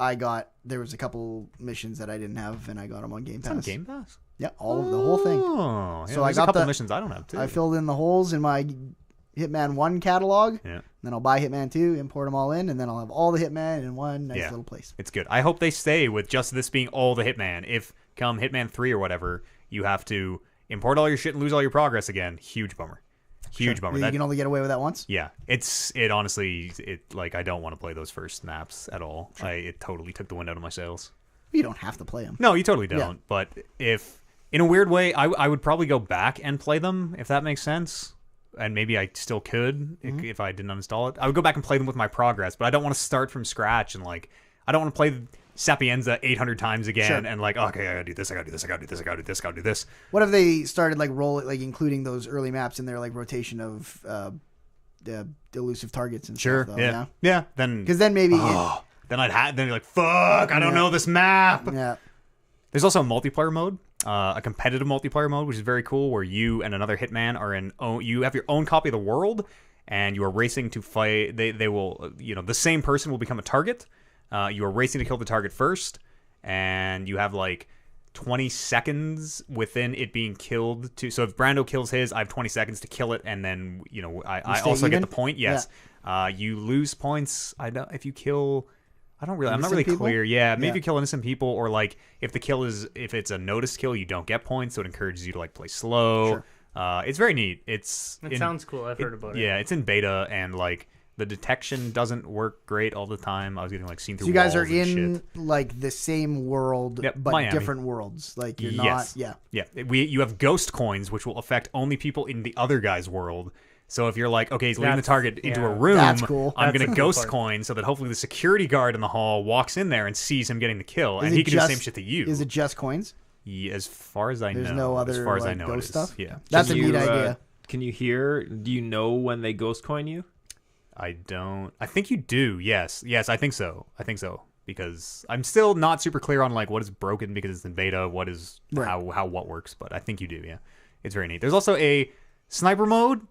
A: there was a couple missions that I didn't have, and I got them on Game Pass.
B: It's on Game Pass.
A: Yeah, the whole thing.
B: Oh, yeah,
A: So I
B: there's
A: got
B: a couple
A: the-
B: missions I don't have too.
A: I filled in the holes in my Hitman 1 catalog.
B: Yeah.
A: Then I'll buy Hitman 2, import them all in, and then I'll have all the Hitman in one nice
B: Yeah.
A: little place.
B: It's good. I hope they stay with just this being all the Hitman. If come Hitman 3 or whatever, you have to import all your shit and lose all your progress again. Huge bummer. Huge bummer.
A: You can only get away with that once?
B: Yeah, it honestly, I don't want to play those first maps at all. It totally took the wind out of my sails.
A: You don't have to play them.
B: No, you totally don't.
A: Yeah.
B: But if, in a weird way, I would probably go back and play them, if that makes sense. And maybe I still could if I didn't uninstall it. I would go back and play them with my progress, but I don't want to start from scratch and I don't want to play Sapienza 800 times again and okay, I gotta do this, I gotta do this, I gotta do this, I gotta do this, I gotta do this.
A: What if they started including those early maps in their rotation of the elusive targets and
B: Sure,
A: stuff? Though,
B: yeah. Yeah, then...
A: Because then maybe...
B: then you're like, fuck, I don't know this map.
A: yeah.
B: There's also a multiplayer mode, a competitive multiplayer mode, which is very cool, where you and another hitman you have your own copy of the world, and you are racing to fight. They will, the same person will become a target. You are racing to kill the target first, and you have 20 seconds within it being killed. So if Brando kills his, I have 20 seconds to kill it, and then I also get the point. Yes, you lose points. If you kill. I'm not really clear. Yeah, maybe you kill innocent people, or if it's a noticed kill, you don't get points, so it encourages you to play slow. Sure. It's very neat. It
D: sounds cool. I've heard about it.
B: Yeah, it's in beta, and the detection doesn't work great all the time. I was getting seen through.
A: So you guys are
B: walls and
A: in
B: shit.
A: the same world, but
B: Miami.
A: different worlds. You're
B: Yes.
A: not. Yeah.
B: Yeah. You have ghost coins, which will affect only people in the other guy's world. So if you're okay, he's leading the target into a room,
A: That's cool.
B: I'm
D: That's
B: going
D: a
B: to
D: cool
B: ghost
D: part.
B: coin so that hopefully the security guard in the hall walks in there and sees him getting the kill, and he can do the same shit to you.
A: Is it just coins?
B: Yeah, as far as I know.
A: There's no other
B: as far as I know,
A: ghost
B: it is.
A: stuff?
B: Yeah.
A: That's a
C: Can
A: neat
C: you,
A: idea.
C: Can you hear? Do you know when they ghost coin you?
B: I don't. I think you do. Yes. I think so. Because I'm still not super clear on what is broken because it's in beta, what is
A: Right.
B: how what works, but I think you do. Yeah. It's very neat. There's also a sniper mode,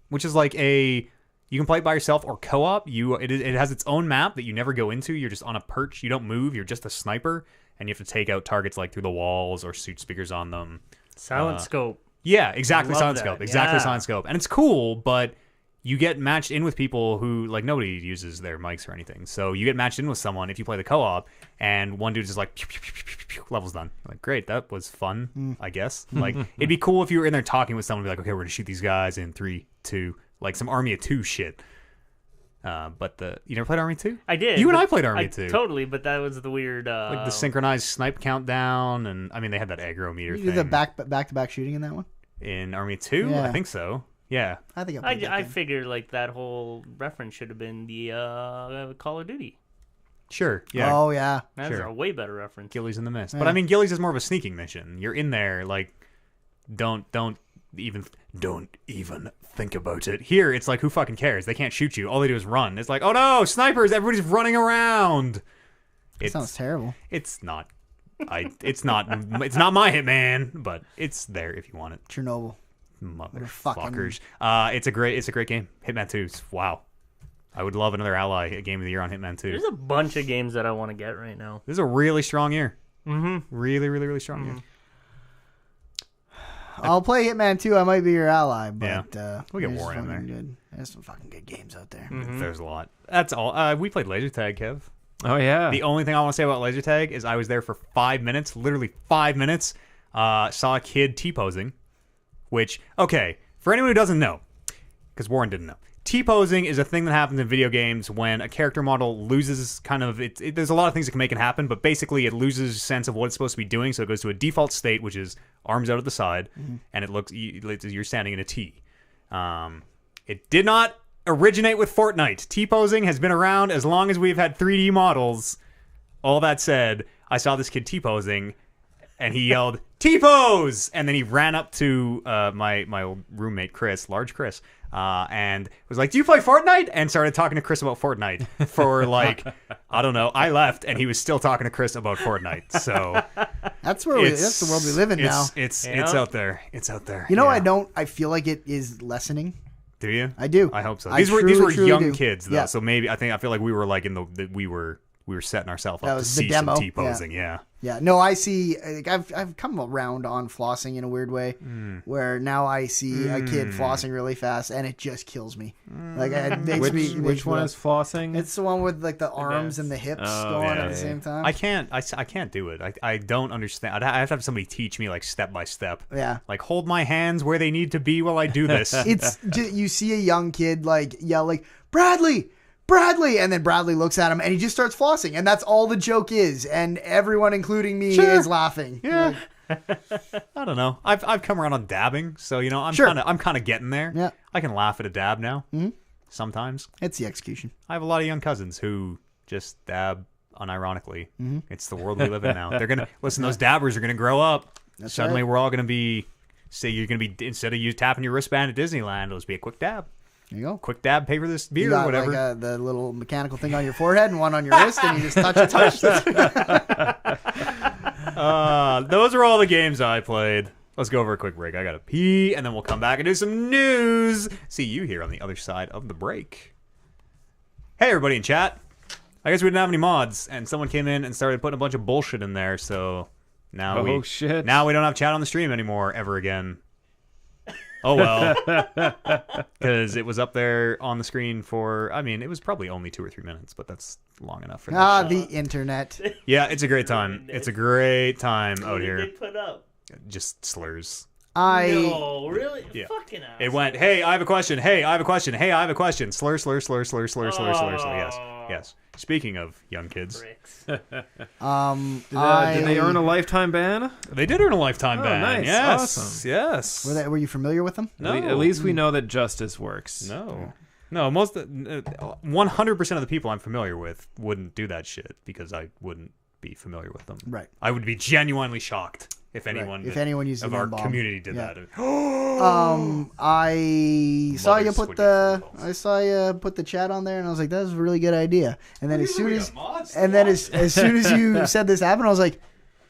B: which is like you can play it by yourself or co-op. It has its own map that you never go into. You're just on a perch. You don't move. You're just a sniper, and you have to take out targets like through the walls or shoot speakers on them.
D: Silent scope.
B: Yeah, exactly. Silent
D: that.
B: scope. Exactly.
D: Yeah.
B: Silent scope. And it's cool, but you get matched in with people who, like, nobody uses their mics or anything. So you get matched in with someone if you play the co-op, and one dude's just like, pew, pew, pew, pew, pew, pew, level's done. You're like, great, that was fun, I guess. Like, it'd be cool if you were in there talking with someone, be like, okay, we're going to shoot these guys in 3, 2, like some Army of 2 shit. But you never played Army 2?
D: I did.
B: You and I played Army 2.
D: Totally, but that was the weird...
B: like the synchronized snipe countdown, and I mean, they had that aggro meter
A: You
B: thing.
A: do the back-to-back shooting in that one?
B: In Army 2?
A: Yeah.
B: I think so. Yeah.
A: I think I played
D: I
A: that game.
D: figured like that whole reference should have been the Call of Duty.
B: Sure. Yeah.
A: Oh, yeah.
D: That's
B: Sure.
D: a way better reference.
B: Gillies in the Mist.
A: Yeah.
B: But I mean, Gillies is more of a sneaking mission. You're in there, like, don't even think about it. Here, it's like, who fucking cares? They can't shoot you. All they do is run. It's like, oh no, snipers! Everybody's running around.
A: That sounds terrible.
B: It's not. It's not my Hitman, but it's there if you want it.
A: Chernobyl.
B: Motherfuckers. It's a great game. Hitman 2. Wow. I would love another Ally Game of the Year on Hitman 2.
D: There's a bunch of games that I want to get right now.
B: This is a really strong year.
D: Mm-hmm.
B: Really, really, really strong year.
A: I'll play Hitman 2. I might be your ally, but
B: We'll get
A: there's
B: War in there.
A: Good. There's some fucking good games out there.
B: There's a lot. That's all. We played laser tag, Kev.
C: Oh yeah.
B: The only thing I want to say about laser tag is I was there for 5 minutes, literally 5 minutes. Saw a kid T-posing, which, okay, for anyone who doesn't know, because Warren didn't know, T-posing is a thing that happens in video games when a character model loses kind of there's a lot of things that can make it happen, but basically it loses sense of what it's supposed to be doing, so it goes to a default state, which is arms out at the side, and it looks you're standing in a T. It did not originate with Fortnite. T-posing has been around as long as we've had 3D models. All that said, I saw this kid T-posing, and he yelled, T-pose! And then he ran up to my old roommate, Large Chris, and was like, do you play Fortnite? And started talking to Chris about Fortnite for like, I don't know. I left, and he was still talking to Chris about Fortnite. So
A: that's the world we live in now.
B: It's out there. It's out there.
A: You know,
B: yeah.
A: I feel like it is lessening.
B: Do you?
A: I do.
B: I hope so.
A: I
B: These were
A: truly
B: young
A: do.
B: kids though,
A: Yeah.
B: so maybe I feel like we were like we were setting ourselves
A: That
B: up to
A: was the
B: see
A: demo.
B: some T-posing. Yeah.
A: Yeah, no, I see. Like, I've come around on flossing in a weird way, where now I see a kid flossing really fast, and it just kills me. Like, it makes me.
C: Which one is flossing?
A: It's the one with like the arms and the hips going at the same time.
B: I can't do it. I don't understand. I have to have somebody teach me like step by step.
A: Yeah.
B: Like hold my hands where they need to be while I do this.
A: It's you see a young kid like yell like Bradley, and then Bradley looks at him and he just starts flossing, and that's all the joke is, and everyone, including me, is laughing.
B: Yeah. I don't know. I've come around on dabbing, so you know I'm kind of getting there.
A: Yeah.
B: I can laugh at a dab now. Sometimes.
A: It's the execution.
B: I have a lot of young cousins who just dab unironically. It's the world we live in now. They're gonna listen. Those dabbers are gonna grow up. Suddenly,
A: right.
B: we're all gonna be. Say you're gonna be, instead of you tapping your wristband at Disneyland, it'll just be a quick dab.
A: There you go.
B: Quick dab, pay for this beer
A: You got
B: or whatever.
A: like the little mechanical thing on your forehead and one on your wrist, and you just touch.
B: Those are all the games I played. Let's go over a quick break. I gotta pee, and then we'll come back and do some news. See you here on the other side of the break. Hey, everybody in chat. I guess we didn't have any mods, and someone came in and started putting a bunch of bullshit in there, so now we don't have chat on the stream anymore ever again. Oh well, because it was up there on the screen for, I mean, it was probably only 2 or 3 minutes, but that's long enough for
A: the internet.
B: Yeah, it's a great time. It's a great time out
D: What did
B: here.
D: they put up?
B: Just slurs.
D: No, really?
B: Yeah.
D: Fucking ass.
B: It went, hey, I have a question. Hey, I have a question. Hey, I have a question. Slur, slur, slur, slur, slur, slur, slur, slur. Yes, yes. Speaking of young kids,
D: Bricks.
C: Did they earn a lifetime ban?
B: they did earn a lifetime ban.
C: Nice.
B: Yes,
C: Awesome.
B: yes.
A: Were you familiar with them?
B: No.
C: At least we know that justice works.
B: No. No, 100% of the people I'm familiar with wouldn't do that shit because I wouldn't be familiar with them.
A: Right.
B: I would be genuinely shocked if anyone
A: used
B: of
A: the
B: our
A: bomb.
B: community did
A: Yeah.
B: that.
A: I saw you
B: Mothers
A: put
B: would
A: the
B: get
A: I saw you put the chat on there, and I was like, "That was a really good idea." And then as soon as
B: mods
A: as soon as you said this happened, I was like,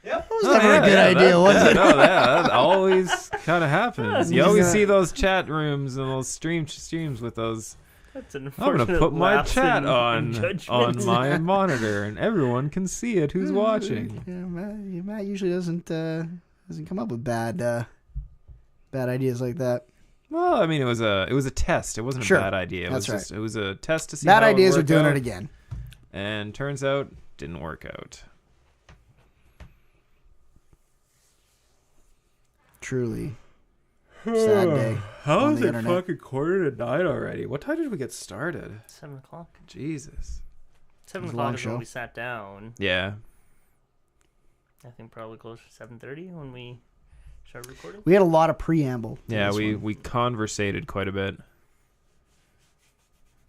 A: That was never a good idea, was it?
C: No, that always kind of happens. You always see those chat rooms and those streams with those.
D: That's an
C: I'm gonna put my
D: lapse
C: chat
D: in
C: on
D: judgment.
C: my monitor, and everyone can see it who's watching.
A: Yeah, Matt usually doesn't come up with bad ideas like that.
C: Well, I mean, it was a test. It wasn't
A: Sure.
C: a bad idea. It was a test to see.
A: Bad
C: how
A: ideas
C: it
A: are
C: worked
A: doing
C: out,
A: it again.
C: and turns out didn't work out.
A: Truly. Sad day.
C: How
A: on
C: is
A: the
C: it
A: internet.
C: fucking 8:45 already? What time did we get started?
D: 7:00.
C: Jesus.
D: 7
A: was a long
D: o'clock is when
A: show.
D: we sat down.
C: Yeah.
D: I think probably closer to 7:30 when we started recording.
A: We had a lot of preamble. to
C: Yeah,
A: this
C: we
A: one.
C: conversated quite a bit.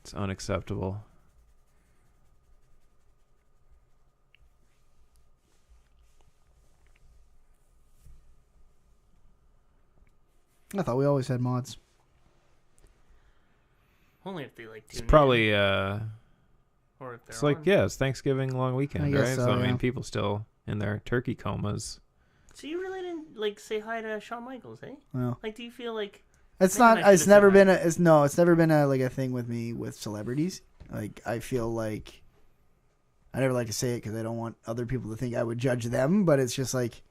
C: It's unacceptable.
A: I thought we always had mods.
D: Only if they like tune
C: It's
D: in,
C: probably
D: or if they're
C: it's like,
D: on.
C: yeah, it's Thanksgiving long weekend,
A: I guess
C: right?
A: so,
C: I
A: yeah.
C: mean, people still in their turkey comas.
D: So you really didn't like say hi to Shawn Michaels, eh?
A: Well,
D: Like, do you feel like
A: it's
D: Maybe
A: not.
D: I
A: It's
D: should've
A: never
D: said
A: been.
D: that.
A: It's never been a thing with me with celebrities. Like I feel like I never like to say it because I don't want other people to think I would judge them. But it's just like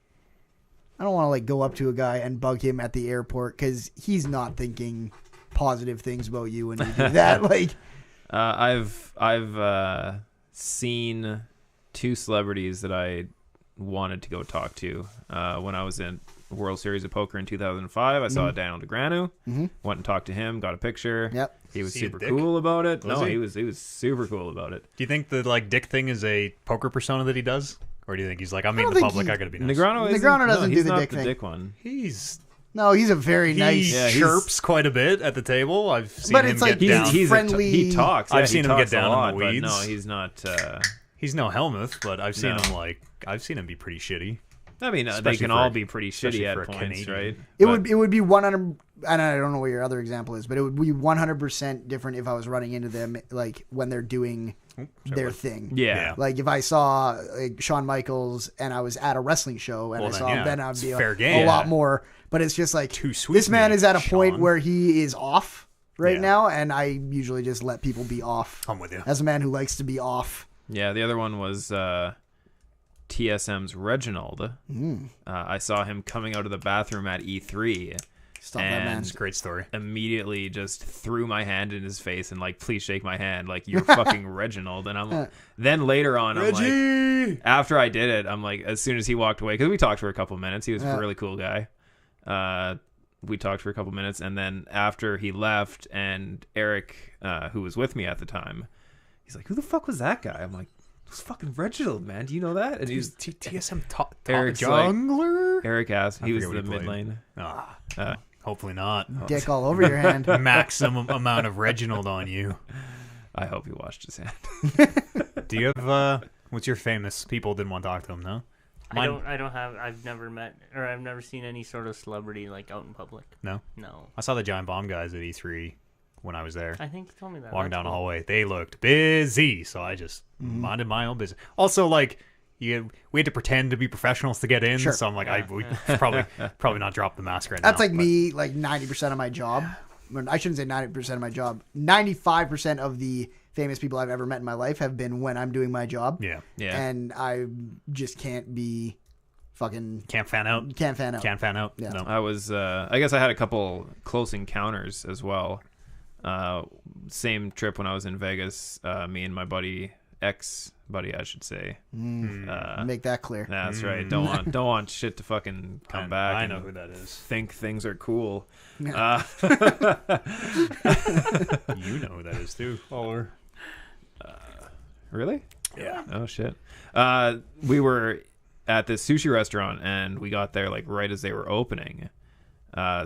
A: I don't want to like go up to a guy and bug him at the airport because he's not thinking positive things about you when you do that. Like
C: I've seen two celebrities that I wanted to go talk to when I was in World Series of Poker in 2005. I saw Daniel Negreanu. Went and talked to him, got a picture.
A: Yep.
C: He was
B: See a
C: super
B: dick?
C: cool about it.
B: Was
C: No,
B: he?
C: he was super cool about it.
B: Do you think the like dick thing is a poker persona that he does, or do you think he's like, I'm meeting
A: don't
B: the
A: think
B: public,
A: he-
B: I gotta be nice?
A: Negreanu doesn't do
C: he's
A: the
C: not
A: dick
C: the
A: thing.
C: dick one.
B: He's
A: no, he's a very
B: he
A: nice.
C: Yeah, he's-
B: chirps quite a bit at the table. I've seen
A: But
B: him
A: it's like
B: get down.
C: He's
A: friendly-
C: he talks.
B: I've
C: Yeah,
B: seen
C: he
B: him get
C: talks a
B: down in
C: lot,
B: the
C: but
B: weeds.
C: no, he's not.
B: He's no Helmuth, but I've seen
C: No.
B: him I've seen him be pretty shitty.
C: I mean, they
B: Especially
C: can
B: for
C: all
B: a-
C: be pretty
B: especially
C: shitty
B: for
C: at
B: a
C: points,
B: Canadian.
C: right?
A: It
C: But-
A: would be 100, and I don't know what your other example is, but it would be 100% different if I was running into them like when they're doing their thing.
C: Yeah.
A: Like if I saw like Shawn Michaels and I was at a wrestling show and
B: Well,
A: I
B: then,
A: saw
B: yeah,
A: him, then I'd
B: it's
A: be
B: fair
A: a
B: game.
A: lot
C: Yeah.
A: more. But it's just like
B: Too sweet
A: this man
B: me,
A: is at a point
B: Shawn.
A: where he is off right
B: Yeah.
A: now, and I usually just let people be off.
B: I'm with you.
A: As a man who likes to be off.
C: Yeah, the other one was TSM's Reginald. I saw him coming out of the bathroom at E3.
A: Stop that man.
B: It's a great story.
C: Immediately just threw my hand in his face and like, please shake my hand, like you're fucking Reginald. And I'm then later on, I'm like, after I did it, I'm like, as soon as he walked away, because we talked for a couple minutes, he was a really cool guy. We talked for a couple minutes, and then after he left, and Eric, who was with me at the time, he's like, who the fuck was that guy? I'm like, it was fucking Reginald, man. Do you know that? And he's
B: TSM top
C: Eric's
B: jungler.
C: Eric asked. He was
B: forget
C: the
B: what he
C: mid
B: played.
C: lane.
B: Hopefully not.
A: Dick all over your hand.
B: Maximum amount of Reginald on you.
C: I hope he washed his hand.
B: Do you have what's your famous people didn't want to talk to him? No.
D: I don't have. I've never met or I've never seen any sort of celebrity like out in public.
B: No.
D: No.
B: I sawe the Giant Bomb guys at E3 when I was there.
D: I think you told me that.
B: Walking
D: That's
B: down the
D: cool.
B: hallway, they looked busy, so I just minded my own business. Also, like we had to pretend to be professionals to get in,
A: Sure.
B: so I'm like,
D: Yeah,
B: we probably not drop the mask right
A: That's
B: now.
A: like me, like 90% of my job. I shouldn't say 90% of my job. 95% of the famous people I've ever met in my life have been when I'm doing my job.
B: Yeah.
C: Yeah.
A: And I just can't be fucking...
B: Can't fan out.
A: Can't fan out.
B: Can't fan out.
A: Yeah.
B: No.
C: I was. I guess I had a couple close encounters as well. Same trip when I was in Vegas. Me and my ex-buddy, I should say.
A: Make that clear.
C: That's right. Don't want shit to fucking come back.
B: I
C: and
B: know who that is.
C: Think things are cool.
B: You know who that is too. Or
C: Really?
B: yeah.
C: Oh shit. We were at this sushi restaurant and we got there like right as they were opening.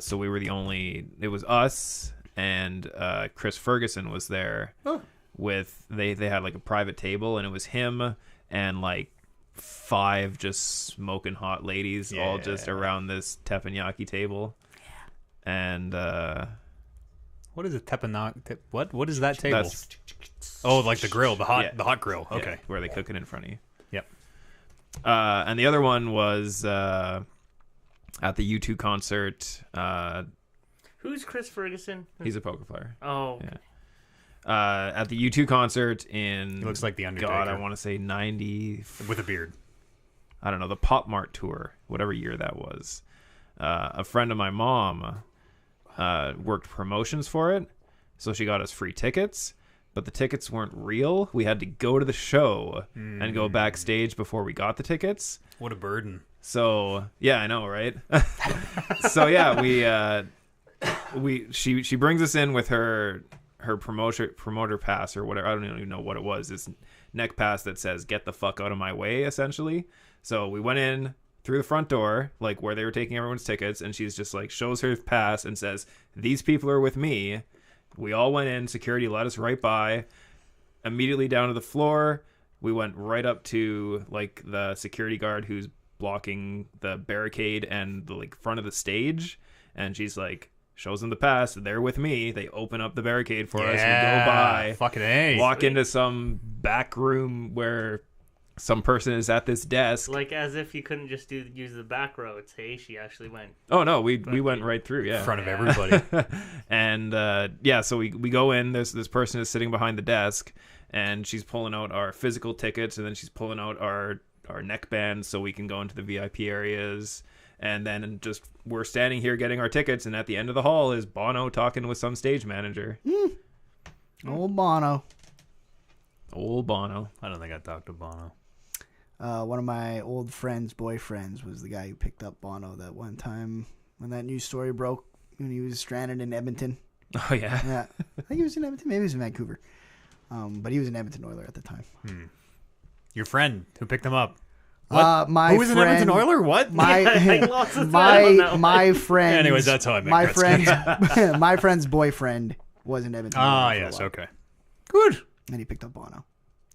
C: So we were the only. It was us and Chris Ferguson was there. With they had like a private table and it was him and like 5 just smoking hot ladies all just
B: Yeah.
C: around this teppanyaki table. And
B: What is a teppanyaki? What is that table?
C: that's
B: Oh, like the grill, the hot
C: Yeah.
B: grill. Okay.
C: where they cook it in front of you.
B: Yep.
C: And the other one was at the U2 concert.
D: Who's Chris Ferguson?
C: He's a poker player.
D: Oh, okay.
C: Yeah. At the U2 concert in...
B: He looks like the Undertaker.
C: God, I want to say 90...
B: With a beard.
C: I don't know, the Pop Mart tour, whatever year that was. A friend of my mom worked promotions for it, so she got us free tickets, but the tickets weren't real. We had to go to the show and go backstage before we got the tickets.
B: What a burden.
C: So, yeah, I know, right? So, yeah, she brings us in with her promoter pass or whatever. I don't even know what it was. This neck pass that says "Get the fuck out of my way," essentially. So we went in through the front door, like where they were taking everyone's tickets, and she's just like shows her pass and says, "These people are with me." We all went in. Security let us right by. Immediately down to the floor. We went right up to like the security guard who's blocking the barricade and the like front of the stage, and she's like shows them the pass. They're with me. They open up the barricade for us. We go by.
B: Fucking A.
C: Walk into some back room where some person is at this desk.
D: Like as if you couldn't just use the back roads. Hey, she actually went.
C: Oh no, we went right through. Yeah,
B: In front of everybody.
C: And so we go in. This person is sitting behind the desk, and she's pulling out our physical tickets, and then she's pulling out our neck bands so we can go into the VIP areas. And then just we're standing here getting our tickets, and at the end of the hall is Bono talking with some stage manager.
A: Old Bono.
C: Old Bono.
B: I don't think I talked to Bono.
A: One of my old friend's boyfriends was the guy who picked up Bono that one time when that news story broke when he was stranded in Edmonton.
C: Oh, yeah?
A: Yeah. I think he was in Edmonton. Maybe he was in Vancouver. But he was an Edmonton Oiler at the time.
B: Your friend who picked him up.
A: My
B: Who was
A: friend,
B: an Edmonton Oiler? What?
A: My friend.
B: Anyways, that's how I met
A: my
B: Gretzky.
A: friend's my friend's boyfriend was an Edmonton Oiler.
B: Ah,
A: for a
B: yes,
A: while.
B: okay. Good.
A: And he picked up Bono.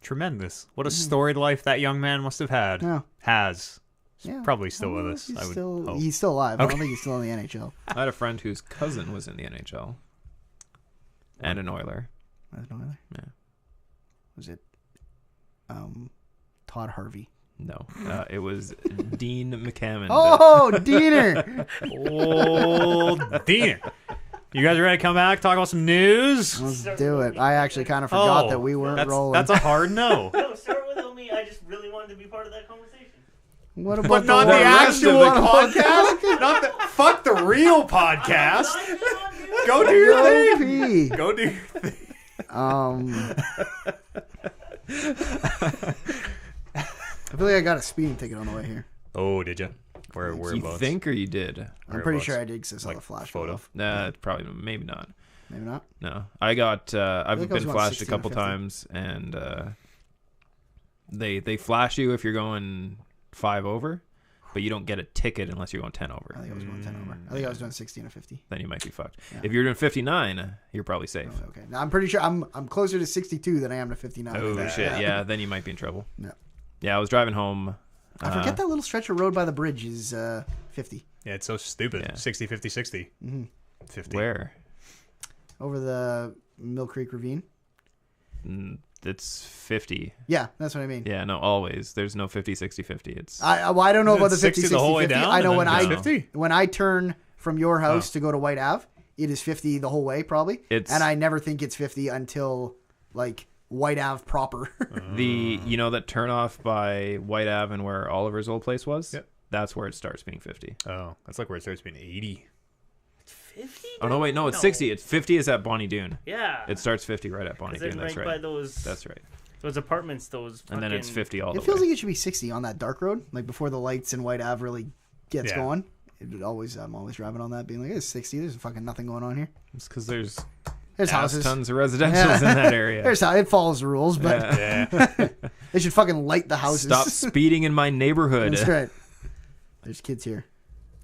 B: Tremendous. What a storied life that young man must have had.
A: Yeah.
B: Has. He's
A: Yeah.
B: probably still with us.
A: He's
B: I would
A: still,
B: hope.
A: he's still alive. I
B: Okay.
A: don't think he's still in the NHL.
C: I had a friend whose cousin was in the NHL. And an Oiler.
A: Was it an Oiler?
C: Yeah.
A: Was it Todd Harvey?
C: No. It was Dean McCammon.
A: Oh, Diener!
B: Oh, Dean. You guys ready to come back, talk about some news?
A: Let's do it. I actually kind of forgot that we weren't rolling.
B: That's a hard no.
D: No, start with me. I just really wanted to be part of that conversation.
A: What about
B: But not the
A: rest
B: actual
A: of the
B: podcast. Not the fuck the real podcast. Go do your
A: Go
B: thing.
A: pee.
B: Go do your thing.
A: I feel like I got a speeding ticket on the way here.
B: Oh, did you? Where
C: You
B: both?
C: think or you did?
A: I'm pretty
B: Whereabouts?
A: sure I did because I saw
B: Like
A: the flash
B: photo?
A: off.
C: Nah, it's probably maybe not.
A: Maybe not.
C: No, I got. I've
A: like I was
C: been
A: going
C: flashed a
A: 16 or
C: couple
A: 50.
C: times, and they flash you if you're going 5 over, but you don't get a ticket unless you're going 10
A: I
C: over.
A: think I was going 10 over. I think I was doing 16 or 50.
C: Then you might be fucked.
A: Yeah.
C: If you're doing 59, you're probably safe.
A: Okay. Now I'm pretty sure I'm closer to 62 than I am to 59.
C: Oh shit! Yeah, then you might be in trouble.
A: No.
C: Yeah, I was driving home.
A: I forget that little stretch of road by the bridge is 50.
B: Yeah, it's so stupid.
C: Yeah.
B: 60, 50, 60. 50.
C: Where?
A: Over the Mill Creek Ravine.
C: It's 50.
A: Yeah, that's what I mean.
C: Yeah, no, always. There's no 50, 60, 50. It's
A: I don't know about the 50,
B: 60
A: 60,
B: the whole way
A: 50.
B: down,
A: I know
B: and
A: when
B: then
A: I
B: it's 50?
A: when I turn from your house to go to White Ave, it is 50 the whole way probably. And I never think it's 50 until like White Ave proper.
C: you know that turnoff by White Ave and where Oliver's old place was?
B: Yep.
C: That's where it starts being 50.
B: Oh, that's like where it starts being 80.
D: 50?
C: Oh no, wait, no, it's 60. It's 50 is at Bonnie Doon.
D: Yeah.
C: It starts 50 right at Bonnie
D: They're
C: Doon. That's
D: right
C: right.
D: by those.
C: That's right.
D: Those apartments. Those.
C: And then it's 50 all the
A: It feels
C: way.
A: like it should be 60 on that dark road, like before the lights in White Ave really gets
B: Yeah.
A: going. I'm always driving on that, being like, it's 60. There's fucking nothing going on here.
C: It's because there's
A: There's houses.
C: tons of residentials in that area.
A: There's how it follows the rules, but
B: Yeah.
A: they should fucking light the houses.
C: Stop speeding in my neighborhood.
A: That's right. There's kids here.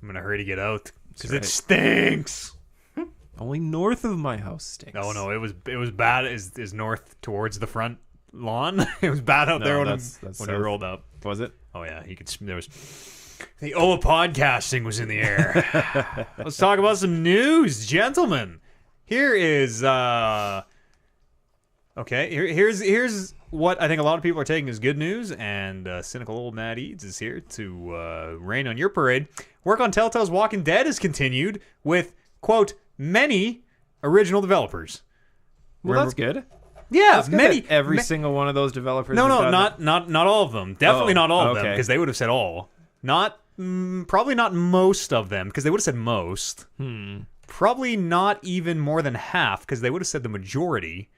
B: I'm in a hurry to get out because
C: right.
B: it stinks.
C: Only north of my house stinks.
B: Oh no, it was bad. Is north towards the front lawn? It was bad out
C: No,
B: there when
C: that's
B: when
C: south.
B: I rolled up.
C: Was it?
B: Oh yeah, you could. There was the podcasting was in the air. Let's talk about some news, gentlemen. Here is Okay, here's what I think a lot of people are taking as good news, and cynical old Matt Eads is here to rain on your parade. Work on Telltale's Walking Dead is continued with, quote, many original developers.
C: Well, that's good.
B: Yeah,
C: That's good
B: many.
C: that every single one of those developers.
B: No,
C: has
B: not all of them. Definitely not all of them,
C: okay.
B: because they would have said all. Probably not most of them, because they would have said most. Probably not even more than half, because they would have said the majority.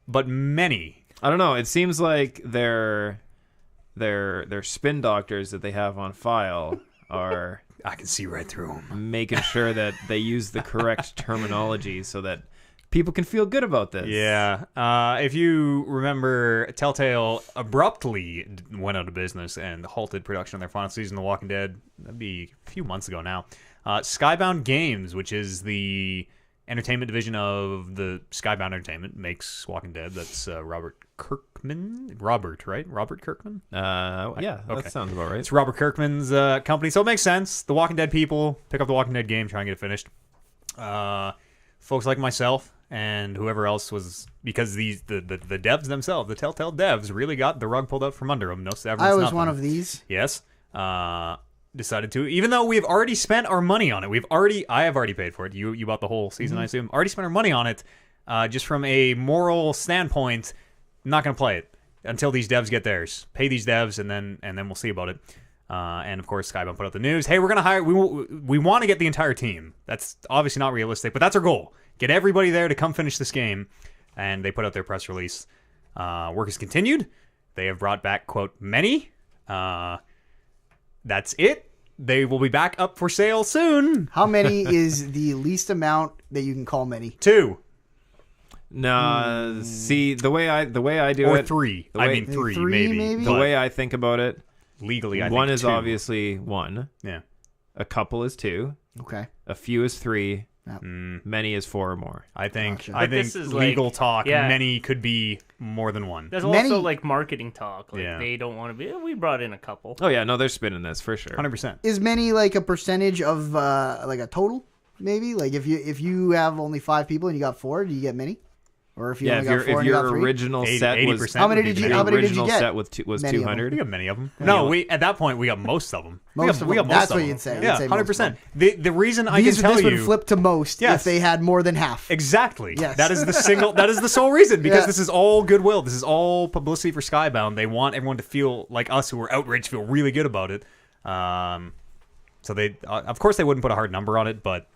B: But many.
C: I don't know. It seems like their spin doctors that they have on file are
B: I can see right through them.
C: making sure that they use the correct terminology so that people can feel good about this.
B: Yeah. If you remember, Telltale abruptly went out of business and halted production of their final season of The Walking Dead. That'd be a few months ago now. Skybound Games, which is the entertainment division of the Skybound Entertainment, makes Walking Dead. That's Robert Kirkman. Robert, right? Robert Kirkman?
C: Yeah,
B: Okay.
C: that sounds about right.
B: It's Robert Kirkman's company, so it makes sense. The Walking Dead people pick up the Walking Dead game, try and get it finished. Folks like myself and whoever else was, because the devs themselves, the Telltale devs, really got the rug pulled out from under them. No severance.
A: I was
B: nothing.
A: one of these.
B: Yes. Decided to, even though we've already spent our money on it. I have already paid for it. You bought the whole season, I assume. Already spent our money on it. Just from a moral standpoint, I'm not going to play it until these devs get theirs. Pay these devs, and then we'll see about it. And of course, Skybound put out the news. Hey, we're going to hire. We want to get the entire team. That's obviously not realistic, but that's our goal. Get everybody there to come finish this game. And they put out their press release. Work has continued. They have brought back, quote, many. That's it. They will be back up for sale soon.
A: How many is the least amount that you can call many?
B: 2.
C: No, see the way I do
B: or
C: it,
B: 3.
C: the way-
B: I mean 3
A: 3
B: maybe.
C: the
B: but
C: way I think about it,
B: legally, I
C: one
B: think
C: is
B: 2.
C: obviously 1.
B: Yeah.
C: A couple is 2.
A: Okay.
C: A few is 3.
A: Yep.
C: Many is 4 or more.
B: I think
A: Gotcha.
B: I
D: But
B: think
D: this is
B: legal
D: like-
B: talk.
D: yeah.
B: Many could be more than 1.
D: There's
A: Many-
D: also like marketing talk. Like
B: Yeah.
D: they don't want to be. We brought in a couple.
C: Oh yeah, no, they're spinning this for sure.
B: 100%.
A: Is many like a percentage of like a total? Maybe like if you have only 5 people and you got 4, do you get many? Or if you
C: Yeah,
A: only
C: if
A: got 4
C: your
A: and you got 3?
C: original set was
B: 80%.
A: How many
B: would be
A: did you-
B: many.
A: how many did
C: original
A: get?
C: set was
A: Many of them.
C: 200.
B: We got many of them. No, we at that point we got most of them.
A: Most of
B: we got
A: them.
B: most
A: That's
B: of
A: what
B: them.
A: you'd say. You'd
B: Yeah,
A: say most
B: 100%.
A: of
B: The reason I can
A: This
B: tell
A: would
B: you
A: flip to most
B: Yes.
A: if they had more than half.
B: exactly.
A: Yes.
B: That is the sole reason, because
A: Yeah.
B: this is all goodwill. This is all publicity for Skybound. They want everyone to feel like us who were outraged feel really good about it. So they of course they wouldn't put a hard number on it, but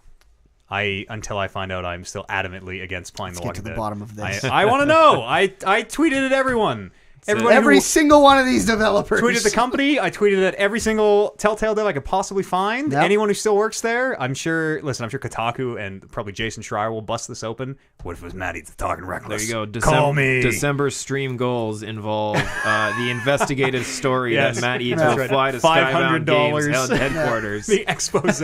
B: until I find out, I'm still adamantly against playing
A: Let's
B: The
A: get
B: Walking
A: to the
B: Dead.
A: bottom of this.
B: I want to know. I tweeted at everyone. Everybody
A: Every
B: who
A: single one of these developers.
B: tweeted the company. I tweeted at every single Telltale dev I could possibly find.
A: Yep.
B: Anyone who still works there. I'm sure Kotaku and probably Jason Schreier will bust this open. What if it was Maddie the Talking Reckless?
C: There you go.
B: Call me.
C: December stream goals involve the investigative story
B: Yes.
C: that Matt Eads
B: That's
C: will
B: right.
C: fly to Skybound
B: $500.
C: Games headquarters.
B: The expose.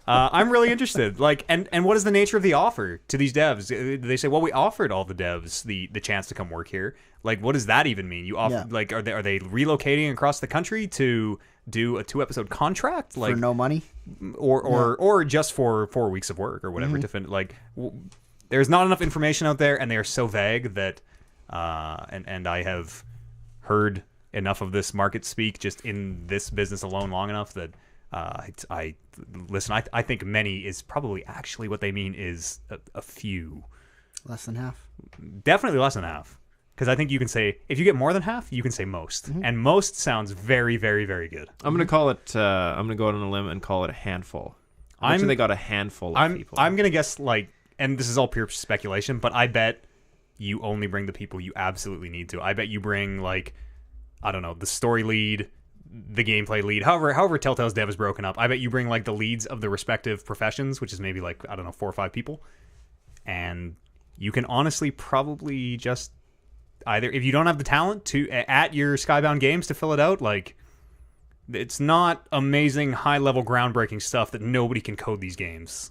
B: I'm really interested. Like, and what is the nature of the offer to these devs? They say, well, we offered all the devs the chance to come work here. Like, what does that even mean? You offer,
A: Yeah.
B: like, are they relocating across the country to do a 2-episode contract? Like,
A: for no money.
B: or just for 4 weeks of work or whatever to finish. Like, there's not enough information out there, and they are so vague that, and I have heard enough of this market speak just in this business alone long enough that I listen. I think many is probably actually what they mean is a few,
A: Less than half.
B: definitely less than half. Because I think you can say, if you get more than half, you can say most, and most sounds very, very, very good.
C: I'm gonna call it. I'm gonna go out on a limb and call it a handful. I bet you they got a handful of people.
B: I'm gonna guess, like, and this is all pure speculation, but I bet you only bring the people you absolutely need to. I bet you bring, like, I don't know, the story lead, the gameplay lead, however Telltale's dev is broken up. I bet you bring, like, the leads of the respective professions, which is maybe, like, I don't know, 4 or 5 people, and you can honestly probably just either, if you don't have the talent to at your Skybound Games to fill it out, like, it's not amazing, high-level, groundbreaking stuff that nobody can code these games.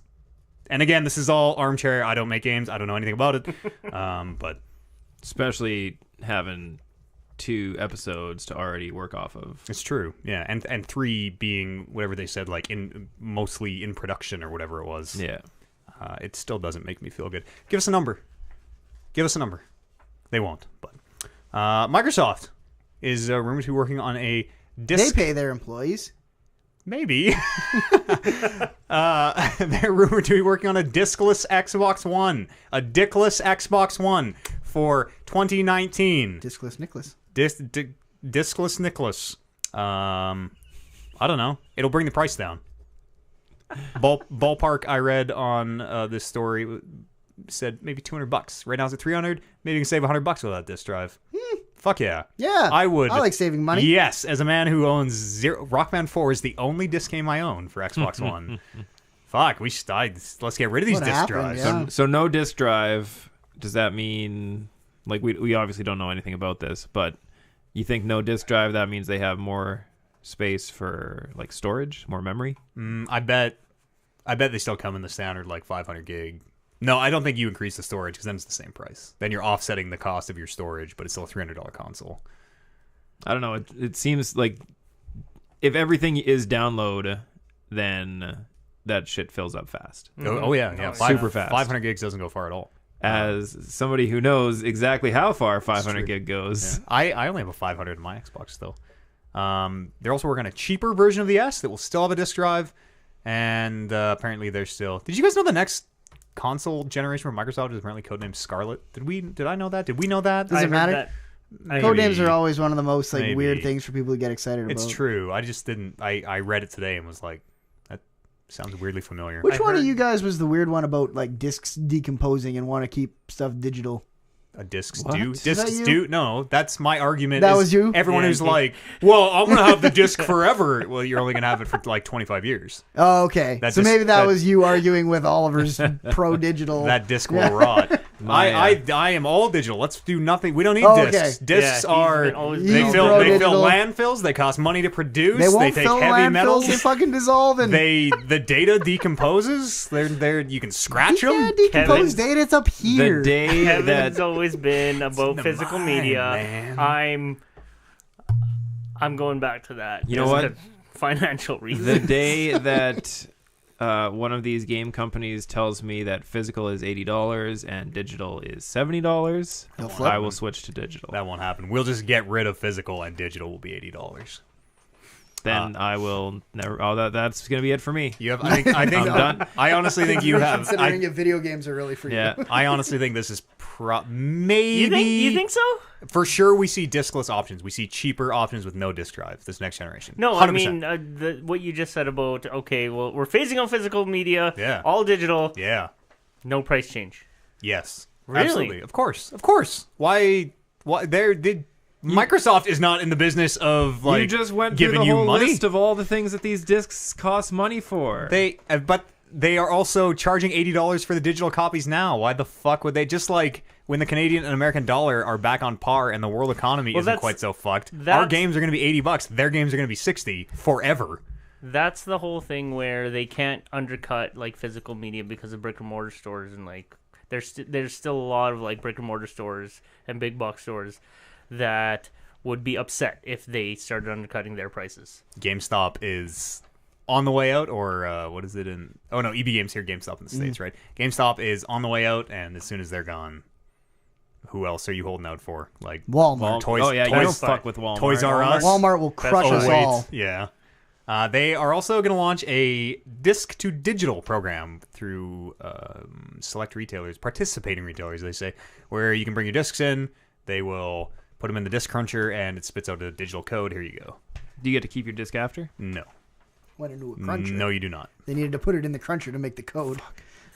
B: And again, this is all armchair. I don't make games. I don't know anything about it. But
C: especially having 2 episodes to already work off of.
B: it's true. Yeah, and 3 being whatever they said, like, mostly in production or whatever it was.
C: Yeah.
B: It still doesn't make me feel good. Give us a number. Give us a number. They won't. But Microsoft is rumored to be working on a disc.
A: They pay their employees.
B: Maybe. They're rumored to be working on a discless Xbox One. A dickless Xbox One for 2019.
A: Discless Nicholas.
B: Discless Nicholas. I don't know. It'll bring the price down. Ballpark I read on this story said maybe $200. Right now it's at $300. Maybe you can save $100 with that disc drive. Fuck yeah.
A: Yeah.
B: I would.
A: I like saving money.
B: Yes, as a man who owns Rock Band 4 is the only disc game I own for Xbox One. Fuck, let's get rid of these disc drives.
A: Yeah.
C: So no disc drive. Does that mean, like, we obviously don't know anything about this, but you think no disc drive, that means they have more space for, like, storage, more memory?
B: I bet they still come in the standard, like, 500 gig. No, I don't think you increase the storage because then it's the same price. Then you're offsetting the cost of your storage, but it's still a $300 console.
C: I don't know. It seems like if everything is download, then that shit fills up fast.
B: Oh yeah.
C: Super fast.
B: 500 gigs doesn't go far at all.
C: As somebody who knows exactly how far 500 gig goes.
B: Yeah. I only have a 500 in my Xbox still. They're also working on a cheaper version of the S that will still have a disc drive, and apparently they're still... Did you guys know the next console generation from Microsoft is apparently codenamed Scarlet? Did I know that? Did we know that?
A: Does it matter? Codenames are always one of the most weird things for people to get excited about.
B: It's true. I just didn't... I read it today and was like, that sounds weirdly familiar.
A: Which one of you guys was the weird one about like discs decomposing and want to keep stuff digital?
B: Discs
C: What?
B: do?
C: Is
B: Discs
A: that you?
B: do? No, that's my argument.
A: That
B: is
A: was you?
B: Everyone
D: Yeah,
B: who's like, well, I'm going to have the disc forever. Well, you're only going to have it for like 25 years.
A: Oh, okay.
B: That
A: So
B: just-
A: maybe that
B: that-
A: was you arguing with Oliver's pro-digital.
B: That disc will rot. I am all digital. Let's do nothing. We don't need
A: Oh,
B: discs.
A: okay.
B: Discs
D: Yeah, he's
B: are
D: been always
B: they
A: been
B: fill
A: pro-digital.
B: landfills. They cost money to produce.
A: They won't
B: take
A: fill
B: heavy
A: landfills.
B: metals.
A: They fucking dissolve. And
B: The data decomposes. They're you can scratch
A: you
B: them.
A: can't decompose
D: Kevin's-
A: data. It's up here.
C: The day
D: Kevin's
C: that
D: always been about
B: in the
D: physical
B: mind,
D: media.
B: man.
D: I'm going back to that.
C: You know
D: just
C: what?
D: for financial reasons.
C: the day that one of these game companies tells me that physical is $80 and digital is $70,
A: They'll flip.
C: I will switch to digital.
B: That won't happen. We'll just get rid of physical, and digital will be $80.
C: Then I will never. Oh, that's gonna be it for me.
B: You have. I think.
C: I'm done.
B: I honestly think you have.
A: Considering if video games are really free.
C: Yeah.
B: I honestly think this is maybe.
D: you think so?
B: For sure, we see discless options. We see cheaper options with no disc drive this next generation.
D: No,
B: 100%.
D: I mean what you just said about well, we're phasing out physical media.
B: Yeah.
D: All digital.
B: Yeah.
D: No price change.
B: Yes.
D: Really?
B: Absolutely. Of course. Why? Microsoft is not in the business of like
C: you just went
B: giving
C: through the
B: you
C: whole
B: money.
C: list of all the things that these discs cost money for.
B: But they are also charging $80 for the digital copies now. Why the fuck would they? Just like when the Canadian and American dollar are back on par and the world economy isn't
D: that's-
B: quite so fucked. Our games are going to be $80. Their games are going to be $60 forever.
D: That's the whole thing where they can't undercut like physical media because of brick and mortar stores, and like there's still a lot of like brick and mortar stores and big box stores that would be upset if they started undercutting their prices.
B: GameStop is on the way out, or what is it in? Oh no, EB Games here, GameStop in the States, right? GameStop is on the way out, and as soon as they're gone, who else are you holding out for? Like
A: Walmart.
B: Toys.
C: Oh yeah, you
B: Toys,
C: don't fuck with Walmart.
B: Toys R Us.
A: Walmart will crush us all.
B: Yeah. They are also going to launch a disc-to-digital program through select retailers, participating retailers, they say, where you can bring your discs in, they will put them in the disc cruncher, and it spits out a digital code. Here you go.
C: Do you get to keep your disc after?
B: No.
A: Went into a cruncher.
B: No, you do not.
A: They needed to put it in the cruncher to make the code.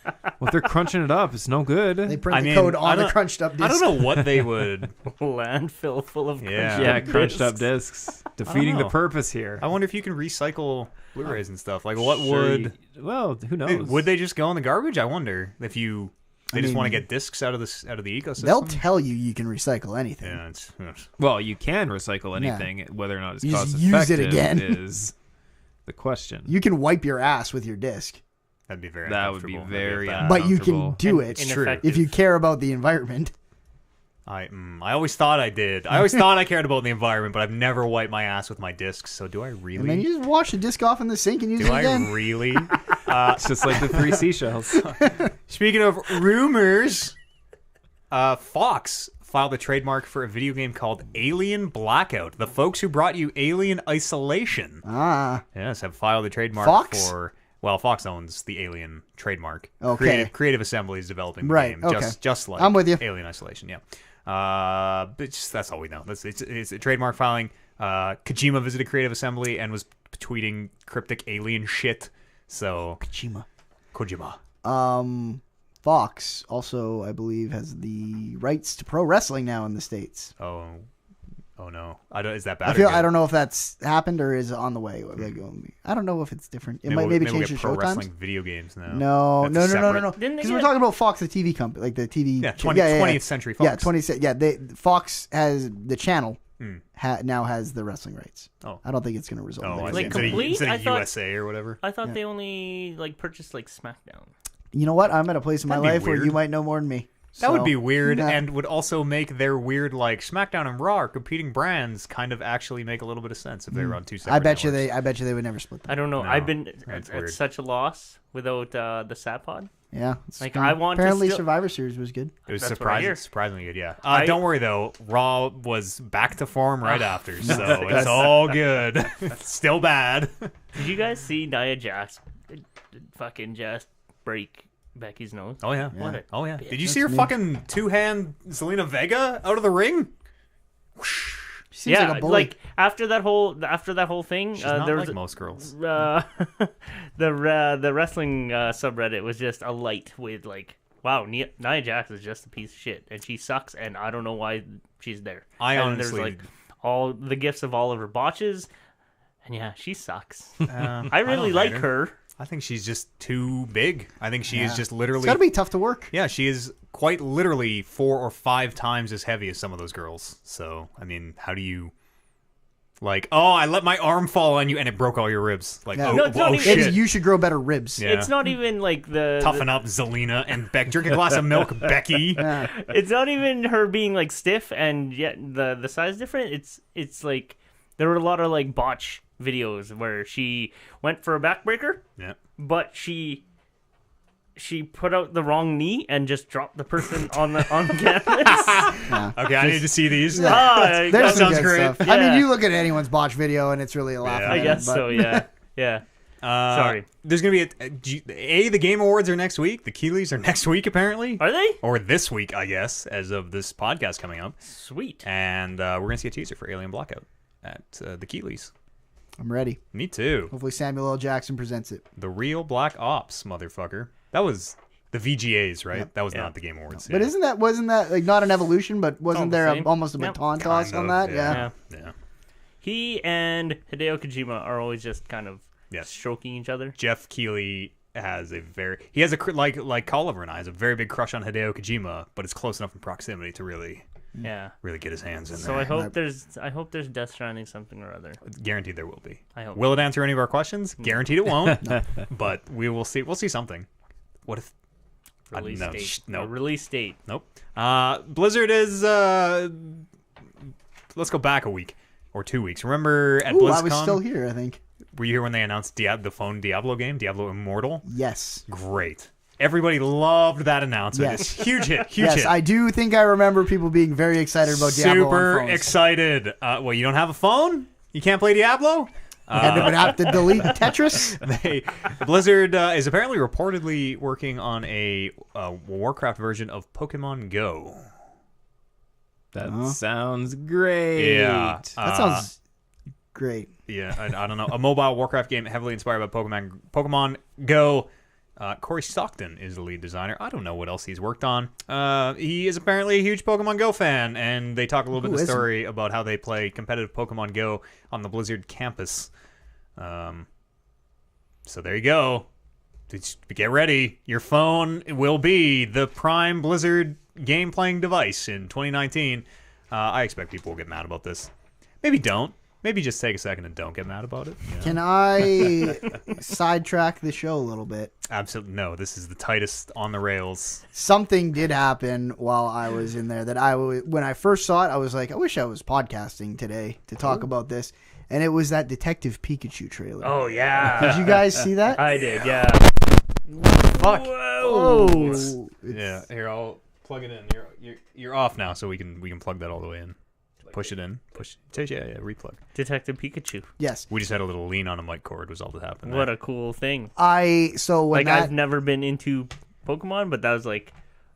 C: Well, if they're crunching it up, it's no good.
A: They print the code on the crunched up disc.
B: I don't know what they would...
D: Landfill full of
B: Yeah.
C: Crunched up discs. Defeating the
B: know.
C: purpose here.
B: I wonder if you can recycle Blu-rays and stuff. Like, what
C: Sure
B: would...
C: Well, who knows?
B: Would they just go in the garbage? I wonder if you... They just
A: mean,
B: want to get discs out of the ecosystem.
A: They'll tell you can recycle anything.
B: Yeah,
C: Well, you can recycle anything. Whether or not it's
A: You just
C: cost
A: use it
C: effective
A: again.
C: is the question.
A: You can wipe your ass with your disc,
B: that'd be very
C: That would be
B: uncomfortable.
C: very
B: That'd be bad.
A: but you can
C: Uncomfortable.
A: do it
B: true.
A: if you care about the environment.
B: I always thought I did. I always thought I cared about the environment, but I've never wiped my ass with my discs. So do I really?
A: And then you just wash the disc off in the sink and use
B: do
A: it
B: I
A: again.
B: really?
C: It's just like the three seashells.
B: Speaking of rumors, Fox filed a trademark for a video game called Alien Blackout. The folks who brought you Alien Isolation. Yes, have filed a trademark
A: Fox?
B: for... Well, Fox owns the Alien trademark.
A: Okay.
B: Creative Assembly is developing the
A: Right,
B: game,
A: okay.
B: just like
A: I'm with you.
B: Alien Isolation, yeah. But that's all we know. It's a trademark filing. Kojima visited Creative Assembly and was tweeting cryptic alien shit. So Kojima.
A: Fox also, I believe, has the rights to pro wrestling now in the States.
B: Oh no! Is that bad?
A: I don't know if that's happened or is on the way. I don't know if it's different. It might maybe change the show
B: wrestling
A: times.
B: video games now.
A: No.
D: Didn't they
A: Because we're talking about Fox, the TV company, like the TV.
B: Yeah, 20th Century Fox.
A: Yeah, 20. Yeah, Fox has the channel. Now has the wrestling rights.
B: Oh,
A: I don't think it's going to result.
B: Oh,
A: in
D: like
A: anything.
D: complete?
B: Instead
D: I
B: of
D: thought-
B: USA or whatever.
D: I thought they only like purchased like SmackDown.
A: You know what? I'm at a place in my
B: That'd be
A: life where
B: weird.
A: you might know more than me.
B: That would
A: So,
B: be weird,
A: nah.
B: and would also make their weird, like, SmackDown and Raw are competing brands kind of actually make a little bit of sense if they were on two separate
A: I bet
B: networks.
A: you they would never split them.
D: I don't know.
B: No,
D: I've been
B: that's
D: at
B: weird.
D: such a loss without the Sat Pod.
A: Yeah.
D: Like, I want to
A: apparently
D: still-
A: Survivor Series was good.
B: It was
D: That's what I hear.
B: surprisingly good, yeah.
D: I-
B: Don't worry, though. Raw was back to form right after, so it's all good. Still bad.
D: Did you guys see Nia Jax fucking just break Becky's nose?
B: Oh, yeah.
D: What a
B: Oh, yeah.
D: bitch.
B: Did you see her fucking two-hand Zelina Vega out of the ring?
A: She seems
D: Yeah,
A: like a bully.
D: like after that whole thing,
B: She's not
D: there
B: like
D: was
B: most girls.
D: the wrestling subreddit was just alight with like, wow, Nia Jax is just a piece of shit, and she sucks, and I don't know why she's there.
B: I
D: and
B: honestly-
D: there's like all the gifts of all of her botches, and yeah, she sucks.
B: I
D: I really
B: don't
D: like
B: hate
D: her.
B: I think she's just too big. I think she is just literally...
A: It's got to be tough to work.
B: Yeah, she is quite literally 4 or 5 times as heavy as some of those girls. So, I mean, how do you... Like, oh, I let my arm fall on you and it broke all your ribs. Like,
A: Yeah.
B: oh,
D: No, it's not
B: oh
D: even-
B: shit.
A: You should grow better ribs.
B: Yeah.
D: It's not even like
B: Toughen up, Zelina, and drink a glass of milk, Becky.
D: It's not even her being like stiff and yet the size different. It's like there were a lot of like botch videos where she went for a backbreaker,
B: Yeah.
D: but she put out the wrong knee and just dropped the person on canvas.
B: Okay, I need to see these.
D: Ah,
A: There's some
B: sounds
A: good
B: great.
A: stuff. I mean,
D: Yeah.
A: you look at anyone's botch video and it's really a laugh.
B: Yeah.
D: I guess so. Yeah, yeah. Sorry.
B: There's going to be the Game Awards are next week. The Keeleys are next week, apparently.
D: Are they
B: Or this week, I guess, as of this podcast coming up.
D: sweet?
B: And we're going to see a teaser for Alien Blackout at the Keeleys.
A: I'm ready.
B: Me too.
A: Hopefully Samuel L. Jackson presents it.
B: The real Black Ops, motherfucker. That was the VGAs, right? That was not the Game Awards.
A: But wasn't that like not an evolution, but wasn't
D: the
A: there
D: same.
A: almost a
D: Yep.
A: baton toss
B: Kind
A: on
B: of,
A: that?
B: yeah.
A: Yeah.
D: He and Hideo Kojima are always just kind of
B: Yes.
D: stroking each other.
B: Jeff Keighley has like Oliver and I, has a very big crush on Hideo Kojima, but it's close enough in proximity to really
D: Yeah.
B: get his hands in
D: So
B: there.
D: I hope there's Death Stranding something or other.
B: Guaranteed there will be.
D: I hope.
B: Will it answer any of our questions? Guaranteed it won't. But we will see. We'll see something. What if?
D: Release
B: no,
D: date.
B: no.
D: A release date.
B: Nope. Blizzard is. Let's go back a week or 2 weeks. Remember at
A: Ooh,
B: BlizzCon?
A: I was still here, I think.
B: Were you here when they announced the phone Diablo game, Diablo Immortal?
A: Yes.
B: Great. Everybody loved that announcement.
A: Yes.
B: It's huge hit. Huge
A: Yes,
B: hit.
A: I do think I remember people being very excited about Diablo
B: Super
A: on phones.
B: excited. Well, you don't have a phone? You can't play Diablo?
A: And they would have to delete Tetris.
B: Blizzard is apparently reportedly working on a Warcraft version of Pokemon Go.
C: That sounds great.
B: Yeah.
A: That sounds great.
B: Yeah, I don't know. A mobile Warcraft game heavily inspired by Pokemon Go. Corey Stockton is the lead designer. I don't know what else he's worked on. He is apparently a huge Pokemon Go fan, and they talk a little bit in the story about how they play competitive Pokemon Go on the Blizzard campus. So there you go. Just get ready. Your phone will be the prime Blizzard game-playing device in 2019. I expect people will get mad about this. Maybe don't. Maybe just take a second and don't get mad about it. You know?
A: Can I sidetrack the show a little bit?
B: Absolutely no. This is the tightest on the rails.
A: Something did happen while I was in there that when I first saw it, I was like, I wish I was podcasting today to talk about this. And it was that Detective Pikachu trailer.
D: Oh yeah.
A: Did you guys see that?
D: I did. Yeah.
B: Fuck.
D: Whoa.
A: It's-
B: Yeah. Here, I'll plug it in. You're off now, so we can plug that all the way in. Push it in. Yeah, replug.
D: Detective Pikachu.
A: Yes.
B: We just had a little lean on a mic cord was all that happened.
D: What a cool thing.
A: I've
D: never been into Pokemon, but that was like,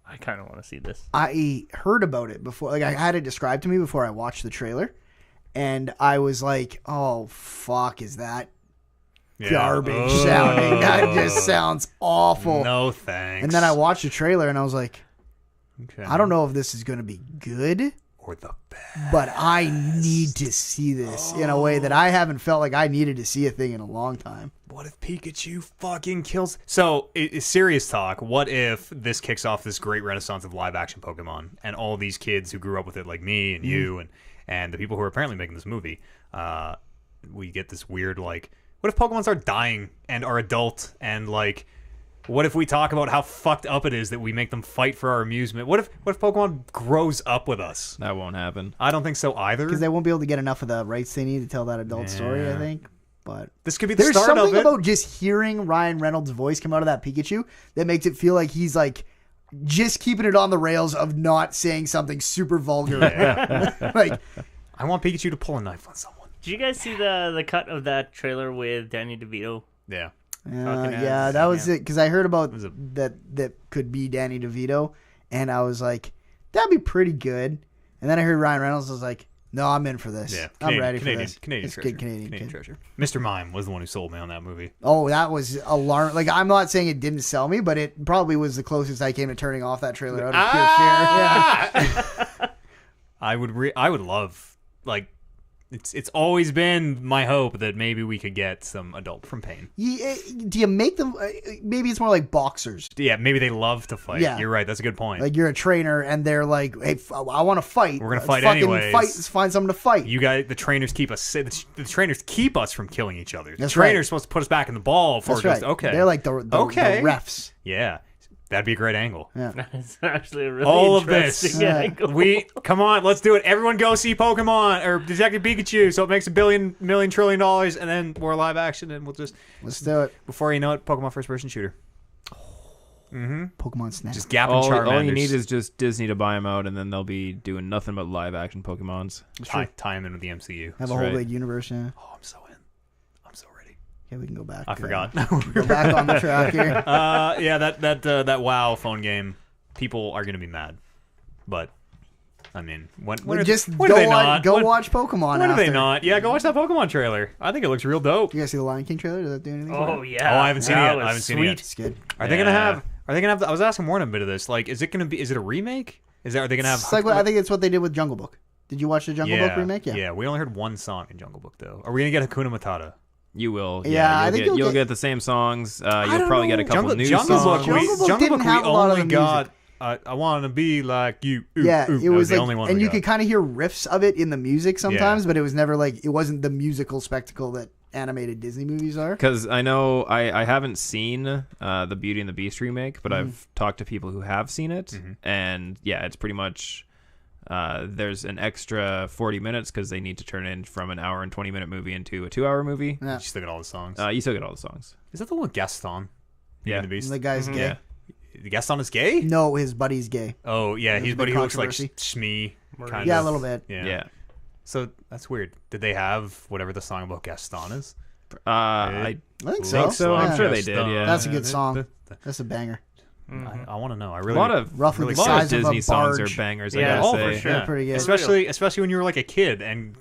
D: I kind of want to see this.
A: I heard about it before. Like I had it described to me before I watched the trailer, and I was like, "Oh fuck, is that garbage sounding? That just sounds awful."
B: No thanks.
A: And then I watched the trailer, and I was like,
B: okay.
A: "I don't know if this is going to be good
B: or the best,
A: but I need to see this in a way that I haven't felt like I needed to see a thing in a long time."
B: What if Pikachu fucking kills? So, serious talk. What if this kicks off this great renaissance of live-action Pokemon, and all these kids who grew up with it, like me and you, and the people who are apparently making this movie, we get this weird, like, what if Pokemon start dying and are adult, and, like, what if we talk about how fucked up it is that we make them fight for our amusement? What if Pokemon grows up with us?
C: That won't happen.
B: I don't think so either.
A: Because they won't be able to get enough of the rights they need to tell that adult story, I think. But
B: this could be the
A: there's
B: start of
A: something
B: it.
A: about just hearing Ryan Reynolds' voice come out of that Pikachu that makes it feel like he's like just keeping it on the rails of not saying something super vulgar. Like,
B: I want Pikachu to pull a knife on someone.
D: Did you guys see the cut of that trailer with Danny DeVito?
B: Yeah.
A: yeah, that was it. Because I heard about that could be Danny DeVito, and I was like, that'd be pretty good. And then I heard Ryan Reynolds. I was like, no, I'm in for this.
B: Yeah,
A: I'm ready for this.
B: Canadian treasure.
A: Canadian
B: treasure. Mr. Mime was the one who sold me on that movie.
A: Oh, that was alarming. Like, I'm not saying it didn't sell me, but it probably was the closest I came to turning off that trailer out of pure fear. Yeah.
B: I would love, like, it's always been my hope that maybe we could get some Adult from Pain.
A: Do you make them? Maybe it's more like boxers.
B: Yeah, maybe they love to fight.
A: Yeah.
B: You're right. That's a good point.
A: Like, you're a trainer, and they're like, "Hey, I want to fight.
B: We're gonna fight
A: fucking
B: anyways.
A: Let's find something to fight."
B: You guys, the trainers keep us. The trainers keep us from killing each other.
A: That's
B: the trainers
A: right.
B: supposed to put us back in the ball before
A: That's
B: it goes.
A: right.
B: Okay,
A: They're like the refs.
B: Yeah, that'd be a great angle.
A: Yeah.
D: It's actually a really
B: All of this.
D: interesting angle.
B: Come on, let's do it. Everyone go see Pokemon or Detective Pikachu so it makes $1 billion trillion, and then more live action, and
A: Let's do it.
B: before you know it, Pokemon first person shooter.
A: Pokemon Snap.
B: Just Gap and
C: All
B: Charmanders.
C: you need is just Disney to buy them out, and then they'll be doing nothing but live action Pokemons.
B: tie them in with the MCU.
A: Have a whole big universe. Yeah.
B: Oh, I'm so in. I'm so ready.
A: Yeah, we can go back.
B: I forgot.
A: Go back on the track here.
B: Yeah, that WoW phone game, people are gonna be mad, but I mean, when
A: Well,
B: are
A: just
B: when are they not?
A: go
B: When-
A: watch Pokemon.
B: When are they
A: after.
B: not? Yeah, go watch that Pokemon trailer. I think it looks real dope.
A: You guys see the Lion King trailer? Does that do anything? for
D: Oh
A: it?
D: yeah.
B: Oh, I haven't seen it
D: That
B: yet.
D: was
B: I haven't seen it yet.
A: It's good.
B: Are they gonna have? Are they gonna have? I was asking Warren a bit of this. Like, is it a remake? Are they gonna have?
A: It's like I think it's what they did with Jungle Book. Did you watch the Jungle Book remake? Yeah.
B: Yeah, we only heard one song in Jungle Book though. Are we gonna get Hakuna Matata?
C: You will.
A: Yeah, I think
C: you'll get the same songs. You'll
A: don't
C: probably get a
A: know.
C: couple new
B: Jungle
C: songs.
B: Book.
A: Jungle Book didn't have a lot of
B: only
A: the
B: got. I want to be like you. Ooh,
A: Yeah,
B: ooh.
A: it was
B: the
A: like,
B: only one.
A: and
B: we
A: you
B: got.
A: could kind of hear riffs of it in the music sometimes, but it was never like it wasn't the musical spectacle that animated Disney movies are.
C: Because I know I haven't seen the Beauty and the Beast remake, but I've talked to people who have seen it, and yeah, it's pretty much there's an extra 40 minutes because they need to turn in from an hour and 20-minute movie into a 2-hour movie.
A: Yeah.
B: You still get all the songs.
C: You still get all the songs.
B: Is that the one with Gaston?
C: Yeah.
B: The Beast.
A: The guy's gay.
C: Yeah.
B: Gaston is gay?
A: No, his buddy's gay.
B: Oh yeah,
A: There's a
B: but
A: big
B: he looks like
A: controversy.
B: Shmee. Kind
A: Yeah,
B: of.
A: a little bit.
B: Yeah. So that's weird. Did they have whatever the song about Gaston is?
C: I
A: I think
C: think so.
A: Yeah.
C: I'm sure they did. Yeah.
A: That's a good song. That's a banger.
B: I want to know. I
C: a
B: really
C: lot of
A: Roughly
B: really
A: the
C: a lot of
A: size of a
C: Disney songs
A: barge.
C: are bangers.
D: Yeah.
C: I gotta
B: Oh,
C: say.
B: for sure.
A: They're pretty good.
B: Especially when you were like a kid, and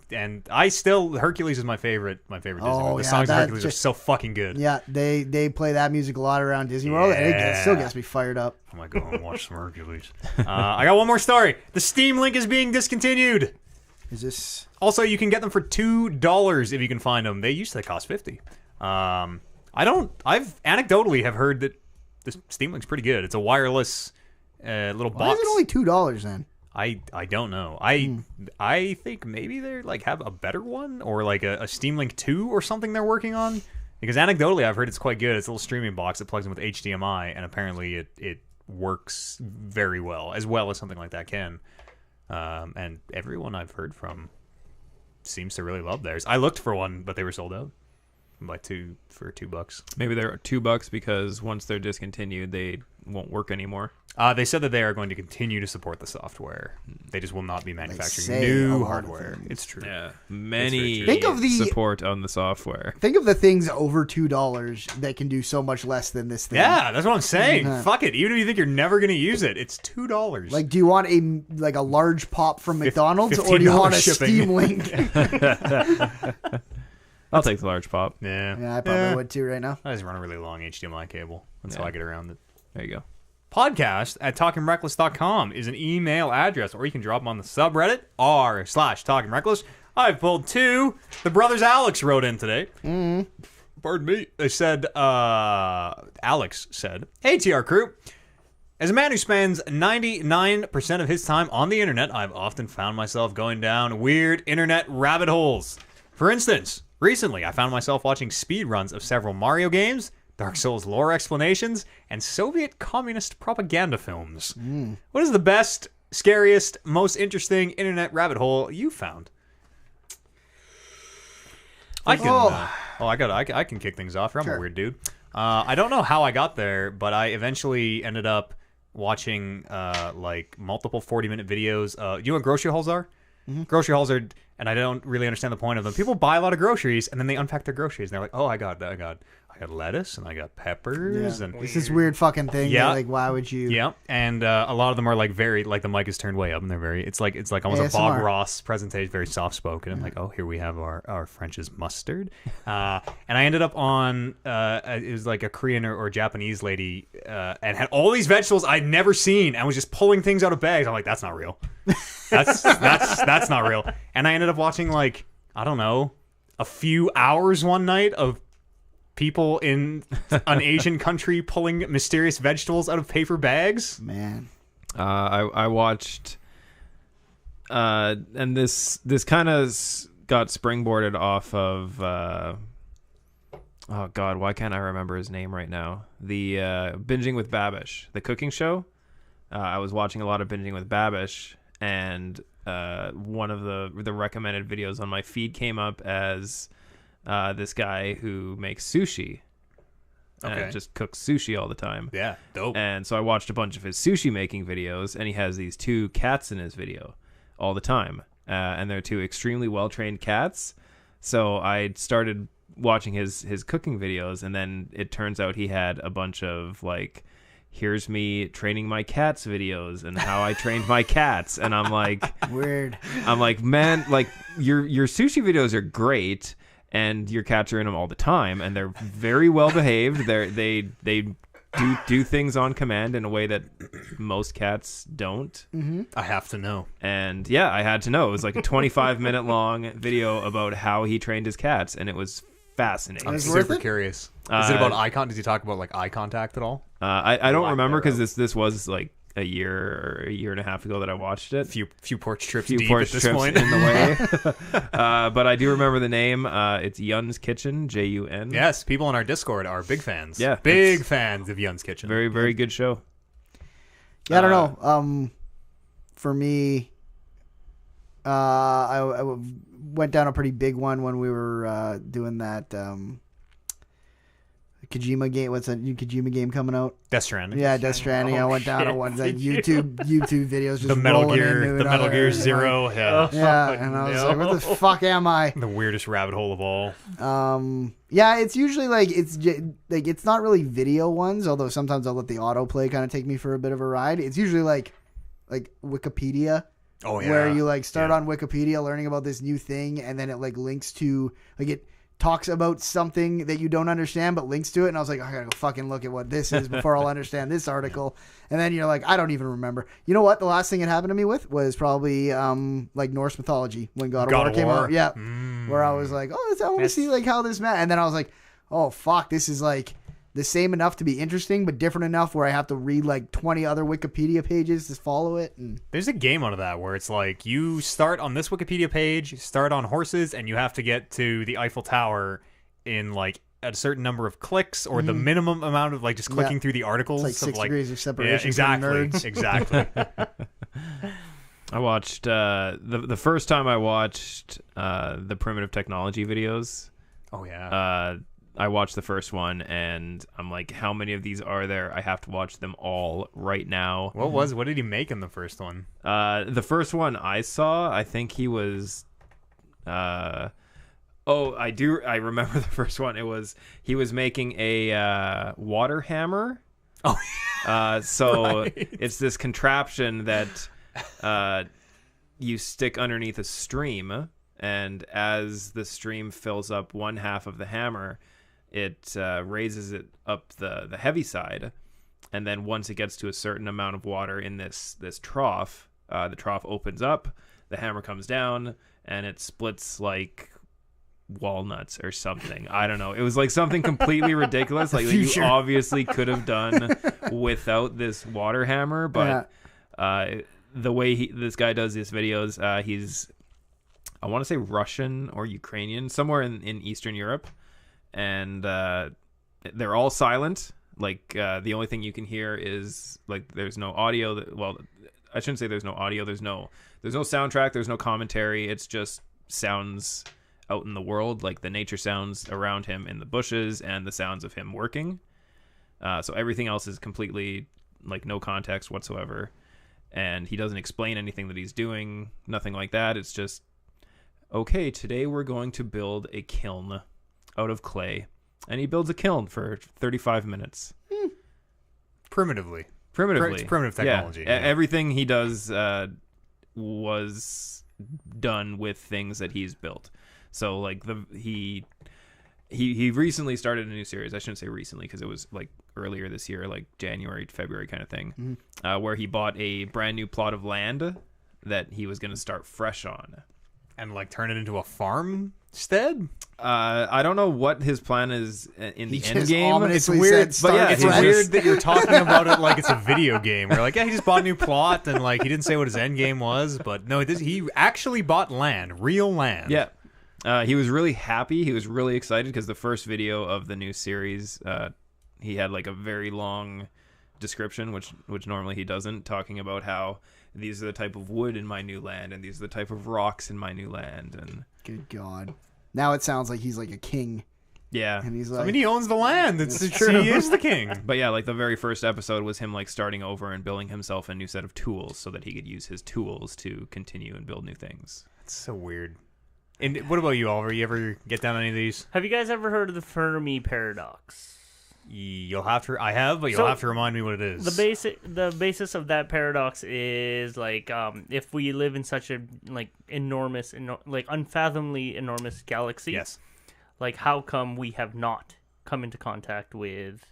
B: I still Hercules is my favorite Disney movie.
A: Oh,
B: The
A: yeah,
B: songs of
A: that
B: Hercules are
A: just-
B: so fucking good.
A: Yeah, they play that music a lot around Disney World, and it still gets me fired up.
B: I might go and watch some Hercules. I got one more story. The Steam Link is being discontinued.
A: Is this?
B: Also, you can get them for $2 if you can find them. They used to cost $50. I've anecdotally have heard that the Steam Link's pretty good. It's a wireless little
A: Why
B: box.
A: is it only $2 then?
B: I don't know. I think maybe they're like have a better one or like a Steam Link 2 or something they're working on. Because anecdotally, I've heard it's quite good. It's a little streaming box that plugs in with HDMI, and apparently it works very well as something like that can. And everyone I've heard from seems to really love theirs. I looked for one, but they were sold out. For $2.
C: Maybe they're $2 because once they're discontinued, they won't work anymore.
B: They said that they are going to continue to support the software. They just will not be manufacturing
A: say a
B: new
A: lot of
B: hardware.
A: things.
B: It's true.
C: Yeah, many
A: Think of the-
C: support on the software.
A: Think of the things over $2 that can do so much less than this thing.
B: Yeah, that's what I'm saying.
A: Yeah.
B: Fuck it. Even if you think you're never going to use it, it's $2.
A: Like, do you want a large pop from McDonald's, or do you want a
B: shipping.
A: Steam Link?
C: I'll take the large pop.
B: Yeah.
A: Yeah, I probably would too right now.
B: I just run a really long HDMI cable. That's how
C: Yeah.
B: I get around it.
C: There you go.
B: Podcast at talkingreckless.com is an email address, or you can drop them on the subreddit r/talkingreckless. I've pulled 2. The brothers Alex wrote in today. Pardon me. They said, Alex said, "Hey, TR crew. As a man who spends 99% of his time on the internet, I've often found myself going down weird internet rabbit holes. For instance, recently I found myself watching speedruns of several Mario games, Dark Souls lore explanations, and Soviet communist propaganda films. What is the best, scariest, most interesting internet rabbit hole you found?" I can. I can kick things off. I'm
A: Sure.
B: a weird dude. I don't know how I got there, but I eventually ended up watching like multiple 40-minute videos. You know what grocery hauls are? Grocery hauls are, and I don't really understand the point of them. People buy a lot of groceries and then they unpack their groceries and they're like, "Oh, I got lettuce and I got peppers and
A: It's this weird fucking thing.
B: Yeah.
A: That, like, why would you?
B: yeah." And a lot of them are like very, like the mic is turned way up and they're very. It's like almost a Bob
A: ASMR.
B: Ross presentation, very soft spoken. I'm like, "Oh, here we have our French's mustard," and I ended up on it was like a Korean or Japanese lady and had all these vegetables I'd never seen and was just pulling things out of bags. I'm like, "That's not real. That's not real." And I ended up watching, like, I don't know, a few hours one night of people in an Asian country pulling mysterious vegetables out of paper bags.
A: Man.
C: I watched, and this kind of got springboarded off of. Oh God, why can't I remember his name right now? The Binging with Babish, the cooking show. I was watching a lot of Binging with Babish, and one of the recommended videos on my feed came up as this guy who makes sushi.
B: Okay.
C: And just cooks sushi all the time.
B: Yeah, dope.
C: And so I watched a bunch of his sushi making videos, and he has these 2 cats in his video all the time. And they're 2 extremely well-trained cats. So I started watching his cooking videos, and then it turns out he had a bunch of, like, here's me training my cats videos and how I trained my cats. And I'm like,
A: Weird.
C: I'm like, man, like, your sushi videos are great, and your cats are in them all the time, and they're very well behaved. They do things on command in a way that most cats don't.
B: I have to know.
C: And yeah, I had to know. It was like a 25-minute long video about how he trained his cats, and it was fascinating.
B: I'm
A: was worth
B: super
A: it?
B: curious. Is it about eye contact? Did you talk about, like, eye contact at all?
C: I don't
B: Lack
C: remember because
B: thereof.
C: this was like a year or a year and a half ago that I watched it.
B: Few porch trips
C: Few
B: deep
C: porch
B: at this
C: trips
B: point.
C: in the way. But I do remember the name. It's Yun's Kitchen, Jun.
B: Yes, people in our Discord are big fans.
C: Yeah,
B: big fans of Yun's Kitchen.
C: Very, very good show.
A: Yeah, I don't know. For me, I went down a pretty big one when we were doing that Kojima game. What's that new Kojima game coming out?
B: Death Stranding.
A: Yeah, Death Stranding. I went down on one of the YouTube videos. Just
B: The Metal
A: rolling
B: Gear,
A: into
B: the
A: it.
B: Metal Gear
A: Like,
B: Zero. Yeah,
A: yeah, and I was like, "What the fuck am I?"
B: the weirdest rabbit hole of all.
A: Yeah, it's usually like it's not really video ones, although sometimes I'll let the autoplay kind of take me for a bit of a ride. It's usually like Wikipedia.
B: Oh yeah,
A: Where you like start on Wikipedia learning about this new thing, and then it like links to, like, it talks about something that you don't understand but links to it, and I was like, I gotta go fucking look at what this is before I'll understand this article. And then you're like, I don't even remember. You know what? The last thing it happened to me with was probably like Norse mythology when God of War came out. Yeah, where I was like, oh, I want to see like how this met, and then I was like, oh fuck, this is like the same enough to be interesting, but different enough where I have to read like 20 other Wikipedia pages to follow it. And
B: There's a game out of that where it's like you start on this Wikipedia page, you start on horses, and you have to get to the Eiffel Tower in like a certain number of clicks, or the minimum amount of like just clicking through the articles.
A: it's like 6
B: of, like,
A: degrees of separation.
B: Yeah, exactly,
A: From nerds.
B: exactly.
C: I watched the first time I watched the primitive technology videos.
B: Oh yeah.
C: I watched the first one, and I'm like, how many of these are there? I have to watch them all right now.
B: What did he make in the first one?
C: The first one I saw, I think he was I remember the first one. He was making a water hammer.
B: Oh,
C: so
B: right.
C: it's this contraption that you stick underneath a stream, and as the stream fills up one half of the hammer, it raises it up the heavy side, and then once it gets to a certain amount of water in this trough, the trough opens up, the hammer comes down, and it splits like walnuts or something. I don't know. It was like something completely ridiculous, like that you obviously could have done without this water hammer. But the way this guy does his videos, he's, I want to say Russian or Ukrainian, somewhere in Eastern Europe, and they're all silent. Like the only thing you can hear is like there's no audio. Well, I shouldn't say there's no audio. There's no soundtrack. There's no commentary. It's just sounds out in the world, like the nature sounds around him in the bushes and the sounds of him working. So everything else is completely like no context whatsoever. And he doesn't explain anything that he's doing, nothing like that. It's just, okay, today we're going to build a kiln out of clay. And he builds a kiln for 35 minutes.
B: Primitively.
C: It's
B: primitive technology.
C: Yeah. Everything he does was done with things that he's built. So like he recently started a new series. I shouldn't say recently because it was like earlier this year, like January, February kind of thing, where he bought a brand new plot of land that he was going to start fresh on.
B: And like turn it into a farmstead?
C: I don't know what his plan is in the end
A: just
C: game.
A: ominously
C: It's weird,
A: said,
C: but yeah,
B: It's
A: Fresh.
B: weird that you're talking about it like it's a video game. We're like, yeah, he just bought a new plot, and like he didn't say what his end game was, but no, he actually bought land, real land.
C: Yeah. He was really happy. He was really excited because the first video of the new series, he had like a very long description, which normally he doesn't, talking about how these are the type of wood in my new land and these are the type of rocks in my new land. And
A: Good God. Now it sounds like he's like a king.
C: yeah.
A: And he's like,
B: I mean, he owns the land. It's
A: true.
B: He is the king.
C: But yeah, like the very first episode was him like starting over and building himself a new set of tools so that he could use his tools to continue and build new things.
B: It's so weird. And what about you, Oliver? You ever get down any of these?
D: Have you guys ever heard of the Fermi paradox?
B: You'll have to. I have, but you'll have to remind me what it is.
D: The basis of that paradox is like if we live in such a like enormous, like unfathomably enormous galaxy.
B: Yes.
D: Like how come we have not come into contact with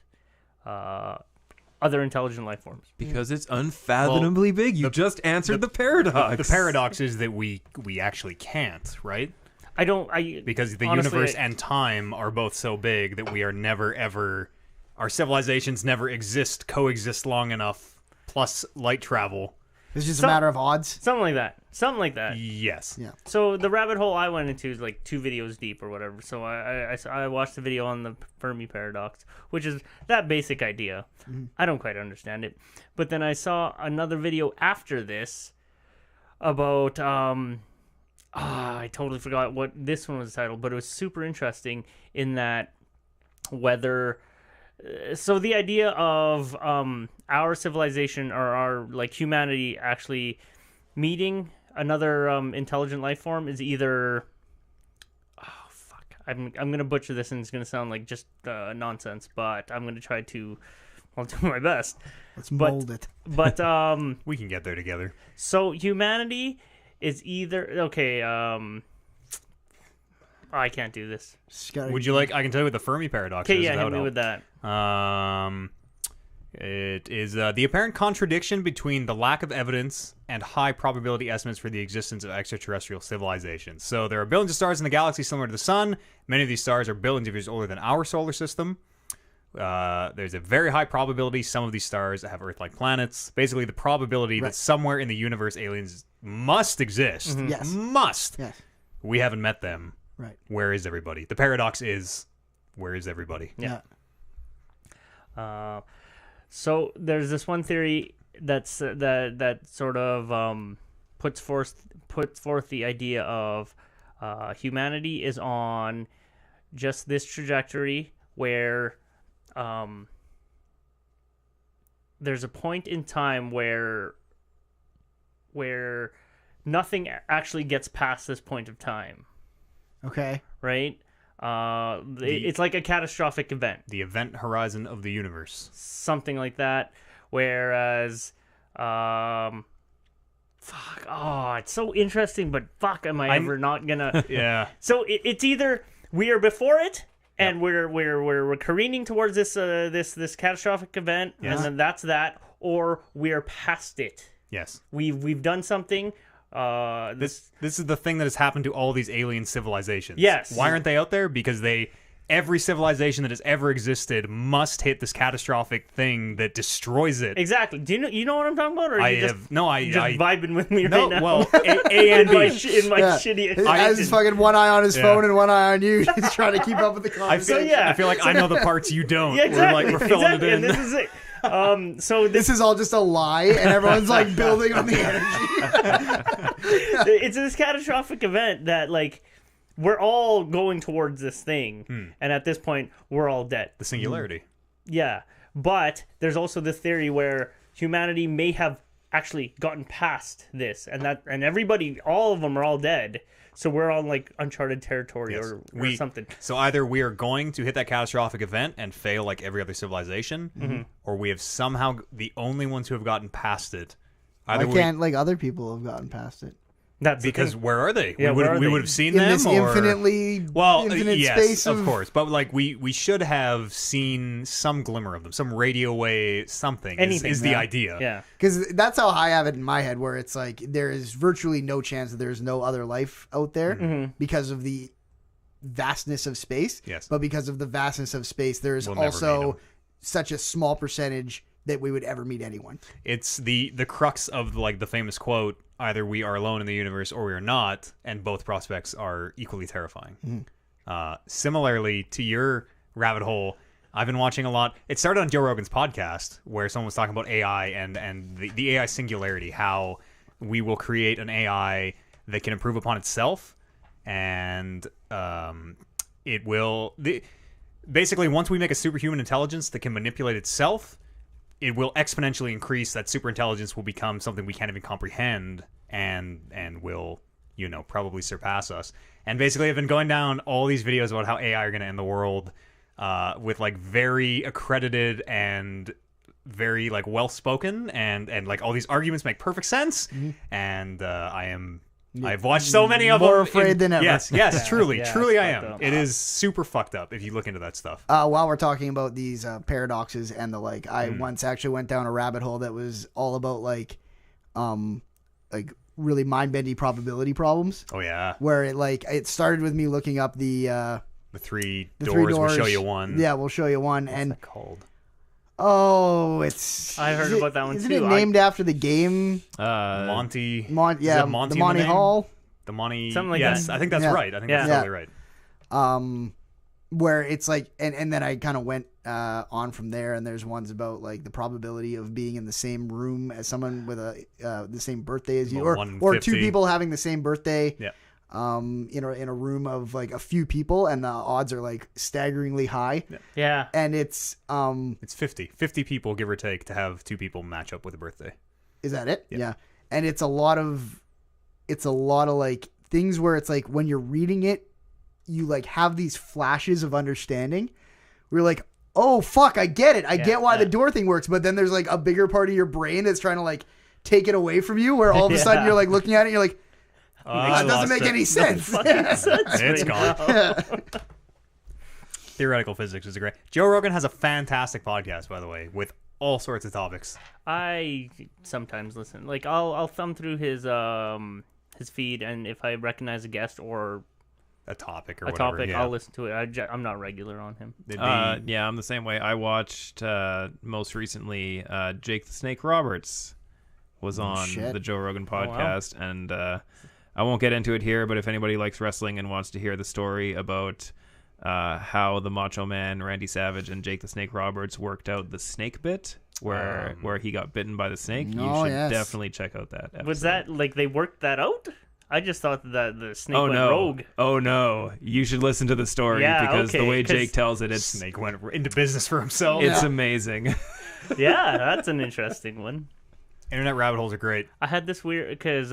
D: other intelligent life forms?
C: Because it's unfathomably big. You just answered the paradox.
B: The paradox is that we actually can't, right? Because the
D: honestly,
B: universe and time are both so big that we are never ever, our civilizations never coexist long enough, plus light travel.
A: it's just a matter of odds.
D: Something like that.
B: Yes.
A: Yeah.
D: So the rabbit hole I went into is like 2 videos deep or whatever. So I watched the video on the Fermi paradox, which is that basic idea. I don't quite understand it. But then I saw another video after this about I totally forgot what this one was titled, but it was super interesting in that whether so the idea of our civilization or our like humanity actually meeting another intelligent life form is either I'm gonna butcher this and it's gonna sound like just nonsense, but I'm gonna try to I'll do my best.
A: Let's mold it.
D: But
B: We can get there together.
D: so humanity is either okay. I can't do this.
B: Would you like? I can tell you what the Fermi paradox
D: Okay,
B: is.
D: yeah,
B: That
D: hit
B: would
D: me
B: help.
D: with that.
B: It is the apparent contradiction between the lack of evidence and high probability estimates for the existence of extraterrestrial civilizations. So there are billions of stars in the galaxy similar to the sun. Many of these stars are billions of years older than our solar system. There's a very high probability some of these stars have Earth-like planets. Basically, the probability that somewhere in the universe aliens must exist.
A: Yes.
B: Must.
A: Yes.
B: We haven't met them.
A: Right.
B: Where is everybody? The paradox is, where is everybody?
D: Yeah. So there's this one theory that's that sort of puts forth the idea of humanity is on just this trajectory where there's a point in time where nothing actually gets past this point of time,
A: Okay.
D: right? It's like a catastrophic event,
B: The event horizon of the universe.
D: something like that. Whereas, fuck, oh, it's so interesting, but fuck, am I ever not gonna?
B: Yeah.
D: So it's either we are before it and we're careening towards this catastrophic event,
B: Yes.
D: and then that's that, or we are past it.
B: Yes.
D: We've done something.
B: This is the thing that has happened to all these alien civilizations.
D: Yes.
B: Why aren't they out there? Because every civilization that has ever existed must hit this catastrophic thing that destroys it.
D: Exactly. Do you know what I'm talking about, or are you just vibing with me
B: no,
D: right now?
B: well, A and B.
D: in my shitty.
A: He has his fucking one eye on his phone and one eye on you. He's trying to keep up with the conversation.
B: I feel like I know the parts you don't.
D: Yeah, exactly.
B: We're filling it in.
D: And this is it. So
A: This is all just a lie, and everyone's like building on the energy.
D: it's this catastrophic event that like we're all going towards this thing, and at this point we're all dead.
B: The singularity.
D: Yeah, but there's also the theory where humanity may have actually gotten past this, and everybody, all of them are all dead. So we're on like uncharted territory or something.
B: So either we are going to hit that catastrophic event and fail like every other civilization, or we have somehow the only ones who have gotten past it.
A: Why can't like other people have gotten past it?
D: That's
B: because where are they?
D: Yeah,
B: we would have seen
A: In
B: them
A: this infinite
B: yes,
A: space
B: of course. But like we should have seen some glimmer of them, some radio wave, something.
D: Anything,
B: is the idea?
D: Yeah,
A: because that's how I have it in my head, where it's like there is virtually no chance that there's no other life out there because of the vastness of space.
B: Yes,
A: but because of the vastness of space, there is also such a small percentage that we would ever meet anyone.
B: It's the crux of like the famous quote: either we are alone in the universe or we are not, and both prospects are equally terrifying. Similarly to your rabbit hole, I've been watching a lot. It started on Joe Rogan's podcast where someone was talking about AI and the AI singularity, how we will create an AI that can improve upon itself, and it will basically, once we make a superhuman intelligence that can manipulate itself, it will exponentially increase. That super intelligence will become something we can't even comprehend, and will, probably surpass us. And basically, I've been going down all these videos about how AI are going to end the world, with like very accredited and very like well spoken, and like all these arguments make perfect sense. And I've watched so many of them.
A: More afraid than ever.
B: Yes, truly I am.
D: up.
B: It is super fucked up if you look into that stuff.
A: While we're talking about these paradoxes and the like, I once actually went down a rabbit hole that was all about like really mind-bending probability problems.
B: Oh yeah,
A: where it started with me looking up the
B: three doors will show you one.
A: Yeah, we'll show you one.
B: What's
A: and
B: that called?
A: Oh, it's.
D: I heard about that one
A: isn't
D: too.
A: Isn't it named after the game?
B: Monty.
A: Yeah,
B: Monty
A: the Monty Hall.
B: The Monty.
D: Something like
B: yes,
D: that.
B: I think that's right. I think that's totally right.
A: Where it's like, and then I kind of went on from there, and there's ones about like the probability of being in the same room as someone with the same birthday as you, or two people having the same birthday.
B: Yeah.
A: In a room of like a few people, and the odds are like staggeringly high.
D: Yeah.
A: And it's
B: 50 people, give or take, to have two people match up with a birthday.
A: Is that it? Yeah. And it's a lot of like things where it's like when you're reading it, you like have these flashes of understanding. We're like, oh fuck, I get it. I get why the door thing works. But then there's like a bigger part of your brain that's trying to like take it away from you, where all of a sudden you're like looking at it and you're like, that doesn't make any sense.
B: It's gone. Theoretical physics is great. Joe Rogan has a fantastic podcast, by the way, with all sorts of topics.
D: I sometimes listen. Like I'll thumb through his feed, and if I recognize a guest or
B: a topic
D: I'll listen to it. I'm not regular on him.
C: Yeah, I'm the same way. I watched most recently Jake the Snake Roberts was on the Joe Rogan podcast, and I won't get into it here, but if anybody likes wrestling and wants to hear the story about how the Macho Man, Randy Savage, and Jake the Snake Roberts worked out the snake bit, where he got bitten by the snake, you should definitely check out that episode.
D: Was that like they worked that out? I just thought that the snake
C: Oh
D: went
C: no!
D: rogue.
C: Oh no! You should listen to the story
D: Yeah,
C: because the
D: okay,
C: way
D: 'cause
C: Jake tells it, it's
B: Snake went into business for himself.
C: it's amazing.
D: Yeah, that's an interesting one.
B: Internet rabbit holes are great.
D: I had this weird because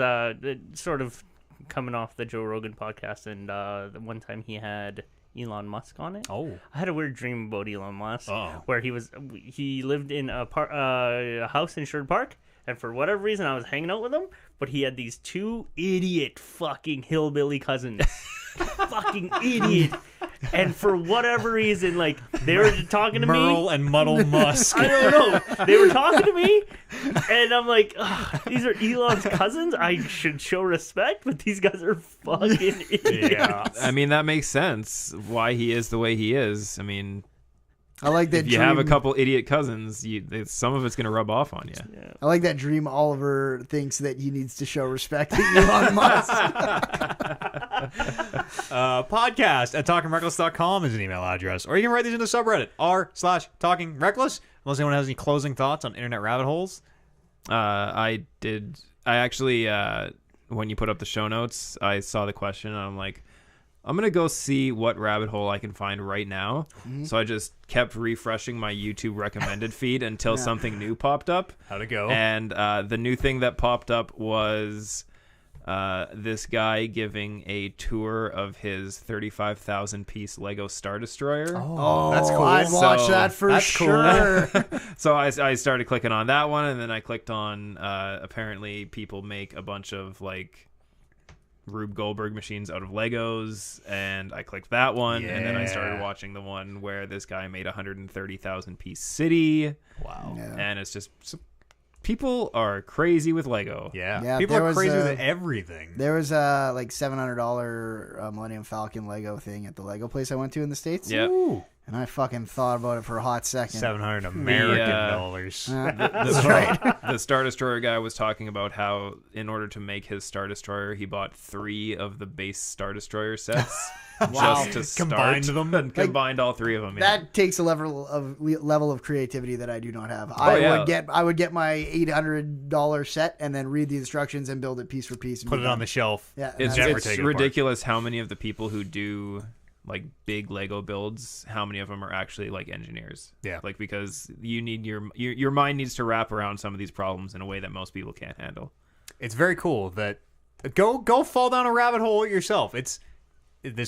D: sort of coming off the Joe Rogan podcast, and the one time he had Elon Musk on it.
B: Oh.
D: I had a weird dream about Elon Musk
B: Oh.
D: where he lived in a house in Sherwood Park, and for whatever reason I was hanging out with him, but he had these two idiot fucking hillbilly cousins. Fucking idiot. And for whatever reason, like, they were talking to me.
B: Merle and Muddle Musk.
D: I don't know. They were talking to me, and I'm like, these are Elon's cousins. I should show respect, but these guys are fucking idiots.
B: Yeah.
C: I mean, that makes sense. Why he is the way he is. I mean,
A: I like that
C: if you have a
A: dream-
C: couple idiot cousins, some of it's gonna rub off on you.
D: Yeah.
A: I like that dream Oliver thinks that he needs to show respect to Elon Musk.
B: Podcast at talkingreckless.com is an email address. Or you can write these in the subreddit, r/talkingreckless. Unless anyone has any closing thoughts on internet rabbit holes.
C: I actually, when you put up the show notes, I saw the question and I'm like, I'm going to go see what rabbit hole I can find right now.
A: Mm-hmm.
C: So I just kept refreshing my YouTube recommended feed until something new popped up.
B: How'd it go?
C: And the new thing that popped up was this guy giving a tour of his 35,000 piece Lego Star Destroyer.
A: Oh,
B: that's cool.
A: I'd watch
C: So,
A: that for
B: that's cool.
A: sure.
C: So I started clicking on that one, and then I clicked on apparently people make a bunch of like Rube Goldberg machines out of Legos, and I clicked that one, and then I started
B: Yeah.
C: watching the one where this guy made a 130,000 piece city.
B: Wow.
A: Yeah.
C: And it's just people are crazy with Lego.
B: Yeah.
A: Yeah,
B: People
A: there
B: are
A: was,
B: crazy with everything.
A: There was a like $700 Millennium Falcon Lego thing at the Lego place I went to in the States.
C: Yep.
B: Ooh.
A: And I fucking thought about it for a hot second.
B: 700 American dollars.
A: That's right.
C: The Star Destroyer guy was talking about how in order to make his Star Destroyer, he bought 3 of the base Star Destroyer sets
A: Wow.
C: just to start.
B: Combined them?
C: And combined all 3 of them. Yeah.
A: That takes a level of creativity that I do not have.
C: yeah.
A: I would get my $800 set and then read the instructions and build it piece for piece. And
B: Put
A: be
B: it on
A: done.
B: the shelf.
A: Yeah,
C: It's,
B: Never
C: it's
B: take it apart.
C: ridiculous how many of the people who do like big Lego builds, how many of them are actually like engineers.
B: Yeah.
C: Like because you need your mind needs to wrap around some of these problems in a way that most people can't handle.
B: It's very cool that go fall down a rabbit hole yourself. This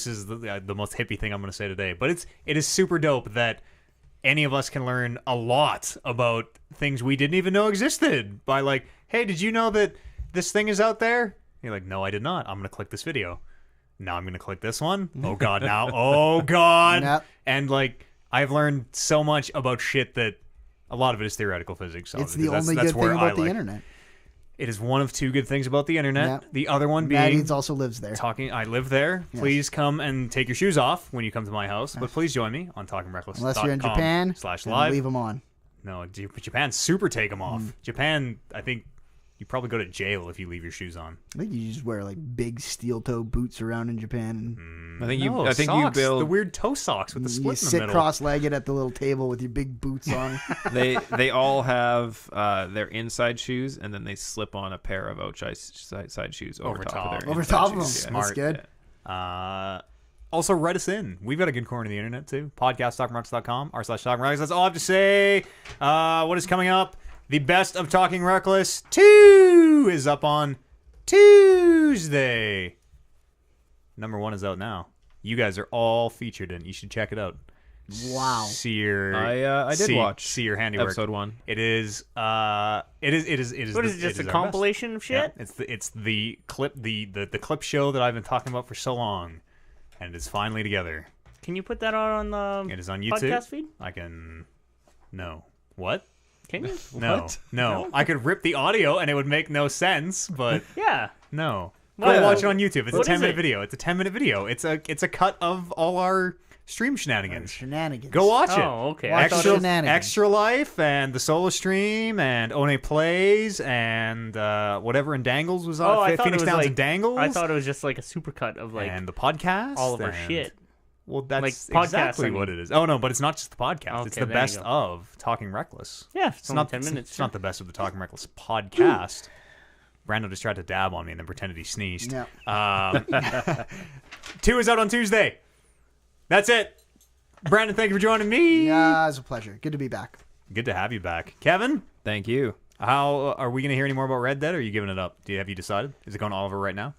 B: is the most hippie thing I'm going to say today, but it is super dope that any of us can learn a lot about things we didn't even know existed by like, hey, did you know that this thing is out there? And you're like, no, I did not. I'm going to click this video. Now I'm going to click this one. Oh God, now. Oh God.
A: Yep.
B: And like, I've learned so much about shit that a lot of it is theoretical physics.
A: It's
B: obviously.
A: the only
B: That's
A: good
B: where
A: thing
B: I
A: about the
B: like-
A: internet.
B: It is one of 2 good things about the internet.
A: Yeah.
B: The other one
A: Matt
B: being
A: Eads also lives there.
B: I live there.
A: Yes.
B: Please come and take your shoes off when you come to my house. But please join me on TalkingReckless.com
A: Unless you're in Japan, then
B: /live.
A: leave them on.
B: No, Japan super take them off. Japan, I think you probably go to jail if you leave your shoes on.
A: I think you just wear like big steel toe boots around in Japan.
C: I think
B: No,
C: you
B: socks,
C: build
B: the weird toe socks with the
A: You
B: split in the
A: sit
B: middle.
A: cross-legged at the little table with your big boots on.
C: they all have their inside shoes, and then they slip on a pair of outside shoes over top of their
A: Over
C: inside
A: top of them.
C: shoes.
A: That's good.
B: Also, write us in. We've got a good corner of the internet, too. Podcast.talkingreckless.com, r/talkingreckless. That's all I have to say. What is coming up? The Best of Talking Reckless 2 is up on Tuesday. Number 1 is out now. You guys are all featured in. You should check it out.
A: Wow.
B: See your.
C: I did watch
B: See your handiwork.
C: episode 1.
B: It is. It is.
D: What is it, just a compilation of shit?
B: Yeah, it's the clip the clip show that I've been talking about for so long, and it's finally together.
D: Can you put that on the
B: It is on YouTube.
D: podcast feed?
B: I can. No. What?
D: Can you?
B: No. No. I could rip the audio and it would make no sense, but
D: Yeah.
B: no.
D: What?
B: Go watch it on YouTube. It's
D: What
B: a
D: is
B: 10-minute
D: it?
B: video. It's a 10-minute video. It's a cut of all our stream shenanigans.
A: Shenanigans.
B: Go watch it.
D: Oh, okay.
A: Watch
D: I thought
A: the
D: it was,
A: shenanigans.
B: Extra Life and the solo stream and One Plays and whatever and Dangles was on.
D: I thought
B: Phoenix
D: it was
B: Downs
D: like
B: and Dangles.
D: I thought it was just like a supercut of like
B: and the podcast.
D: all of our
B: and-
D: shit.
B: Well, that's
D: Like
B: exactly
D: podcasts, I mean.
B: what it is. Oh no, but it's not just the podcast. It's
D: Okay,
B: the
D: there you
B: best
D: go.
B: of Talking Reckless.
D: Yeah, it's
B: It's
D: only
B: not
D: 10 minutes.
B: It's not the best of the Talking Reckless podcast. Brando just tried to dab on me and then pretended he sneezed.
A: Yeah.
B: 2 is out on Tuesday. That's it. Brandon, thank you for joining me.
A: Yeah, it's a pleasure. Good to be back.
B: Good to have you back. Kevin,
C: Thank you.
B: how are we going to hear any more about Red Dead, or are you giving it up? Have you decided? Is it going to Oliver right now?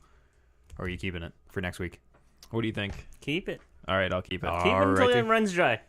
B: Or are you keeping it for next week?
C: What do you think?
D: Keep it.
C: All right, I'll keep it.
D: Keep it until it runs dry.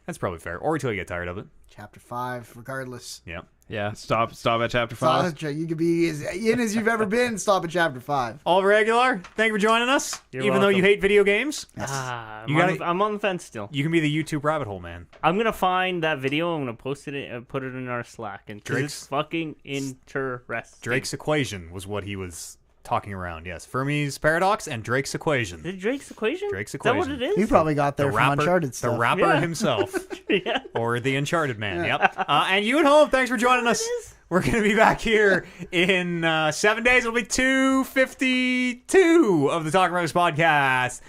B: That's probably fair. Or until you get tired of it.
A: Chapter 5, regardless.
B: Yeah.
C: Yeah, stop at chapter 5.
A: You could be as in as you've ever been. Stop at chapter 5.
B: Oliver Aguilar, thank you for joining us.
D: You're
B: Even though you
D: welcome.
B: hate video games,
D: I'm on the fence still.
B: you can be the YouTube rabbit hole man.
D: I'm gonna find that video. I'm gonna post it and put it in our Slack, and 'cause it's fucking interesting.
B: Drake's equation was what he was talking around. Yes, Fermi's paradox and Drake's equation.
D: Is it Drake's equation?
B: Drake's
D: Is that what
B: equation.
D: it is?
A: You probably got there
B: The
A: from
B: rapper,
A: Uncharted stuff.
B: the rapper
D: Yeah.
B: himself,
D: Yeah.
B: or the Uncharted man. Yep. And you at home, thanks for joining us. We're going to be back here in 7 days. It'll be 252 of the Talking Rose podcast.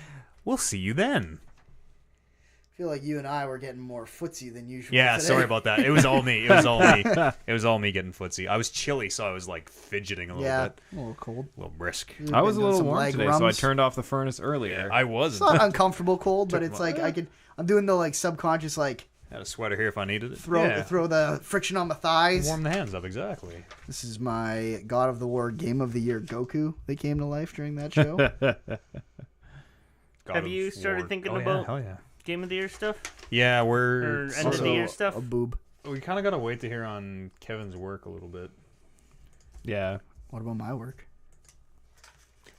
B: We'll see you then.
A: I feel like you and I were getting more footsie than usual.
B: Yeah,
A: today.
B: sorry about that. It was all me. It was all me. It was all me getting footsie. I was chilly, so I was like fidgeting a little
A: Yeah,
B: bit.
A: a little cold.
B: A little brisk.
C: I was a
A: Been doing
C: little
A: some
C: warm
A: leg
C: today, so I
A: rums.
C: turned off the furnace earlier.
B: I
A: It's
B: wasn't.
A: not uncomfortable cold, but it's like I'm doing the like subconscious like
B: Had a sweater here if I needed it.
A: throw the friction on my thighs.
B: Warm the hands up, exactly.
A: This is my God of the War Game of the Year Goku that came to life during that show.
B: God
D: Have
B: of
D: you started
B: War.
D: thinking
B: Oh,
D: about-
B: Yeah, hell yeah.
D: Game of the Year stuff
B: Yeah,
D: or
B: we're
D: end of the year stuff.
A: a boob.
B: we kind of got to wait to hear on Kevin's work a little bit.
C: Yeah.
A: What about my work?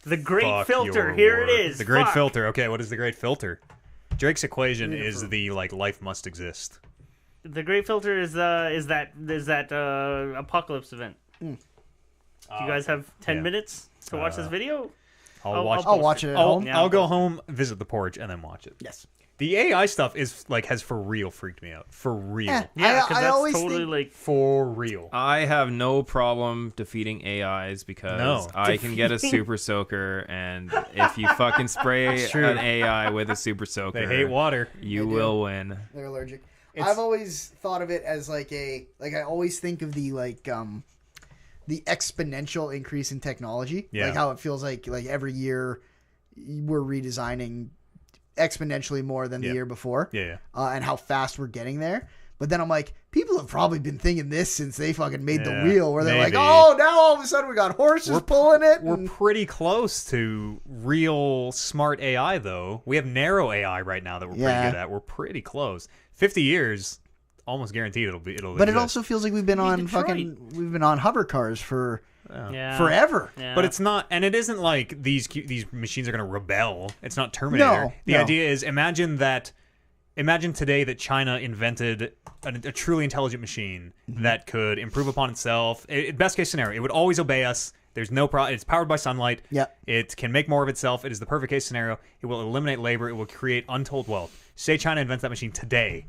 D: The Great
B: Fuck
D: Filter.
B: your
D: Here
B: work.
D: it is.
B: The Great
D: Fuck.
B: Filter. Okay, what is the Great Filter? Drake's equation is the like life must exist.
D: The Great Filter is that apocalypse event. Do you guys have 10 minutes to watch this video?
B: I'll watch.
A: I'll watch it at
B: I'll,
A: home.
D: Yeah,
B: I'll
D: I'll
B: go
D: post it.
B: home, visit the porch, and then watch it.
A: Yes.
B: The AI stuff is like has for real freaked me out. For real.
A: Yeah.
D: Yeah, because
A: I
D: that's
A: always
D: totally
A: think-
D: like.
B: For real.
C: I have no problem defeating AIs because
B: No.
C: I can get a super soaker, and if you fucking spray
B: true.
C: an AI with a super soaker,
B: They hate water.
C: you
A: They do.
C: will win.
A: They're allergic.
B: It's-
A: I've always thought of it as I always think of the the exponential increase in technology.
B: Yeah.
A: Like how it feels like every year we're redesigning exponentially more than the
B: Yeah.
A: year before.
B: Yeah.
A: And how fast we're getting there. But then I'm like, people have probably been thinking this since they fucking made
B: Yeah,
A: the wheel, where they're
B: maybe.
A: like, oh, now all of a sudden we got horses pulling it.
B: We're
A: and-
B: pretty close to real smart AI, though. We have narrow AI right now that we're
A: Yeah.
B: pretty good at. We're pretty close. 50 years, almost guaranteed it'll
A: but it
B: exist.
A: also feels like we've been on
D: Detroit.
A: we've been on hover cars for
D: Yeah.
A: forever.
D: Yeah.
B: But it's not, and it isn't like these machines are going to rebel. It's not Terminator.
A: No,
B: the
A: no.
B: idea is imagine today that China invented a truly intelligent machine
A: Mm-hmm.
B: that could improve upon itself. Best case scenario, it would always obey us. There's no problem. It's powered by sunlight.
A: Yep.
B: It can make more of itself. It is the perfect case scenario. It will eliminate labor. It will create untold wealth. Say China invents that machine today.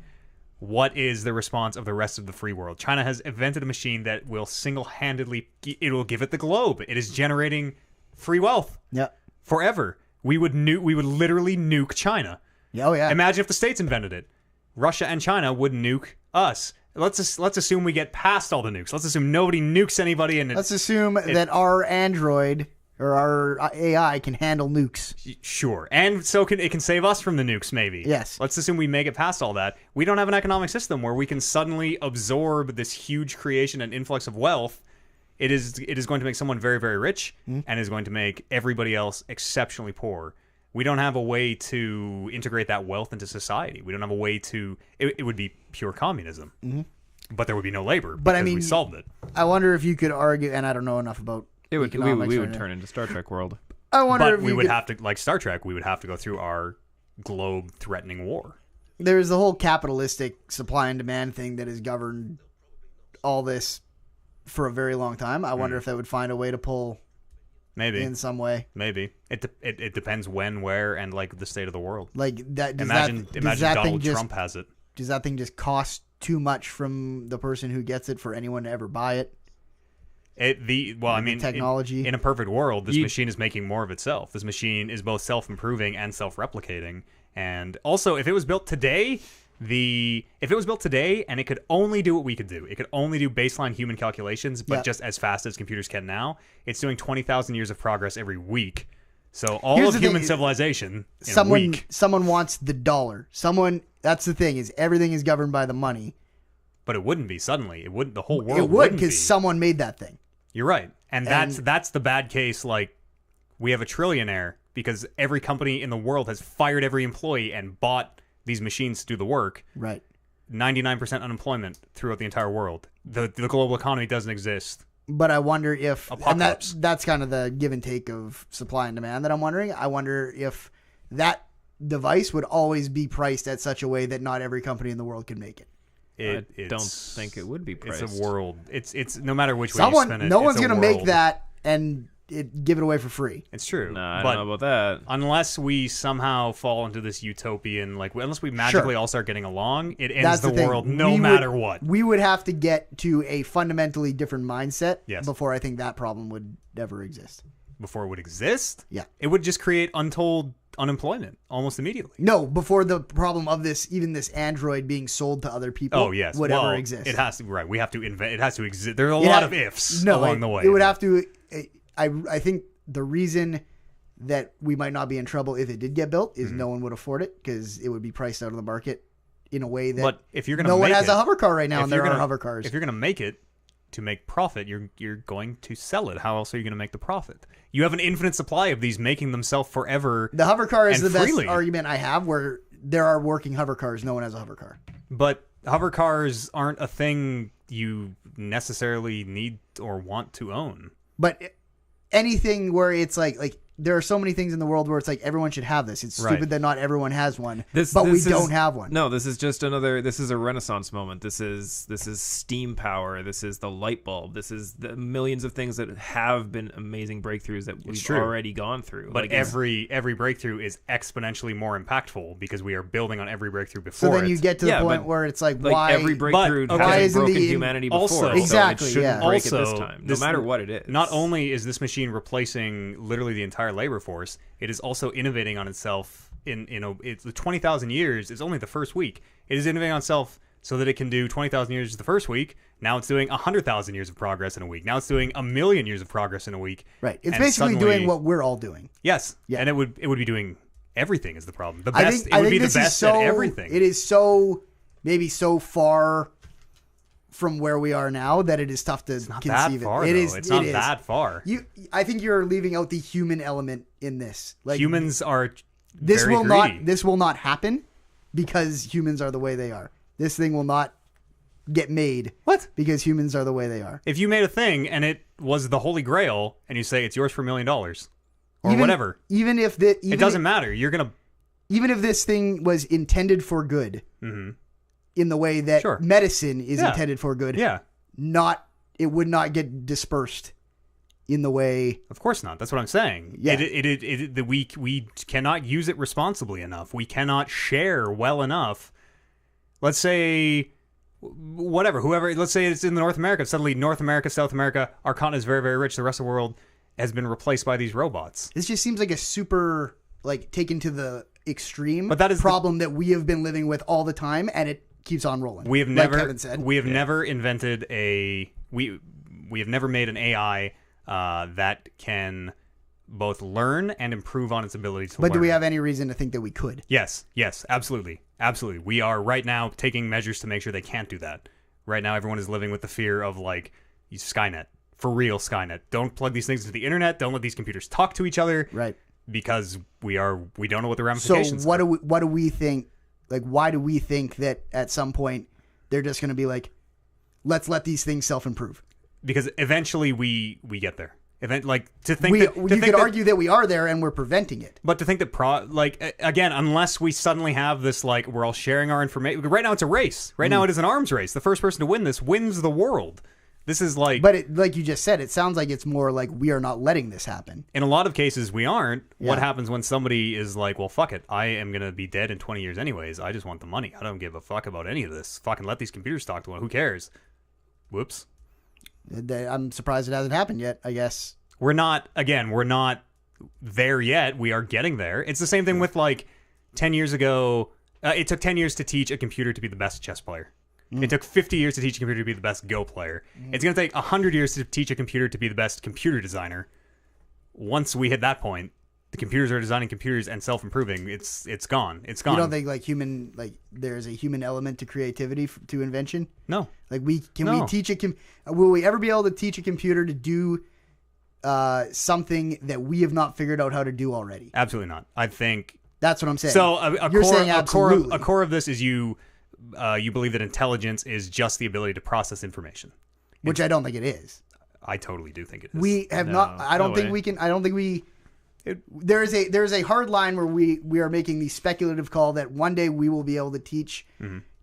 B: What is the response of the rest of the free world? China has invented a machine that will single-handedly, it will give it the globe. It is generating free wealth
A: Yep.
B: forever. We would literally nuke China.
A: Yeah, oh yeah.
B: Imagine if the States invented it. Russia and China would nuke us. Let's assume we get past all the nukes. Let's assume nobody nukes anybody, and
A: Let's assume that our Android or our AI can handle nukes.
B: sure, and so it can save us from the nukes. Maybe.
A: Yes.
B: Let's assume we make it past all that. We don't have an economic system where we can suddenly absorb this huge creation and influx of wealth. It is going to make someone very, very rich, and is going to make everybody else exceptionally poor. We don't have a way to integrate that wealth into society. We don't have a way to. It would be pure communism, but there would be no labor.
A: But I
B: because we
A: mean-
B: solved it.
A: I wonder if you could argue, and I don't know enough about
C: We
A: economics
C: would
A: or anything.
C: turn into Star Trek world.
A: I wonder
B: But
A: if
B: we
A: you
B: would
A: could,
B: have to, like Star Trek, we would have to go through our globe-threatening war.
A: there's the whole capitalistic supply and demand thing that has governed all this for a very long time. I wonder if they would find a way to pull
B: Maybe.
A: in some way.
B: Maybe. It depends when, where, and like the state of the world.
A: Like that. Does
B: Imagine
A: does that thing
B: Donald
A: just
B: Trump has it.
A: does that thing just cost too much from the person who gets it for anyone to ever buy it?
B: I mean,
A: technology.
B: in a perfect world, this machine is making more of itself. This machine is both self-improving and self-replicating. And also, if it was built today, If it was built today and it could only do what we could do, it could only do baseline human calculations, but just as fast as computers can now, it's doing 20,000 years of progress every week. So all
A: Here's
B: of
A: the
B: human
A: thing.
B: civilization in a week.
A: Someone wants the dollar. That's the thing, is everything is governed by the money.
B: But it wouldn't be suddenly. It wouldn't. The whole world
A: It would,
B: wouldn't be.
A: because someone made that thing.
B: You're right. And that's the bad case. Like, we have a trillionaire because every company in the world has fired every employee and bought these machines to do the work.
A: Right.
B: 99% unemployment throughout the entire world. The global economy doesn't exist.
A: But I wonder if,
B: Apocalypse.
A: and that's kind of the give and take of supply and demand that I'm wondering. I wonder if that device would always be priced at such a way that not every company in the world could make it.
C: I don't think it would be priced.
B: It's a world. It's no matter which way you spin it.
A: No one's
B: going to
A: make that and give it away for free.
B: It's true.
C: Nah, I
B: but
C: don't know about that.
B: unless we somehow fall into this utopian, like, unless we magically all start getting along, it ends
A: That's
B: the
A: thing.
B: world no matter what.
A: We would have to get to a fundamentally different mindset
B: Yes.
A: before I think that problem would ever exist.
B: Before it would exist,
A: Yeah.
B: it would just create untold unemployment almost immediately.
A: No, before the problem of even this Android being sold to other people would ever exist.
B: It has to, right. We have to invent, it has to exist. There are a lot of ifs along the way.
A: It would have to, I think the reason that we might not be in trouble if it did get built is no one would afford it because it would be priced out of the market in a way that
B: But if you're gonna
A: no one
B: make
A: has
B: it-
A: a hover car right now,
B: if
A: and there
B: you're
A: are
B: gonna-
A: hover cars.
B: If you're going to make it to make profit, you're going to sell it. How else are you going to make the profit? You have an infinite supply of these making themselves forever.
A: The hover car is
B: and
A: the
B: freely.
A: best argument I have where there are working hover cars. No one has a hover car.
B: But hover cars aren't a thing you necessarily need or want to own.
A: But anything where it's like there are so many things in the world where it's like everyone should have this. It's stupid
B: Right.
A: that not everyone has one,
C: This
A: we
C: is-
A: don't have one.
C: No, this is just another. This is a Renaissance moment. This is steam power. This is the light bulb. This is the millions of things that have been amazing breakthroughs that we've
B: true.
C: already gone through.
B: But
C: Like, it's-
B: every breakthrough is exponentially more impactful because we are building on every breakthrough before
A: So then
B: it.
A: you get to the
C: Yeah,
A: point
C: but,
A: where it's like,
C: like
A: why
C: every breakthrough
B: But, okay.
A: Why
C: has
A: isn't
C: broken
A: the-
C: humanity before.
B: Also-
C: so
A: Exactly,
C: it shouldn't
A: yeah.
C: break it this
B: Also,
C: time, no
B: this-
C: matter what it is.
B: Not only is this machine replacing literally the entire labor force, it is also innovating on itself it's the 20,000 years is only the first week. It is innovating on itself so that it can do 20,000 years the first week. Now it's doing 100,000 years of progress in a week. Now it's doing 1,000,000 years of progress in a week.
A: right? It's
B: And
A: basically
B: suddenly-
A: doing what we're all doing.
B: Yes.
A: Yeah.
B: And it would be doing everything is the problem. The
A: I
B: best
A: think
B: it would be the
A: this is
B: best
A: so,
B: at everything.
A: It is so maybe so far from where we are now that it is tough to
B: not
A: conceive
B: that far,
A: it. It
B: though.
A: is.
B: It's
A: it
B: not
A: is.
B: that far.
A: I think you're leaving out the human element in this. Like
B: Humans are
A: this
B: very
A: will
B: greedy.
A: this will not happen because humans are the way they are. This thing will not get made.
B: What?
A: Because humans are the way they are.
B: If you made a thing and it was the Holy Grail and you say it's yours for $1 million or
A: Even-
B: whatever,
A: Even if
B: it doesn't matter. You're gonna
A: even if this thing was intended for good, in the way that
B: Sure.
A: medicine is
B: Yeah.
A: intended for good,
B: yeah.
A: it would not get dispersed in the way.
B: Of course not. That's what I'm saying.
A: Yeah.
B: We cannot use it responsibly enough. We cannot share well enough. Let's say whoever. Let's say it's in North America. Suddenly, North America, South America, our continent is very, very rich. The rest of the world has been replaced by these robots.
A: This just seems like a super taken to the extreme.
B: But that is
A: problem that we have been living with all the time, and it keeps on rolling.
B: We have
A: like
B: never.
A: Kevin said.
B: We have never invented a. We have never made an AI that can both learn and improve on its ability to learn.
A: But do we have any reason to think that we could?
B: Yes, absolutely. Absolutely. We are right now taking measures to make sure they can't do that. Right now, everyone is living with the fear of Skynet. For real, Skynet. Don't plug these things into the internet. Don't let these computers talk to each other.
A: Right.
B: Because we don't know what the
A: So
B: ramifications
A: what
B: are.
A: do we think? Why do we think that at some point they're just going to be like, let's let these things self-improve?
B: Because eventually we get there. To think
A: You
B: that
A: could argue that we are there and we're preventing it.
B: But to think that, again, unless we suddenly have this, we're all sharing our information. Right now, it's a race. Right now, it is an arms race. The first person to win this wins the world. This is
A: But like you just said, it sounds like it's more like we are not letting this happen.
B: in a lot of cases, we aren't. What
A: Yeah.
B: happens when somebody is like, well, fuck it. I am going to be dead in 20 years anyways. I just want the money. I don't give a fuck about any of this. Fucking let these computers talk to one. Who cares? Whoops.
A: I'm surprised it hasn't happened yet, I guess.
B: We're not there yet. We are getting there. It's the same thing with 10 years ago, It took 10 years to teach a computer to be the best chess player. It took 50 years to teach a computer to be the best Go player. It's going to take 100 years to teach a computer to be the best computer designer. Once we hit that point, the computers are designing computers and self-improving. It's gone. It's gone.
A: You don't think there's a human element to creativity to invention?
B: No.
A: Like we teach will we ever be able to teach a computer to do something that we have not figured out how to do already?
B: Absolutely not. I think
A: that's what I'm saying.
B: So
A: a
B: core of this is you believe that intelligence is just the ability to process information,
A: which I don't think it is.
B: I totally do think it is.
A: We have not. I don't think we can. I don't think we. There is a hard line where we are making the speculative call that one day we will be able to teach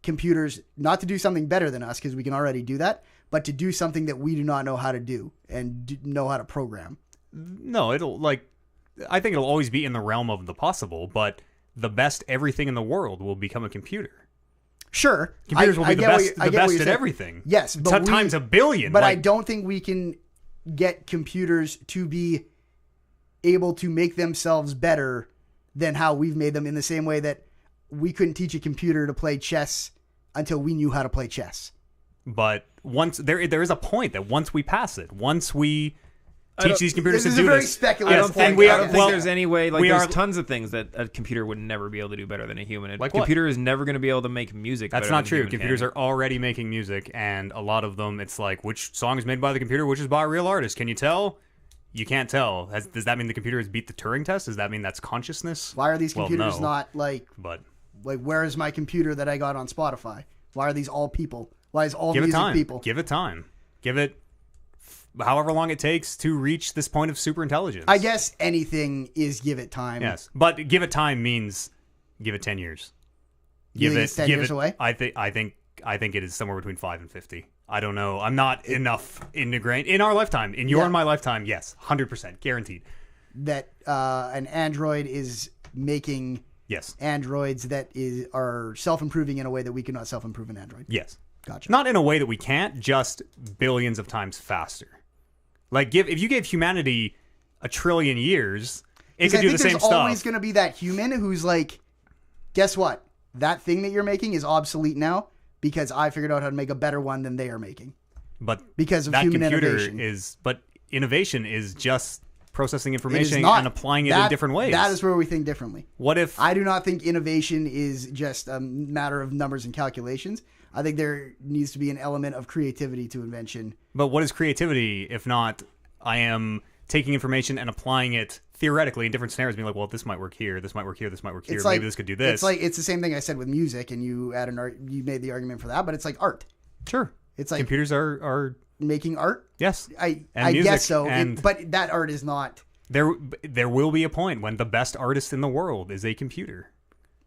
A: computers not to do something better than us, because we can already do that, but to do something that we do not know how to do and know how to program.
B: No, I think it'll always be in the realm of the possible, but the best everything in the world will become a computer.
A: Sure.
B: Computers will be the best at everything.
A: Yes. But
B: times a billion.
A: But I don't think we can get computers to be able to make themselves better than how we've made them, in the same way that we couldn't teach a computer to play chess until we knew how to play chess.
B: But once there is a point that once we pass it, once we teach these computers to do this.
A: This is a very speculative
C: I don't think there's any way. There's tons of things that a computer would never be able to do better than a human. A computer is never going to be able to make music.
B: That's not true. Computers are already making music, and a lot of them, it's like, which song is made by the computer, which is by a real artist? Can you tell? You can't tell. Does that mean the computer has beat the Turing test? Does that mean that's consciousness?
A: Why are these computers not
B: like,
A: where is my computer that I got on Spotify? Why are these all people? Why is all music people?
B: Give it time. Give it however long it takes to reach this point of super intelligence.
A: I guess anything is give it time.
B: Yes, but give it time means give it 10 years.
A: Give it 10 years away?
B: I think it is somewhere between 5 and 50. I don't know. I'm not enough ingrained in our lifetime. In your and my lifetime, yes, 100% guaranteed.
A: That an android is making androids that are self-improving in a way that we cannot self-improve an android.
B: Yes.
A: Gotcha.
B: Not in a way that we can't, just billions of times faster. Like, if you gave humanity 1 trillion years, it could do the same stuff.
A: There's always going to be that human who's like, guess what? That thing that you're making is obsolete now because I figured out how to make a better one than they are making.
B: But
A: because of
B: that
A: human
B: computer
A: innovation.
B: But innovation is just processing information and applying it in different ways.
A: That is where we think differently.
B: What if...
A: I do not think innovation is just a matter of numbers and calculations. I think there needs to be an element of creativity to invention.
B: But what is creativity if not I am taking information and applying it theoretically in different scenarios, being like, well, this might work here, this might work here, this might work here, maybe this could do this.
A: It's the same thing I said with music, and you made the argument for that, but it's like art.
B: Sure.
A: It's like
B: computers are
A: making art.
B: Yes.
A: I guess so. But that art is not.
B: There will be a point when the best artist in the world is a computer.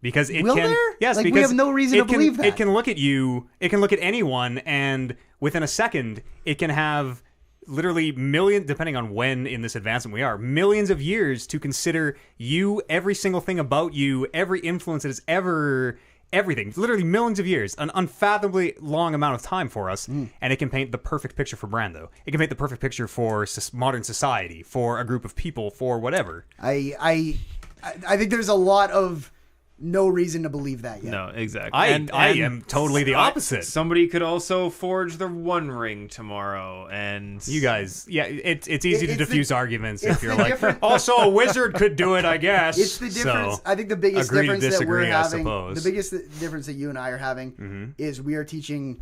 B: Because it
A: will
B: can,
A: there?
B: yes,
A: like,
B: because
A: we have no reason to believe that.
B: It can look at you, it can look at anyone, and within a second, it can have literally millions, depending on when in this advancement we are, millions of years to consider you, every single thing about you, every influence that has ever, everything, literally millions of years, an unfathomably long amount of time for us, and it can paint the perfect picture for Brando. It can paint the perfect picture for modern society, for a group of people, for whatever.
A: I think there's a lot of no reason to believe that yet.
C: No, exactly.
B: I am totally the opposite.
C: Somebody could also forge the One Ring tomorrow, and
B: you guys, it's easy to diffuse arguments if you're like, also a wizard could do it, I guess.
A: It's the difference. So, I think the biggest difference that we're having, the biggest difference that you and I are having, is we are teaching.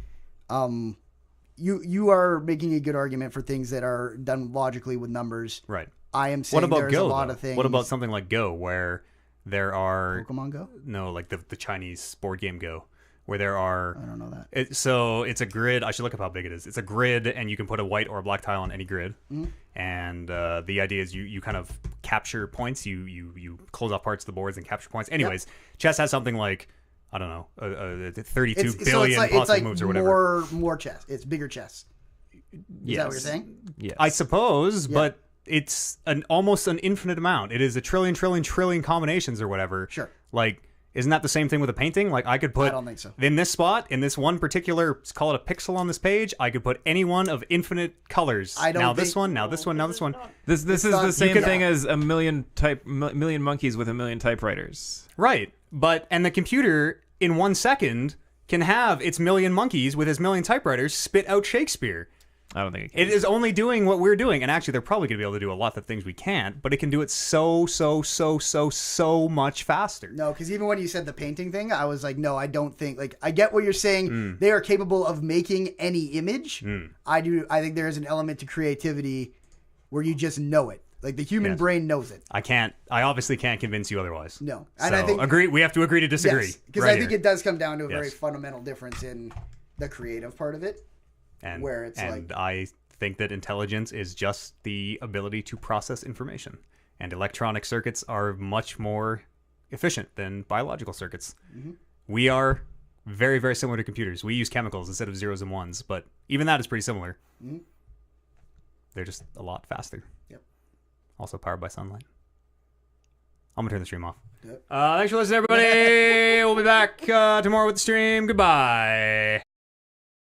A: You are making a good argument for things that are done logically with numbers.
B: Right.
A: I am saying there's a lot of things.
B: What about something like Go, where there are
A: Pokemon Go?
B: No, like the Chinese board game Go, where there are.
A: I don't know that.
B: So it's a grid. I should look up how big it is. It's a grid, and you can put a white or a black tile on any grid. And the idea is you kind of capture points. You close off parts of the boards and capture points. Anyways, chess has something like, I don't know, 32 billion possible moves or whatever.
A: More chess. It's bigger chess. Is that what you're saying?
C: Yes.
B: I suppose, but it's almost an infinite amount. It is a trillion combinations or whatever.
A: Sure.
B: Like, isn't that the same thing with a painting? Like, I could put...
A: I don't think so.
B: In this spot, in this one particular, let's call it a pixel on this page, I could put any one of infinite colors. This one, now this one, now this one.
C: This is the same thing as a million monkeys with a million typewriters.
B: Right. and the computer in 1 second can have its million monkeys with its million typewriters spit out Shakespeare.
C: I don't think it can.
B: It is only doing what we're doing, and actually they're probably going to be able to do a lot of things we can't, but it can do it so much faster.
A: No, because even when you said the painting thing, I was like, no, I don't think, like, I get what you're saying. They are capable of making any image. I think there is an element to creativity where you just know it. Like, the human brain knows it.
B: I obviously can't convence you otherwise.
A: No.
B: And I think we have to agree to disagree.
A: Yes, because I think it does come down to a very fundamental difference in the creative part of it. Where it's
B: I think that intelligence is just the ability to process information. And electronic circuits are much more efficient than biological circuits. We are very, very similar to computers. We use chemicals instead of zeros and ones, but even that is pretty similar. They're just a lot faster.
A: Yep.
B: Also powered by sunlight. I'm going to turn the stream off.
A: Yep.
B: Thanks for listening, everybody. We'll be back tomorrow with the stream. Goodbye.